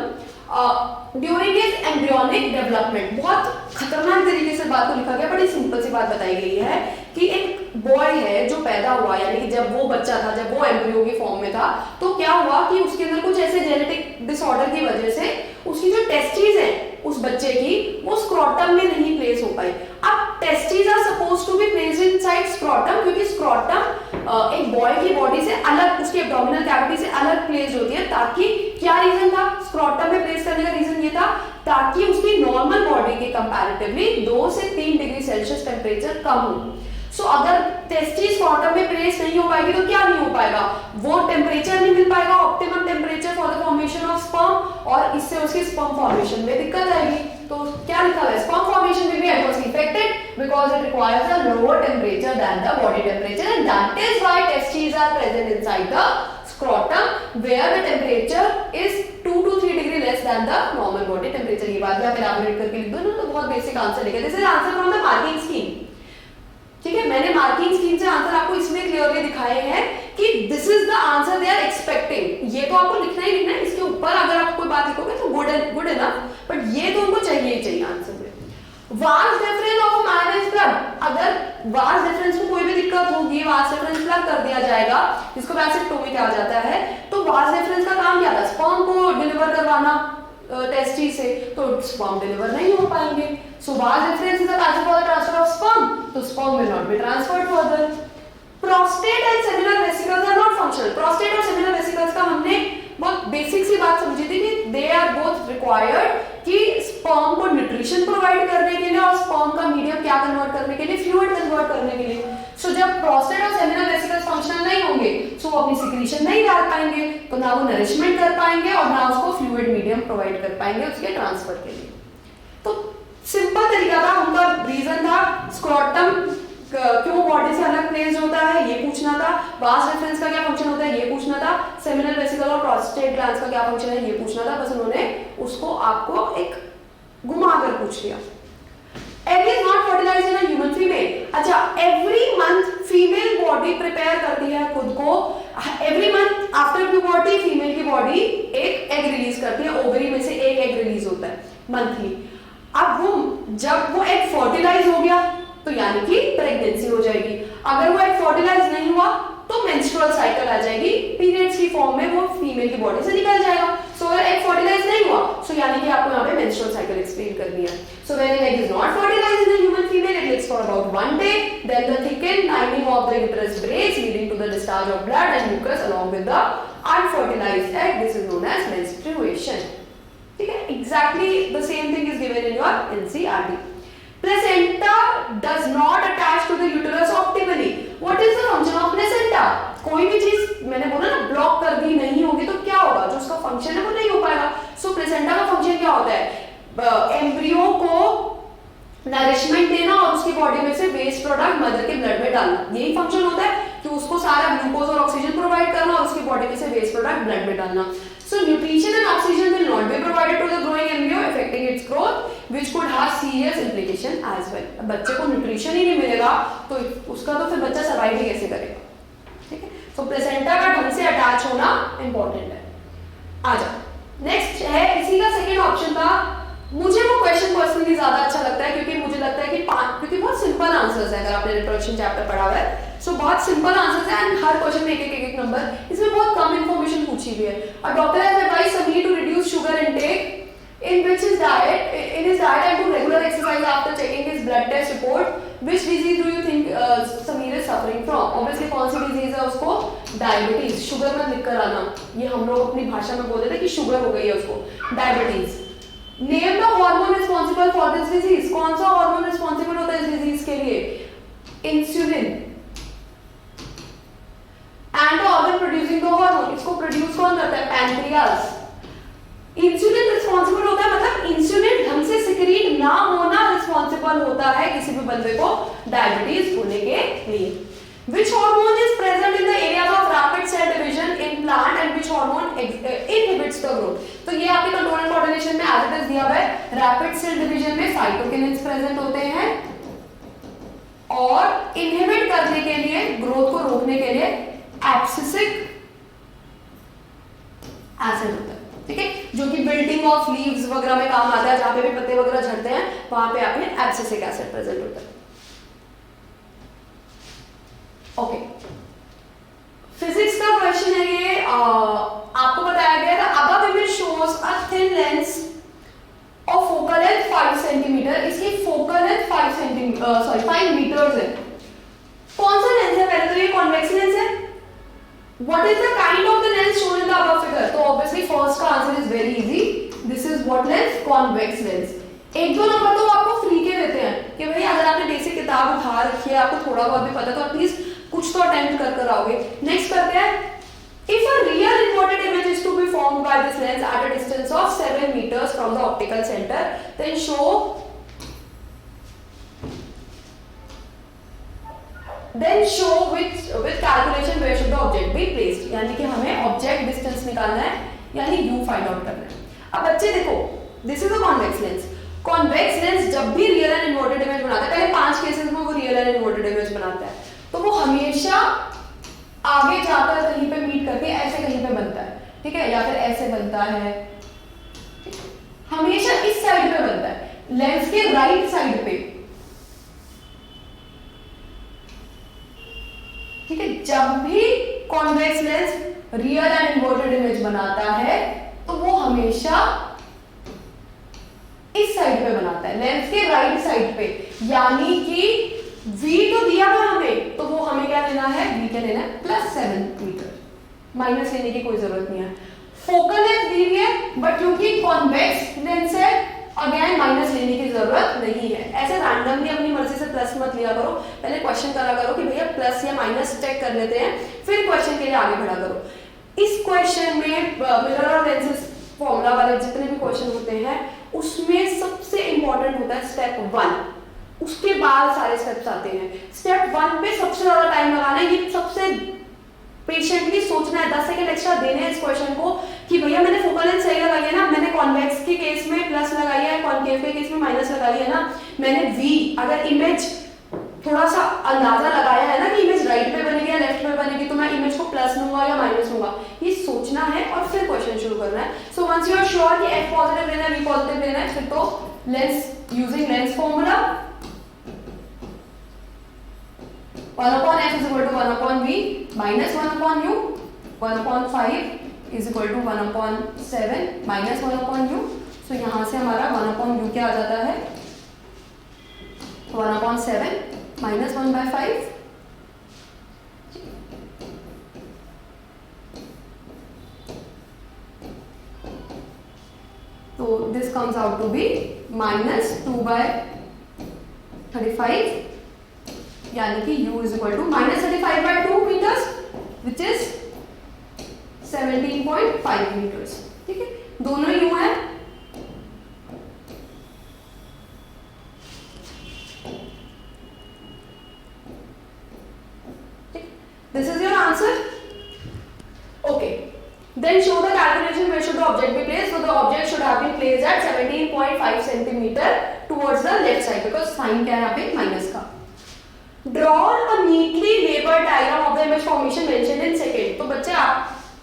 during his embryonic development. बहुत खतरनाक तरीके से बात को लिखा गया, बड़ी simple सी बात बताई गई है कि एक बॉय है जो पैदा हुआ, यानी कि जब वो बच्चा था, जब वो एम्ब्रियो की फॉर्म में था, तो क्या हुआ कि उसके अंदर कुछ ऐसे जेनेटिक डिसऑर्डर की वजह से उसकी जो टेस्टिस है उस बच्चे की, वो स्क्रोटम में नहीं प्लेस हो पाई। अब testis are supposed to be placed inside scrotum, क्योंकि स्क्रोटम एक बॉय की बॉडी से अलग, उसके एब्डोमिनल कैविटी से अलग प्लेस होती है। ताकि क्या रीजन था स्क्रोटम में प्लेस करने का? रीजन ये था ताकि उसकी नॉर्मल बॉडी के कंपैरेटिवली 2 से 3 डिग्री सेल्सियस टेम्परेचर कम हो। सो अगर टेस्टिस स्क्रोटम में प्लेस नहीं हो पाएगी तो क्या नहीं हो पाएगा? वो टेम्परेचर नहीं मिल पाएगा, optimum temperature for the formation of sperm, और इससे उसकी स्पर्म फॉर्मेशन में दिक्कत आएगी। तो क्या लिखा है? Sperm formation will be adversely affected because it requires a lower temperature than the body temperature, and that is why testes are present inside the scrotum where the temperature is 2 to 3 degree less than the normal body temperature। ये बात भी आप elaborate करके लिख दो ना, तो बहुत बेसिक आंसर लिखा है। This is answer from the marking scheme. ठीक है, मैंने मार्किंग स्कीम से आंसर आपको इसमें क्लियरली दिखाए हैं कि this is the answer they are expecting. ये तो आपको लिखना ही लिखना है, इसके ऊपर अगर आप कोई बात लिखोगे तो गुड गुड इनफ, बट ये तो उनको चाहिए ही चाहिए आंसर में। Vast difference of man is plug, अगर वास्ट डिफरेंस में कोई भी दिक्कत होगी, वास्ट डिफरेंस प्लग कर दिया जाएगा, जिसको वैसेक्टोमी कहा जाता है, तो वास्ट डिफरेंस का काम क्या था, स्पर्म को डिलीवर करवाना टेस्टी से, तो स्पर्म डिलीवर नहीं हो पाएंगे। So vas deferens is a passage for the transfer of sperm, तो sperm will not be transferred further. Prostate and seminal vesicles are not functional, prostate और सेमिनल वेसिकल्स का हमने बहुत बेसिक सी बात समझी थी कि दे आर बोथ रिक्वायर्ड कि स्पर्म को न्यूट्रिशन प्रोवाइड करने के लिए और स्पर्म का मीडियम क्या कन्वर्ट करने के लिए, फ्लूइड कन्वर्ट करने के लिए। सो जब प्रोस्टेट और सेमिनल वेसिकल्स फंक्शनल नहीं होंगे, सो वो अपनी सिक्रीशन नहीं डाल पाएंगे, तो ना वो नरिशमेंट कर पाएंगे और ना उसको फ्लूइड मीडियम प्रोवाइड कर पाएंगे उसके ट्रांसफर के लिए। तो सिंपल तरीका था, उनका रीजन था स्क्रोटम क्यों बॉडी से अलग प्लेस्ड होता है ये पूछना था, वास्ट डिफरेंस का क्या फंक्शन होता है ये पूछना था, सेमिनल वेसिकल और प्रोस्टेट ग्लैंड्स का क्या फंक्शन है ये पूछना था। बस उन्होंने उसको आपको एक घुमाकर पूछ लिया। Egg is not fertilised in a human female. अच्छा, every month female body prepare करती है खुद को, every month after puberty female की बॉडी एक एग रिलीज करती है, ओवरी में से एक एग रिलीज होता है मंथली। अब वो जब वो एग फर्टिलाइज हो गया तो यानी कि प्रेगनेंसी हो जाएगी, अगर वो एग फर्टिलाइज नहीं हुआ तो मेंस्ट्रुअल साइकिल आ जाएगी, पीरियड्स की फॉर्म में वो फीमेल की बॉडी से निकल जाएगा। सो अगर एग फर्टिलाइज नहीं हुआ, सो यानी कि आपको यहाँ पे मेंस्ट्रुअल साइकिल एक्सप्लेन करनी है। So when an egg is not fertilised in a human female, it lives for about 1 day, then the thickened lining of the uterus breaks, leading to the discharge of blood and mucus along with the unfertilized egg. This is known as menstruation. ठीक है, exactly the same thing is given in your NCERT. Placenta does not attach to the uterus optimally. What is the function of placenta? कोई भी चीज मैंने बोला ना block कर दी नहीं होगी तो क्या होगा, जो उसका फंक्शन है वो नहीं हो पाएगा। सो प्लेसेंटा का फंक्शन क्या होता है, एम्ब्रियो को नरिशमेंट देना और उसकी बॉडी में से वेस्ट प्रोडक्ट मदर के ब्लड में डालना, यही फंक्शन होता है कि उसको सारा ग्लूकोज और ऑक्सीजन प्रोवाइड करना और उसकी बॉडी में से वेस्ट प्रोडक्ट ब्लड में डालना। So nutrition and oxygen will not be provided to the growing embryo, affecting its growth, which could have serious implication as well. बच्चे को न्यूट्रिशन ही नहीं मिलेगा तो उसका तो फिर बच्चा सर्वाइव ही कैसे करेगा, ठीक है। So प्लेसेंटा का ढंग से अटैच होना इंपॉर्टेंट है। आजा नेक्स्ट है, इसी का सेकंड ऑप्शन था। मुझे वो क्वेश्चन पर्सनली ज्यादा अच्छा लगता है क्योंकि मुझे लगता है कि क्योंकि बहुत सिंपल आंसर्स है, अगर आपने रिप्रोडक्शन चैप्टर पढ़ा हुआ है सो बहुत सिंपल आंसर्स है एंड हर क्वेश्चन में एक नंबर, इसमें बहुत कम इंफॉर्मेशन पूछी हुई है। और doctor has advised Sameer to reduce sugar intake in which his diet and do regular exercise after checking his blood test report. Which disease do you think Sameer is suffering from? Obviously कौन सी disease है उसको, diabetes. Sugar मत लिख कर आना, ये हम लोग अपनी भाषा में बोलते थे कि शुगर हो गई है उसको, diabetes. Name the hormone responsible for this disease, कौन सा हार्मोन रिस्पॉन्सिबल होता है इस डिजीज के लिए, insulin. And the organ producing the hormone, इसको प्रोड्यूस कौन करता है, पैनक्रियाज। इंसुलिन रिस्पॉन्सिबल होता है, मतलब इंसुलिन ढंग से सिक्रीट ना होना रिस्पॉन्सिबल होता है किसी भी बंदे को डायबिटीज होने के लिए। Which hormone is present in the areas of rapid cell division in plant and which hormone inhibits the growth? तो ये आपके कंट्रोल एंड कोऑर्डिनेशन में एज इट इज दिया हुआ है। रैपिड सेल डिवीजन में साइटोकिनिन्स प्रेजेंट होते हैं और इनहिबिट करने के लिए, ग्रोथ को रोकने के लिए एब्सिसिक एसिड होता है, ठीक है, जो कि बिल्डिंग ऑफ लीव्स वगैरह में काम आता है, जहां पे भी पत्ते वगैरह झड़ते हैं वहां पे आपने एब्सिसिक एसिड प्रेजेंट होता है। ओके, फिजिक्स का क्वेश्चन है ये, आपको बताया गया था above image shows a thin lens of focal length 5 centimetre, इसकी फोकल लेंथ 5 मीटर्स है। कौन सा लेंस है, पहले तो ये कॉन्वेक्स लेंस है। What is the kind of the lens shown in the above figure? तो obviously first का answer is very easy, this is what lens, convex lens। एक दो नंबर तो आपको फ्री के देते हैं कि भाई अगर आपने बेसिक किताब उठा रखी है, आपको थोड़ा बहुत भी पता तो एटलीस्ट कुछ तो अटेम्प्ट कर आओगे। नेक्स्ट करते हैं, if a real inverted image is to be formed by this lens at a distance of 7 meters from the optical center, then show with calculation where should the object be placed। यानी कि हमें object distance निकालना है, यानी u find out करना है। अब बच्चे देखो, this is a convex lens. Convex lens जब भी रियल एंड इन्वर्टेड इमेज बनाता है, पहले 5 केसेस में वो रियल एंड इन्वर्टेड इमेज बनाता है, तो वो हमेशा आगे जाकर कहीं पे मीट करके ऐसे कहीं पे बनता है, ठीक है, या फिर ऐसे बनता है, हमेशा इस साइड पे बनता है, लेंस के राइट साइड पे। ठीक है, जब भी convex lens real and inverted image बनाता है तो वो हमेशा इस साइड पे बनाता है, लेंस के राइट साइड पे। यानी कि v तो दिया हुआ हमें, तो वो हमें क्या लेना है, v क्या लेना है +7 मीटर, माइनस लेने की कोई जरूरत नहीं है। फोकल लेंथ दी हुई है, बट क्योंकि कॉन्वेक्स लेंस है अगेन माइनस लेने की जरूरत नहीं है। ऐसे रैंडमली अपनी मर्जी से प्लस मत लिया करो, पहले क्वेश्चन करा करो कि भैया प्लस या माइनस चेक कर लेते हैं, फिर क्वेश्चन के लिए आगे बढ़ा करो। इस क्वेश्चन में मिरर और लेंसेज फॉर्मूला वाले जितने भी क्वेश्चन होते हैं उसमें सबसे इंपॉर्टेंट होता है स्टेप 1, उसके बाद सारे स्टेप्स आते हैं। स्टेप 1 पे सबसे ज्यादा टाइम लगाना है, ये सबसे पेशेंटली सोचना है, 10 सेकंड एक्स्ट्रा देने हैं इस क्वेश्चन को कि भैया मैंने फोकल लेंथ सही लगाई है ना, मैंने कॉन्वेक्स के केस में प्लस लगाई है, कॉनकेव के केस में माइनस लगाई है ना, मैंने v अगर इमेज थोड़ा सा अंदाजा लगाया है ना कि इमेज राइट पे बनेगी या लेफ्ट पे बनेगी, तो मैं इमेज को प्लस लूंगा या माइनस लूंगा, ये सोचना है और फिर क्वेश्चन शुरू करना है। So once you are sure कि f पॉजिटिव लेना है, v पॉजिटिव लेना है, फिर तो lens using lens formula 1/f is equal to 1/v minus 1/u, 1/5 is equal to 1/7 minus 1/u। सो यहाँ से हमारा 1/u क्या आ जाता है, 1/7 minus 1/5। तो this comes out to be minus 2/35, यानी कि u is equal to minus 35/2 meters which is 17.5 meters। ठीक है, दोनों u है। This is your answer. Okay. Then show the calculation where should the object be placed. So the object should have been placed at 17.5 centimeter towards the left side because sign क्या है यहाँ पे minus का। Draw a neatly labeled diagram of the image formation mentioned in second। तो बच्चे आप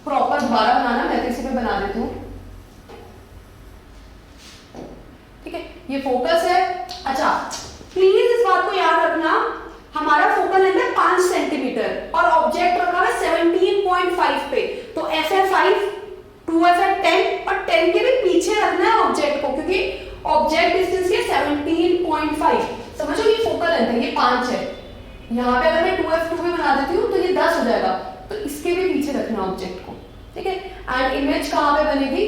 proper दोबारा बनाना, मैं तो इसी पे बना देती हूँ। ठीक है, ये फोकस है। अच्छा प्लीज इस बात को याद रखना, हमारा फोकल लेंथ है 5 सेंटीमीटर और ऑब्जेक्ट रखा है 17.5 पे, तो f है 5, 2f है 10 और 10 के भी पीछे रखना है ऑब्जेक्ट को, क्योंकि ऑब्जेक्ट डिस्टेंस ये 17.5। समझो ये फोकल लेंथ है, ये 5 है, यहाँ पे अगर मैं 2f2 भी बना देती हूँ तो ये 10 हो जाएगा, तो इसके भी पीछे रखना ऑब्जेक्ट को। ठीक है, एंड इमेज कहाँ पे बनेगी,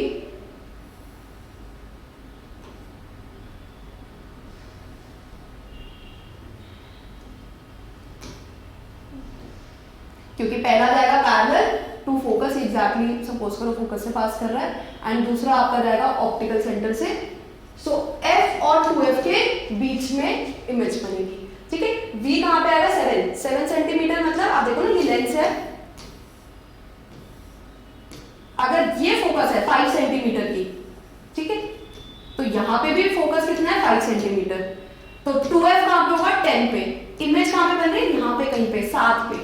क्योंकि पहला जाएगा parallel to focus, exactly suppose करो फोकस से पास कर रहा है, एंड दूसरा आपका जाएगा ऑप्टिकल सेंटर से। सो f और 2f के बीच में इमेज बनेगी। ठीक है, v कहाँ पे आएगा 7 सेंटीमीटर, मतलब आप देखो ना ये लेंस है, अगर ये फोकस है 5 सेंटीमीटर की, ठीक है, तो यहाँ पे भी फोकस कितना है 5 सेंटीमीटर, तो 2f कहाँ पे होगा 10 पे, इमेज कहाँ पे बन रही है यहाँ पे कहीं पे 7 पे,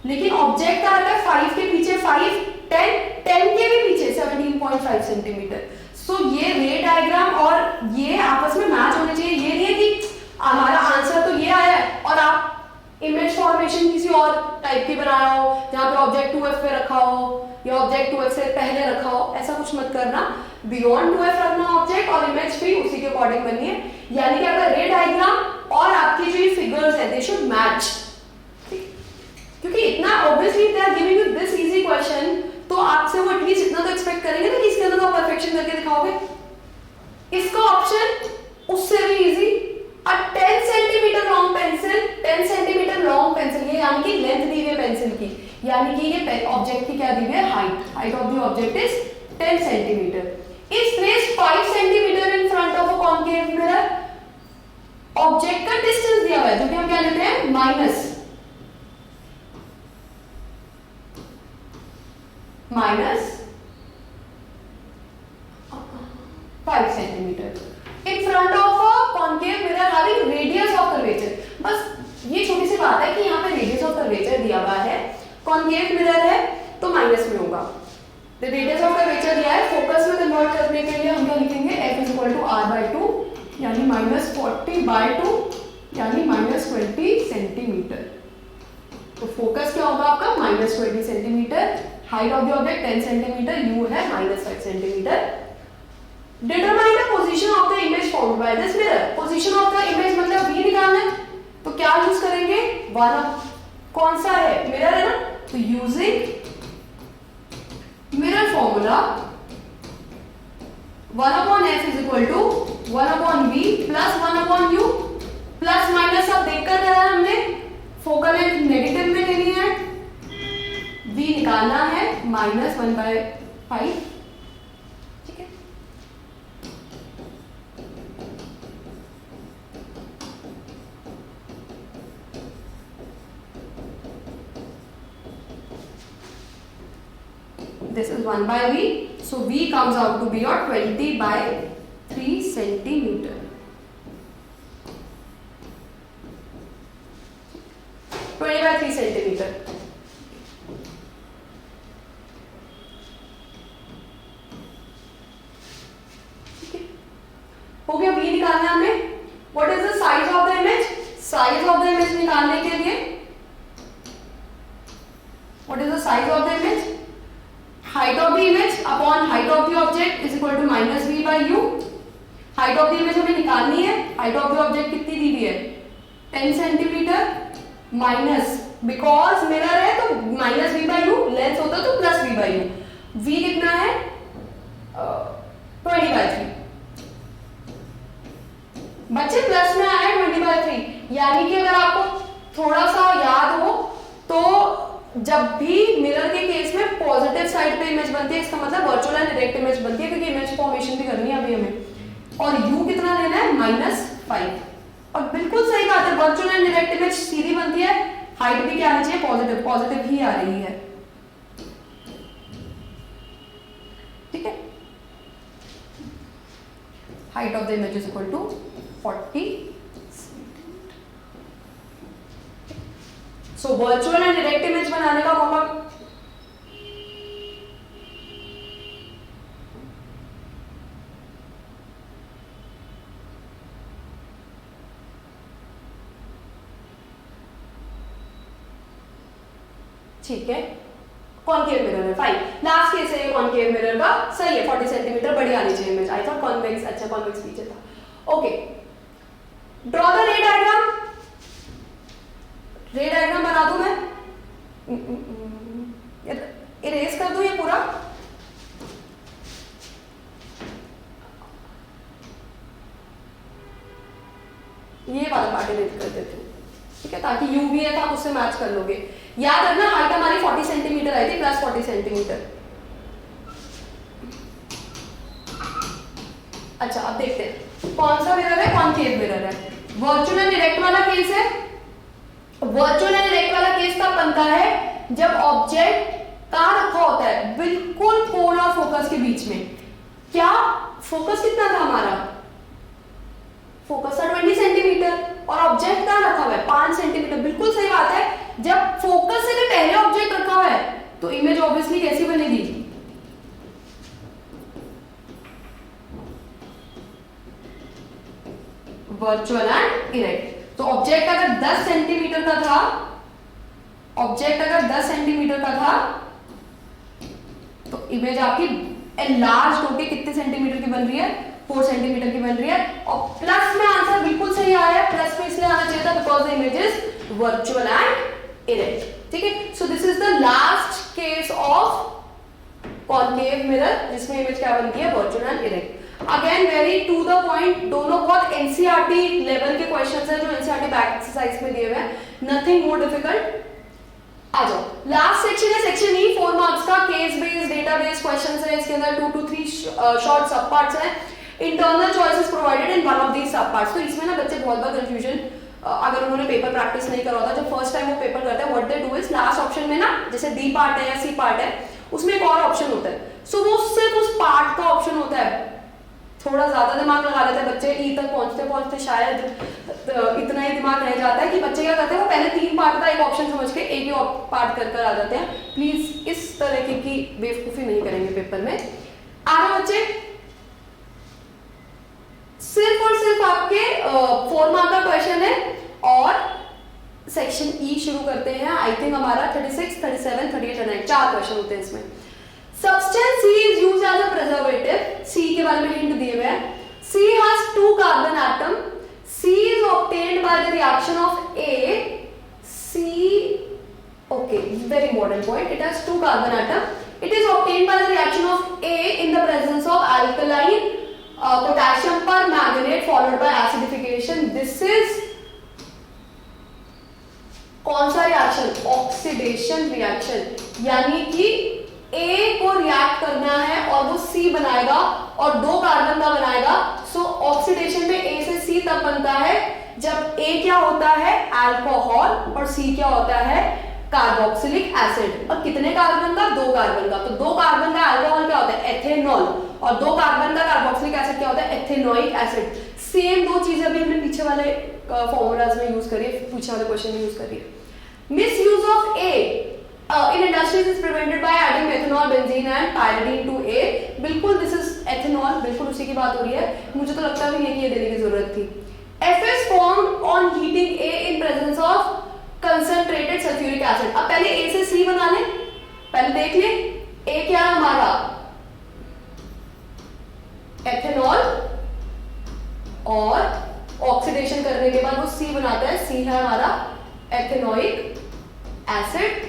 लेकिन ऑब्जेक्ट का आता है 5 के पीछे 5, 10 के भी पीछे 17.5 सेंटीमीटर। सो ये रे डायग्राम और ये आपस में मैच होने चाहिए। ये नहीं है कि हमारा आंसर तो ये आया है और आप इमेज फॉर्मेशन किसी और टाइप की बनाया हो जहाँ पे ऑब्जेक्ट 2f पे रखा हो या ऑब्जेक्ट 2f से पहले रखा हो, ऐसा कुछ मत करना। बियॉन्ड 2f रखना ऑब्जेक्ट और इमेज भी उसी के अकॉर्डिंग बननी है। यानी कि अगर रे डायग्राम और आपकी जो ये फिगर्स है दे शुड मैच, क्योंकि इतना obviously they are giving you this easy question, तो आपसे वो एटलीस्ट इतना तो एक्सपेक्ट करेंगे ना कि इसके अंदर तो परफेक्शन करके दिखाओगे। इसका ऑप्शन उससे भी इजी, अ 10 centimetre long pencil, 10 centimetre long pencil, ये यानी कि लेंथ दी हुई है पेंसिल की, यानी कि ये ऑब्जेक्ट की क्या दी हुई है height of the object is 10 centimetre, is placed 5 centimetre in front of a concave mirror. Object का डिस्टेंस दिया हुआ है जो कि हम क्या लेते हैं minus 5 centimetre in front of a concave mirror having radius of curvature। बस ये छोटी सी बात है कि यहाँ पे radius of curvature दिया हुआ है, concave mirror है तो माइनस में होगा, द रेडियस ऑफ कर्वेचर दिया है, फोकस में कन्वर्ट करने के लिए हम क्या लिखेंगे, f is equal to r/2 यानी -40/2 यानी -20 सेंटीमीटर। तो फोकस क्या होगा आपका -20 centimetre, height of the object 10 centimetre, u है -5 centimetre. Determine the position of the image formed by this mirror. Position of the image मतलब v निकालना है, तो क्या यूज करेंगे, कौन सा है, मिरर है ना, तो using mirror formula 1/f is equal to 1/v plus 1/u plus minus. अब देखकर क्या है, हमने फोकल लेंथ नेगेटिव में लेनी है, v निकालना है -1/5, ठीक है। This is 1/v, so v comes out to be your 20/3 centimeter. 20/3 centimetre. ठीक है, हो गया, v निकालना हमें। What is the size of the image, size of the image निकालने के लिए what is the size of the image, height of the image upon height of the object is equal to -v/u। height of the image हमें निकालनी है, height of the object कितनी दी हुई है, 10 centimetre minus, because mirror है तो -v/u, lens होता तो +v/u। v कितना है 20/3, बच्चे प्लस में आया 20/3, यानी कि अगर आपको थोड़ा सा याद हो तो जब भी मिरर के केस में पॉजिटिव साइड पे इमेज बनती है, इसका मतलब वर्चुअल एंड डायरेक्ट इमेज बनती है, क्योंकि इमेज फॉर्मेशन भी करनी है अभी हमें। और u कितना लेना है, -5। और बिल्कुल सही बात है, वर्चुअल एंड डायरेक्ट इमेज सीधी बनती है, हाइट भी क्या आनी चाहिए, पॉजिटिव, पॉजिटिव ही आ रही है, ठीक है। Height of the image is equal to 40। So virtual and direct image बनाने का होमवर्क ठीक है। कॉनकेव मिरर है, फाइन। लास्ट केस है कॉनकेव मिरर का, सही है, 40 सेंटीमीटर बड़ी आनी चाहिए इमेज। आई थॉट कॉन्वेक्स, अच्छा कॉन्वेक्स पीछे था। Okay, draw the ray diagram. Ray diagram बना दूं मैं, इरेज कर दूं ये पूरा, ये वाला पार्ट इरेज कर देती हूँ, ठीक है, ताकि यू भी है तो आप उससे मैच कर लोगे। याद रखना हाइट हमारी 40 सेंटीमीटर आई थी, प्लस 40 सेंटीमीटर। अच्छा, अब देखते हैं कौन सा मिरर है, कॉनकेव मिरर है। वर्चुअल एंड डायरेक्ट वाला केस है। वर्चुअल एंड डायरेक्ट वाला केस तब बनता है जब ऑब्जेक्ट कहां रखा होता है, बिल्कुल पोलर फोकस के बीच में। क्या फोकस कितना था हमारा, फोकस था 20 सेंटीमीटर और ऑब्जेक्ट कहां रखा हुआ है 5 सेंटीमीटर। बिल्कुल सही बात है, जब फोकस से भी पहले ऑब्जेक्ट रखा हुआ है तो इमेज ऑब्वियसली कैसी बनेगी, वर्चुअल एंड इरेक्ट। तो ऑब्जेक्ट अगर 10 सेंटीमीटर का था, ऑब्जेक्ट अगर 10 सेंटीमीटर का था तो इमेज आपकी एनलार्ज होके कितने सेंटीमीटर की बन रही है, 4 सेंटीमीटर की बन रही है। और प्लस में आंसर बिल्कुल सही आया है, प्लस में इसलिए आना चाहिए था because the image is virtual and erect, ठीक है। So this is the last case of concave mirror जिसमें इमेज क्या बनती है, virtual and erect. Again very to the point, दोनों बहुत एनसीईआरटी लेवल के क्वेश्चंस हैं जो एनसीईआरटी बैक एक्सरसाइज में दिए हुए हैं, नथिंग मोर डिफिकल्ट। आ जाओ, लास्ट सेक्शन है सेक्शन ई, 4 मार्क्स का, केस बेस्ड डेटाबेस क्वेश्चंस है। इसके अंदर 2 to 3 शॉर्ट सब पार्ट्स हैं। Internal choices provided in one of these sub parts. तो इसमें ना बच्चे बहुत बार कंफ्यूजन, अगर उन्होंने पेपर प्रैक्टिस नहीं करा होता, जब फर्स्ट टाइम वो पेपर करते हैं, what they do is last option में ना, जैसे डी पार्ट है या सी पार्ट है, उसमें एक और ऑप्शन होता है, सो वो सिर्फ उस पार्ट का ऑप्शन होता है, थोड़ा ज्यादा दिमाग लगा लेते हैं बच्चे, ई तक पहुंचते पहुंचते शायद इतना ही दिमाग रह जाता है कि बच्चे क्या करते हैं, वो पहले 3 पार्ट का एक ऑप्शन समझ के एक ही पार्ट कर आ जाते हैं। प्लीज इस तरह की बेवकूफी नहीं करेंगे पेपर में। आगे बच्चे, सिर्फ और सिर्फ आपके 4 मार्क का क्वेश्चन है और सेक्शन ई शुरू करते हैं। आई थिंक हमारा 36, 37, 38 और 39 4 क्वेश्चन होते हैं इसमें। Substance C is used as a preservative. C के बारे में हिंट दिए हुए हैं। C has 2 carbon atom. C is obtained by the reaction of A. C, okay, very important point. It has 2 carbon atom. It is obtained by the reaction of A in the presence of alkaline potassium permanganate followed by acidification. This is कौन सा reaction? Oxidation reaction, यानी कि A को react करना है और वो C बनाएगा और 2 कार्बन का बनाएगा। सो ऑक्सीडेशन में A से C तब बनता है जब A क्या होता है? अल्कोहल, और C क्या होता है? Carboxylic acid. और कितने कार्बन का? 2 कार्बन का। तो 2 कार्बन का अल्कोहल क्या होता है? एथेनॉल, और 2 कार्बन का कार्बोक्सिलिक एसिड क्या होता है? Ethanoic acid. सेम 2 चीजें अभी हमने पीछे वाले फॉर्मूलाज में यूज करी है, पीछे वाले क्वेश्चन में यूज करी है। Misuse of A in industries is prevented by adding methanol, benzene and pyridine to A. बिल्कुल this is ethanol, बिल्कुल उसी की बात हो रही है। मुझे तो लगता भी नहीं कि ये देने की जरूरत थी। F is formed on heating A in presence of concentrated sulfuric acid. अब पहले A से C बना लें, पहले देख लें A क्या है हमारा? एथेनॉल, और ऑक्सीडेशन करने के बाद वो C बनाता है, C है हमारा एथेनोइक एसिड।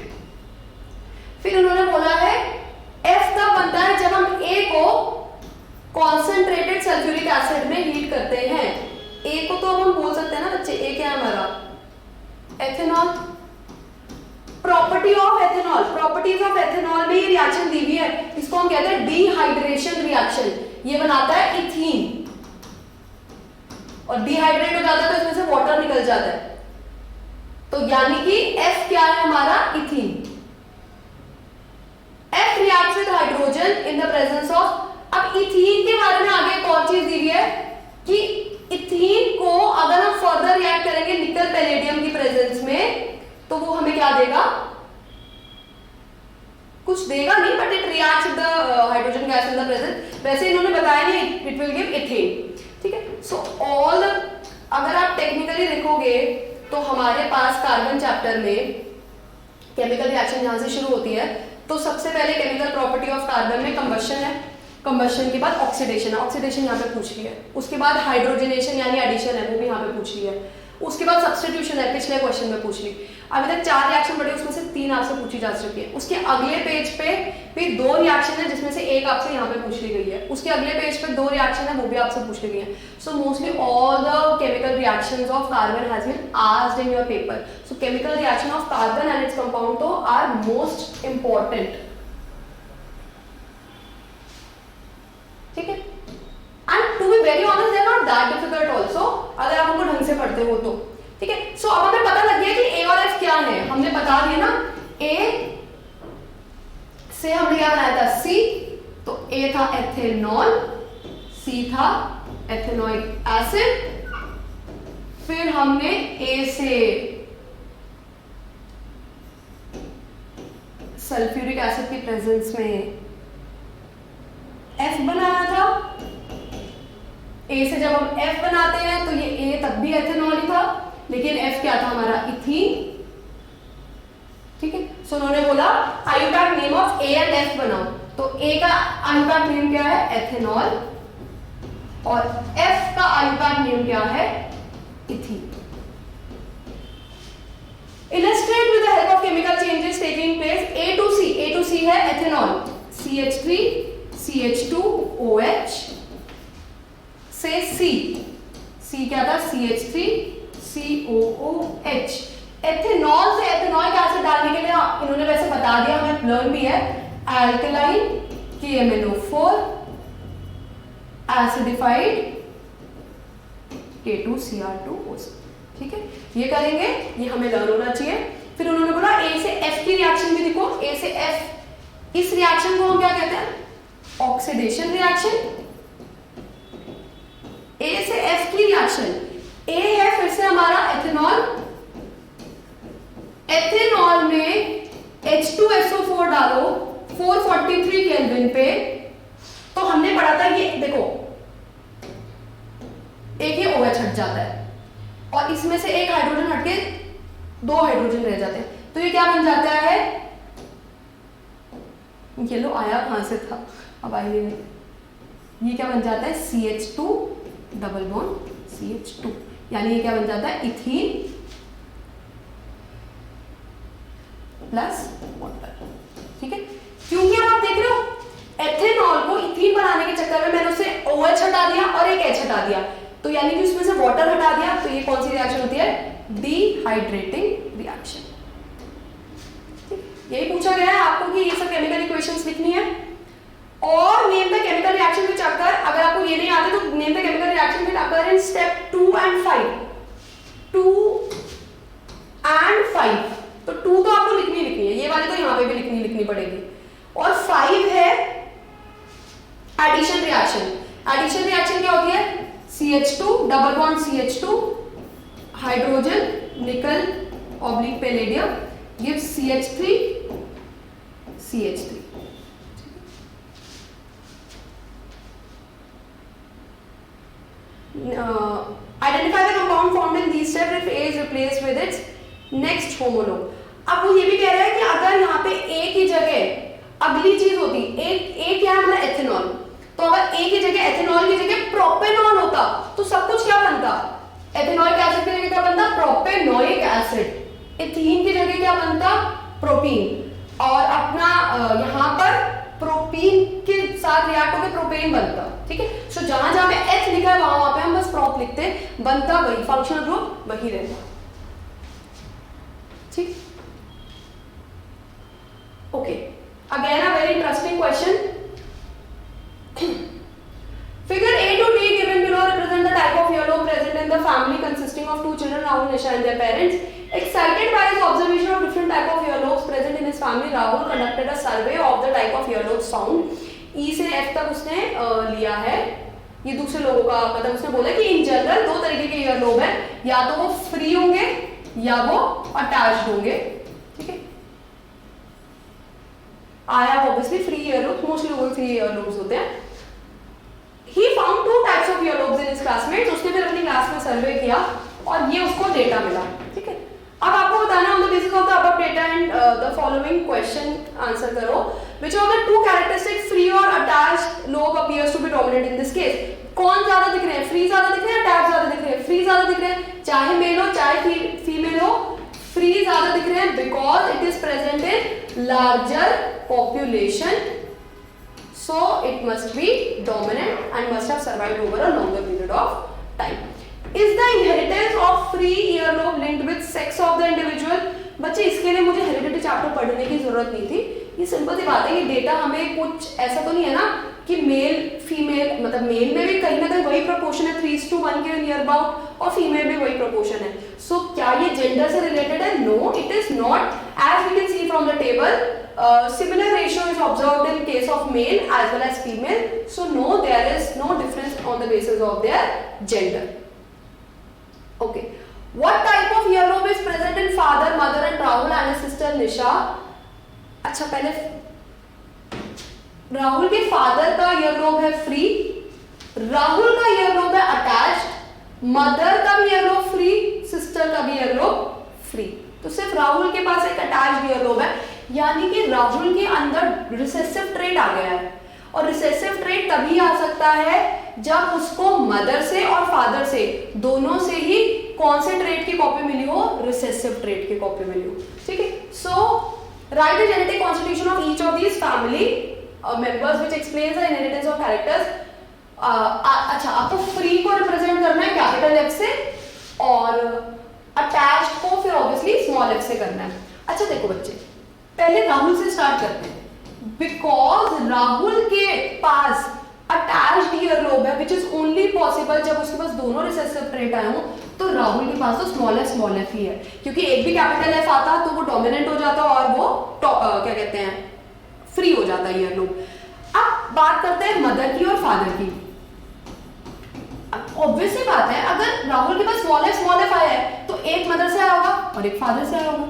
फिर उन्होंने बोला है F तब बनता है जब हम A को कॉन्सेंट्रेटेड सल्फ्यूरिक एसिड में हीट करते हैं। A को तो अब हम बोल सकते हैं ना बच्चे, A क्या है हमारा? Ethanol. Property of ethanol, properties of ethanol में ये रिएक्शन दी हुई है, इसको हम कहते हैं डिहाइड्रेशन रिएक्शन। ये बनाता है इथीन, और डिहाइड्रेट हो जाता है तो इसमें से वाटर निकल जाता है। तो यानी कि F क्या है हमारा? Ethene. F reacts with hydrogen in the presence of, अब इथीन के बारे में आगे एक और चीज दी हुई है कि इथीन को अगर हम फर्दर रिएक्ट करेंगे निकल पैलेडियम की प्रेजेंस में तो वो हमें क्या देगा? कुछ देगा नहीं, but it reacts with the hydrogen gas in the presence. वैसे इन्होंने बताया नहीं, इट विल गिव इथेन। ठीक है, सो ऑल अगर आप टेक्निकली देखोगे तो हमारे पास कार्बन चैप्टर में केमिकल रिएक्शन जहां से शुरू होती है तो सबसे पहले केमिकल प्रॉपर्टी ऑफ कार्बन में कंबशन है, कंबशन के बाद ऑक्सीडेशन है, ऑक्सीडेशन यहाँ पे पूछ ली है, उसके बाद हाइड्रोजनेशन यानी एडिशन है, वो भी यहाँ पे पूछ ली है, उसके बाद सब्स्टिट्यूशन है, पिछले क्वेश्चन में पूछ ली। अभी तक 4 रिएक्शन पढ़े, उसमें से 3 आपसे पूछी जा चुकी है। उसके अगले पेज पे भी 2 रिएक्शन है जिसमें से एक आपसे यहाँ पे पूछ ली गई है, उसके अगले पेज पे 2 रिएक्शन है वो भी आपसे पूछ ली गई है। So mostly all the chemical reactions of carbon has been asked in your paper. So chemical reaction of carbon and its compound तो आर मोस्ट इंपॉर्टेंट। ठीक है, and to be very honest they are not that difficult also अगर आप उनको ढंग से पढ़ते हो तो। ठीक है, सो अब हमें पता लग गया कि A और F क्या है, हमने बता दिया ना। A से हमने क्या बनाया था? C, तो A था एथेनॉल, C था एथेनोइक एसिड, फिर हमने A से सल्फ्यूरिक एसिड की प्रेजेंस में F बनाया था। A से जब हम F बनाते हैं तो ये A तब भी एथेनॉल ही था, लेकिन F क्या था हमारा? इथीन। ठीक है, सो उन्होंने बोला आयोटैक name of A and F बनाओ, तो A का आयोटैक नेम क्या है? एथेनॉल, और F का आयोटैक नेम क्या है? Ethene. Illustrate with the help of chemical changes taking place A to C. A to C है एथेनॉल, CH3 CH2OH से C क्या था? CH3 COOH। एथेनॉल से एथेनॉइक एसिड डालने के लिए इन्होंने वैसे बता दिया, हमें लर्न भी है, अल्कलाइन KMnO4 एसिडिफाइड K2Cr2O। ठीक है, ये करेंगे, ये हमें लर्न होना चाहिए। फिर उन्होंने बोला A से F की रिएक्शन भी देखो, A से F, इस रिएक्शन को हम क्या कहते हैं? Oxidation reaction. हमारा एथेनॉल, एथेनॉल में H2SO4 डालो 443 केल्विन पे, तो हमने पढ़ा था ये देखो एक ये OH हट जाता है और इसमें से एक हाइड्रोजन हटके 2 हाइड्रोजन रह जाते हैं, तो ये क्या बन जाता है, ये लो आया कहां से था, अब आई नहीं, ये क्या बन जाता है CH2 डबल बॉन्ड CH2, यानी ये क्या बन जाता है इथीन प्लस वाटर। ठीक है, क्योंकि आप देख रहे हो एथेनॉल को इथीन बनाने के चक्कर में मैंने उसे OH हटा दिया और एक H हटा दिया, तो यानी कि उसमें से वाटर हटा दिया, तो ये कौन सी रिएक्शन होती है, डिहाइड्रेटिंग रिएक्शन। यही पूछा गया है आपको कि ये सब केमिकल इक्वेशंस लिखनी है। और name the chemical reaction which occur, अगर आपको ये नहीं आते तो name the chemical reaction which occur in step 2 and 5, 2 and 5, तो 2 तो आपको लिखनी है, ये वाले तो यहाँ पे भी लिखनी पड़ेगी, और 5 है एडिशन रिएक्शन। एडिशन रिएक्शन क्या होती है, CH2 double bond CH2 hydrogen nickel oblique palladium gives CH3 CH3। Identify the compound formed in these steps if A is replaced with its next homologue। अब वो ये भी कह रहा है कि अगर यहाँ पे A की जगह अगली चीज होती, A क्या है मतलब एथेनॉल, तो अगर A की जगह एथेनॉल की जगह प्रोपेनॉल होता तो सब कुछ क्या बनता, एथेनॉल के एसिड की जगह क्या बनता, प्रोपेनोइक एसिड, एथीन की जगह क्या बनता, प्रोपीन, और अपना यहाँ पर प्रोपीन के साथ रिएक्ट होकर प्रोपेन बनता। ठीक है, सो जहां जहां पे H लिखा है वहां पे हम बस प्रोप लिखते, बनता वही, फंक्शनल ग्रुप वही रहता। ठीक, okay, again a very interesting question. Figure A to D given below represent the type of earlobe present in the family consisting of 2 children, Rahul, Nisha and their parents. Excited by his observation of different type of earlobes present in his family, Rahul conducted a survey of the type of earlobes found. E से F तक उसने लिया है, ये दूसरे लोगों का मतलब उसने बोला कि इन जनरल 2 तरीके के ईयरलोब है, या तो वो फ्री होंगे या वो अटैच्ड होंगे। ठीक है, आया ऑब्वियसली फ्री ईयरलोब, मोस्टली वो फ्री ईयरलोब्स होते हैं। He found 2 types of earlobes in his classmates, उसने फिर अपनी क्लास में सर्वे किया और ये उसको डेटा मिला। ठीक है, अब आपको बताना on the basis of the above data and the following question answer करो, which of the 2 characteristic free or attached lobe appears to be dominant in this case। कौन ज्यादा दिख रहे हैं, फ्री ज्यादा दिख रहे हैं, अटैच ज्यादा दिख रहे हैं, फ्री ज्यादा दिख रहे हैं, चाहे मेल हो चाहे फीमेल हो, फ्री ज्यादा दिख रहे हैं because it is present in larger population, so it must be dominant and must have survived over a longer period of time। Is the inheritance of free earlobe linked with sex of the individual? बच्चे इसके लिए मुझे heredity chapter पढ़ने की जरूरत नहीं थी, ये सिंपल सी बात है, ये डेटा हमें कुछ ऐसा तो नहीं है ना कि मेल फीमेल, मतलब मेल में भी कहीं ना कहीं वही प्रोपोर्शन है 3:1 के नियर अबाउट, और फीमेल में वही प्रोपोर्शन है। सो क्या ये जेंडर से रिलेटेड है? No, it is not. As we can see from the table, similar ratio is observed in case of male as well as female, so no, there is no difference on the basis of their gender। okay, what type of earlobe is present in father, mother and Rahul and his sister Nisha? अच्छा, पहले राहुल के father का earlobe है free, Rahul का earlobe है attached, mother का भी earlobe free, sister का भी ईयरलोब फ्री, तो सिर्फ राहुल के पास एक अटैच्ड ईयरलोब है, यानी कि राहुल के अंदर रिसेसिव ट्रेट आ गया है। और रिसेसिव ट्रेट तभी आ सकता है जब उसको मदर से और फादर से दोनों से ही कौन से ट्रेट की कॉपी मिली हो, रिसेसिव ट्रेट की कॉपी मिली हो। ठीक है, so write the genetic constitution of each of these family members which explains the inheritance of characters. अच्छा, आपको फ्री को रिप्रेजेंट करना है कैपिटल एफ से और अटैच्ड को फिर ऑब्वियसली स्मॉल एफ से करना है। अच्छा देखो बच्चे, पहले राहुल से स्टार्ट करते हैं, बिकॉज राहुल के पास अटैच्ड ईयरलोब है विच इज ओनली पॉसिबल जब उसके पास दोनों रिसेसिव ट्रेट आए हों, तो राहुल के पास तो स्मॉल एफ ही है, क्योंकि एक भी कैपिटल एफ आता तो वो डोमिनेंट हो जाता और वो क्या कहते हैं फ्री हो जाता ईयरलोब। अब बात करते हैं मदर की और फादर की। ऑब्वियस सी बात है, अगर राहुल के पास स्मॉल एफ आया है तो एक मदर से आया होगा और एक फादर से आया होगा,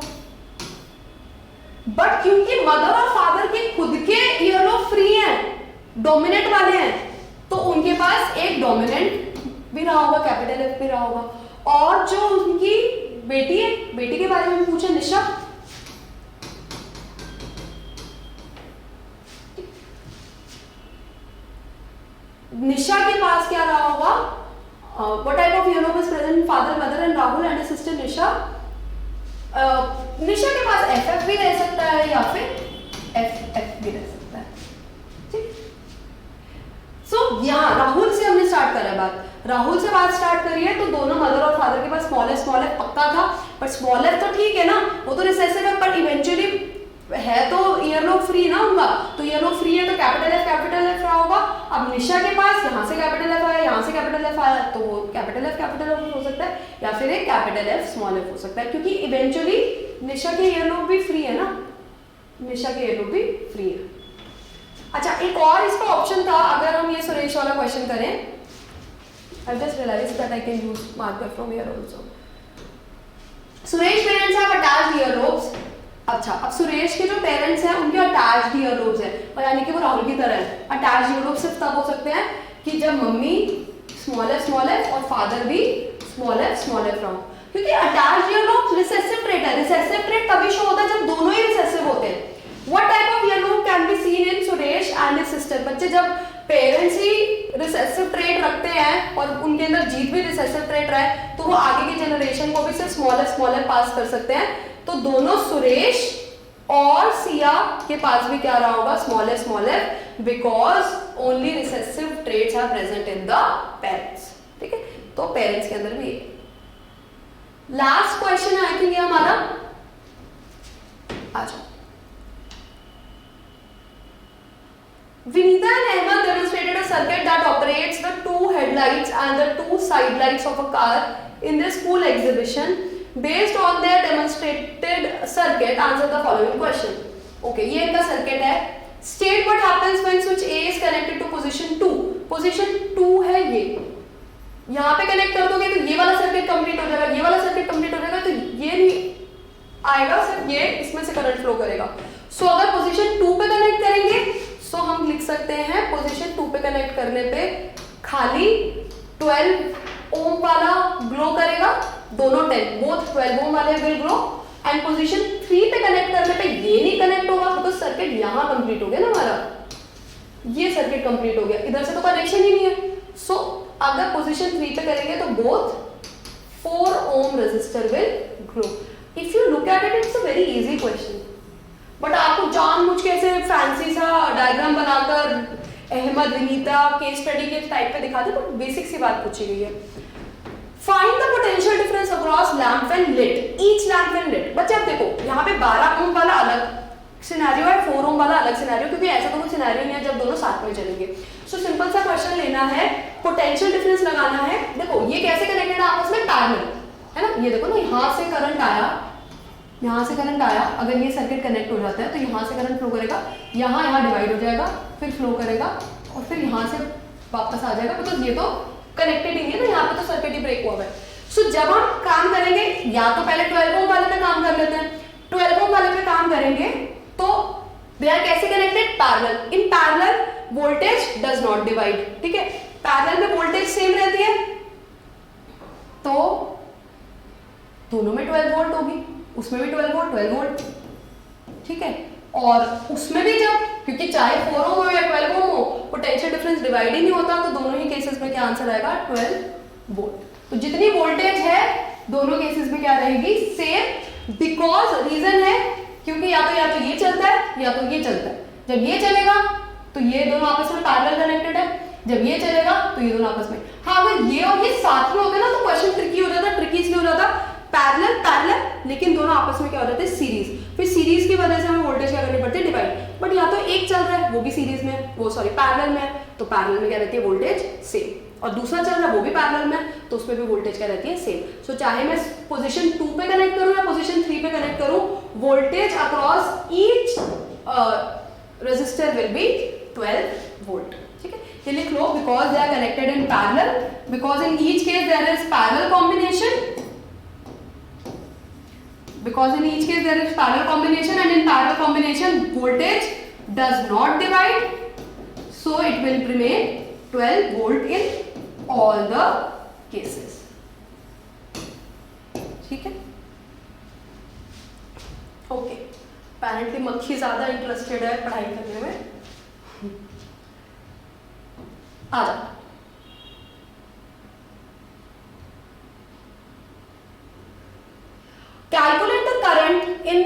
बट क्योंकि मदर और फादर के खुद के ईयरलोब फ्री हैं, डोमिनेंट वाले हैं, तो उनके पास एक डोमिनेंट भी रहा होगा, कैपिटल एफ भी रहा होगा। और जो उनकी बेटी है, बेटी के बारे में पूछे निशा, निशा के पास क्या रहा होगा, what type of earlobe is present father mother and Rahul and sister Nisha. Nisha के पास एफ भी रह सकता है या फिर एफ भी रह सकता है, ठीक। सो यहाँ राहुल से हमने स्टार्ट करा बात, राहुल से बात स्टार्ट करी है, तो दोनों मदर और फादर के पास स्मॉल एफ पक्का था, पर स्मॉल एफ तो ठीक है ना, वो तो रिसेसिव है, बट इवेंचुअली है तो ईयरलोब फ्री ना उनका, तो ईयरलोब फ्री है तो कैपिटल एफ रहा होगा। अब निशा के पास यहाँ से कैपिटल एफ आया, यहाँ से कैपिटल एफ आया, तो वो कैपिटल एफ हो सकता है या फिर एक कैपिटल एफ स्मॉल एफ हो सकता है, क्योंकि इवेंचुअली निशा के ईयरलोब भी फ्री है ना, निशा के ईयरलोब भी फ्री है। अच्छा, एक और इसका ऑप्शन था, अगर हम ये सुरेश वाला क्वेश्चन करें, I just realized that I can use marker from here also. Suresh parents have attached earlobes. अच्छा, अब सुरेश के जो पेरेंट्स हैं उनके अटैच्ड ईयरलोब्स हैं, और यानी कि वो राहुल की तरह है। अटैच्ड ईयरलोब्स सिर्फ तब हो सकते हैं कि जब मम्मी स्मॉल एफ और फादर भी स्मॉल एफ रहा हो, क्योंकि अटैच्ड ईयरलोब्स रिसेसिव ट्रेट है। रिसेसिव ट्रेट तभी शो होता है जब दोनों ही रिसेसिव होते हैं। What type of earlobe can be seen in Suresh and his sister? बच्चे जब पेरेंट्स ही रिसेसिव ट्रेट रखते हैं और उनके अंदर जीत भी रिसेसिव ट्रेट रहा है, तो वो आगे की जनरेशन को भी सिर्फ स्मॉल एफ पास कर सकते हैं। तो दोनों सुरेश और सिया के पास भी क्या रहा होगा, small f, because only recessive traits are present in the parents, ठीक है। तो पेरेंट्स के अंदर भी लास्ट क्वेश्चन है आई थिंक ये हमारा, आ जाओ। Vinita and Ahmed demonstrated a circuit that operates the two headlights and the two side lights of a car in their school exhibition. Based on their demonstrated circuit, answer the following question. Okay, ये इनका circuit है. State what happens when switch A is connected to position 2. Position 2 है ये. यहाँ पे connect कर दोगे तो ये वाला circuit complete हो जाएगा, ये वाला circuit complete हो जाएगा, तो ये नहीं आएगा, सिर्फ ये इसमें से current flow करेगा. So अगर position 2 पे connect करेंगे, तो हम लिख सकते हैं पोजीशन 2 पे कनेक्ट करने पे खाली 12 ओम वाला ग्लो करेगा, दोनों 10 बोथ 12 ओम वाले विल ग्लो, एंड पोजीशन 3 पे कनेक्ट करने पे ये नहीं कनेक्ट होगा, तो सर्किट यहां कंप्लीट हो गया ना हमारा, ये सर्किट कंप्लीट हो गया, इधर से तो कनेक्शन ही नहीं है। सो अगर पोजीशन 3 पे करेंगे तो both 4 ohm resistor will glow. If you look at it, it's a very easy question, but आपको जानबूझ के ऐसे फैंसी सा डायग्राम बनाकर अहमद विनीता केस स्टडी के टाइप पे दिखा दे, बट बेसिक सी बात पूछी गई है। Find the potential difference across lamp and lit, each lamp and lit. बच्चे अब देखो यहाँ पे 12 ओम वाला अलग सिनेरियो है, 4 ओम वाला अलग सिनेरियो, क्योंकि ऐसा तो कोई सिनेरियो नहीं है जब दोनों साथ में चलेंगे। सो सिंपल सा क्वेश्चन लेना है, पोटेंशियल डिफरेंस लगाना है। देखो ये कैसे कनेक्टेड है आपस में, पैरेलल है ना, ये देखो ना, यहाँ से करंट आया, यहाँ से करंट आया, अगर ये सर्किट कनेक्ट हो जाता है तो यहाँ से करंट फ्लो करेगा, यहाँ डिवाइड हो जाएगा, फिर फ्लो करेगा और फिर यहाँ से वापस आ जाएगा, बिकॉज ये तो कनेक्टेड ही नहीं है ना, यहाँ पे तो सर्किट ही ब्रेक हुआ है। सो जब हम काम करेंगे, या तो पहले 12 ओम वाले पे काम कर लेते हैं, 12 ओम वाले पे काम करेंगे तो दे आर कैसे connected, parallel. In parallel voltage does not divide, ठीक है, पैरेलल में वोल्टेज सेम रहती है, तो दोनों में 12 वोल्ट होगी, उसमें भी 12 वोल्ट, ठीक है, और उसमें भी जब, क्योंकि चाहे 4 ओम हो या 12 ओम हो, पोटेंशियल डिफरेंस डिवाइड ही नहीं होता, तो दोनों ही केसेस में क्या आंसर आएगा, 12 वोल्ट। तो जितनी वोल्टेज है दोनों केसेस में क्या रहेगी, सेम, बिकॉज रीजन है क्योंकि या तो ये चलता है या तो ये चलता है। जब ये चलेगा तो ये दोनों आपस में पैरेलल कनेक्टेड है, जब ये चलेगा तो ये दोनों आपस में। हाँ, अगर ये और ये साथ में होते ना तो क्वेश्चन ट्रिकी हो जाता, ट्रिकी इसलिए हो जाता, पैरेलल लेकिन दोनों आपस में क्या हो जाते हैं, सीरीज। फिर सीरीज की वजह से हमें वोल्टेज क्या करनी पड़ती है, डिवाइड। बट यहाँ तो एक चल रहा है वो भी सीरीज में, वो सॉरी पैरेलल में, तो पैरेलल में क्या रहती है, वोल्टेज सेम, और दूसरा चल रहा है वो भी पैरेलल में, तो उसमें भी वोल्टेज क्या रहती है, सेम। सो चाहे मैं पोजीशन 2 पे कनेक्ट करूं या पोजीशन 3 पे कनेक्ट करूं, voltage across each resistor will be 12 volt, ठीक है। ये लिख लो, because they are connected in parallel, because in each case there is parallel combination, because in each case there is parallel combination, and in parallel combination voltage does not divide, so it will remain 12 volt in all the cases. ठीक है, okay. apparently मक्खी ज्यादा interested है पढ़ाई करने में। आ जाओ, calculate the current in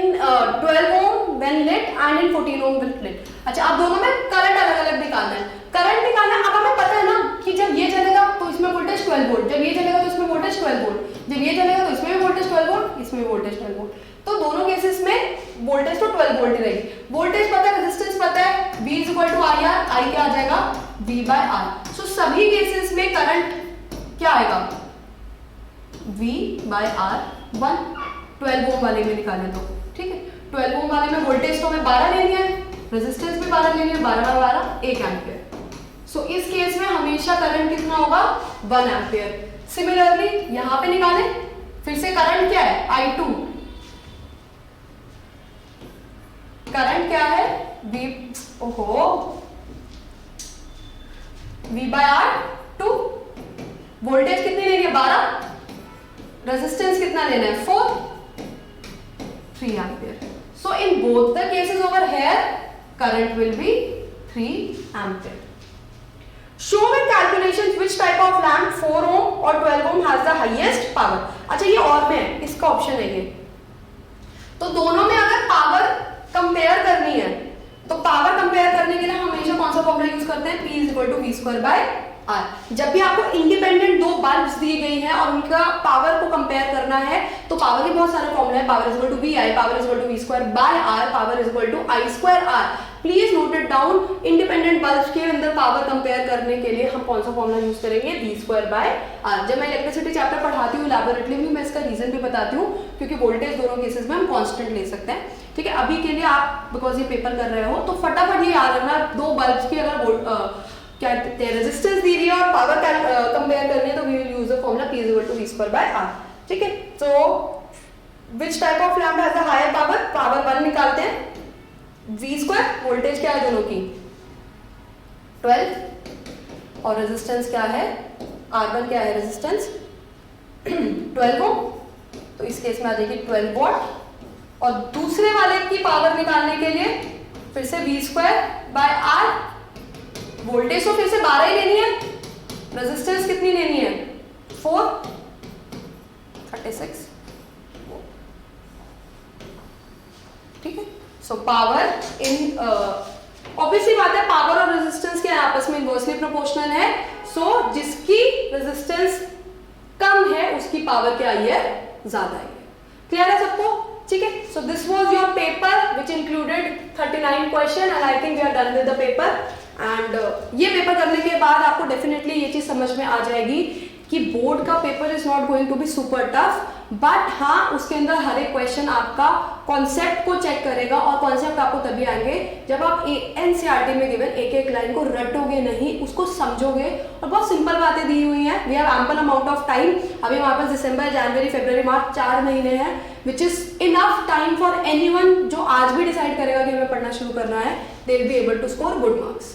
12 ohm when lit and in 14 ohm when lit। अच्छा, अब दोनों में करंट अलग अलग निकालना है। करंट निकालना है, अब हमें पता है ना कि जब ये चलेगा तो इसमें वोल्टेज 12 वोल्ट, जब ये चलेगा तो इसमें वोल्टेज 12 वोल्ट, जब ये चलेगा तो इसमें भी वोल्टेज 12 वोल्ट, इसमें भी वोल्टेज 12 वोल्ट। तो दोनों केसेस में वोल्टेज तो 12 वोल्ट ही रहेगी। वोल्टेज पता है, रेजिस्टेंस पता है, V = IR, I क्या आ जाएगा V/R। सो सभी केसेस में करंट क्या आएगा, V/R 1। 12 ओम वाले में निकालें तो ठीक है, 12 ओम वाले में वोल्टेज तो हमें 12 लेनी है, रेजिस्टेंस भी 12 लेनी है, 12/12 1 एम्पियर। सो इस केस में हमेशा करंट कितना होगा, 1 एम्पियर। सिमिलरली यहां पे निकालें, फिर से करंट क्या है, I2। करंट क्या है, V/R 2। वोल्टेज कितनी लेनी है, 12, रेजिस्टेंस कितना लेना है, 4, 3 ampere। So in both the cases over here, current will be 3 ampere. Show with calculations which type of lamp 4 ohm or 12 ohm has the highest power। अच्छा, ये और में है, इसका ऑप्शन है ये। तो दोनों में अगर पावर कंपेयर करनी है तो पावर कंपेयर करने के लिए हम हमेशा कौन सा फॉर्मूला यूज करते हैं, P = V²/R। जब भी आपको इंडिपेंडेंट दो बल्ब्स दी गई हैं और उनका पावर को कंपेयर करना है तो पावर के बहुत सारे फॉर्मूले हैं। Power = VI, power = V²/R, power = I²R। Please note it down. Independent bulbs के अंदर पावर कंपेयर करने के लिए हम कौन सा फॉर्मूला यूज करेंगे, V²/R। जब मैं इलेक्ट्रिसिटी चैप्टर पढ़ाती हूँ लैबोरेटरी में, मैं इसका रीजन भी बताती हूँ, क्योंकि वोल्टेज दोनों केसेस में हम कांस्टेंट ले सकते हैं। ठीक है, अभी के लिए आप बिकॉज ये पेपर कर रहे हो तो फटाफट ये याद रखना, दो बल्ब्स की अगर क्या रेजिस्टेंस दी हुई है और पावर कंपेयर करनी है तो we will use the formula P = V²/R। ठीक है, so which type of lamp has a higher power, power 1 निकालते हैं, V², वोल्टेज क्या है दोनों की 12, और रेजिस्टेंस क्या है, R1 क्या है रेजिस्टेंस 12 ओम, तो इस केस में आ जाएगी 12 वॉट। और दूसरे वाले की पावर निकालने के लिए फिर से V²/R, वोल्टेज तो फिर से 12 ही लेनी है, रेजिस्टेंस कितनी लेनी है 4, 36। ठीक है, सो पावर इन ऑब्वियसली बात है, पावर और रेजिस्टेंस के आपस में इनवर्सली प्रोपोर्शनल है। सो जिसकी रेजिस्टेंस कम है उसकी पावर क्या आई है, ज्यादा आई है। क्लियर है सबको? ठीक है, so this was your paper which included 39 question and I think we are done with the paper. And ये पेपर करने के बाद आपको डेफिनेटली ये चीज समझ में आ जाएगी कि बोर्ड का paper is not going to be super tough, but हाँ उसके अंदर हर एक क्वेश्चन आपका कॉन्सेप्ट को चेक करेगा, और कॉन्सेप्ट आपको तभी आएंगे जब आप एनसीईआरटी में गिवन एक एक लाइन को रटोगे नहीं, उसको समझोगे। और बहुत सिंपल बातें दी हुई हैं, we have ample amount of time. अभी हमारे पास दिसंबर, जनवरी, फरवरी, मार्च 4 महीने हैं, which is enough time for anyone जो आज भी डिसाइड करेगा कि हमें पढ़ना शुरू करना है, they will be able to score good marks.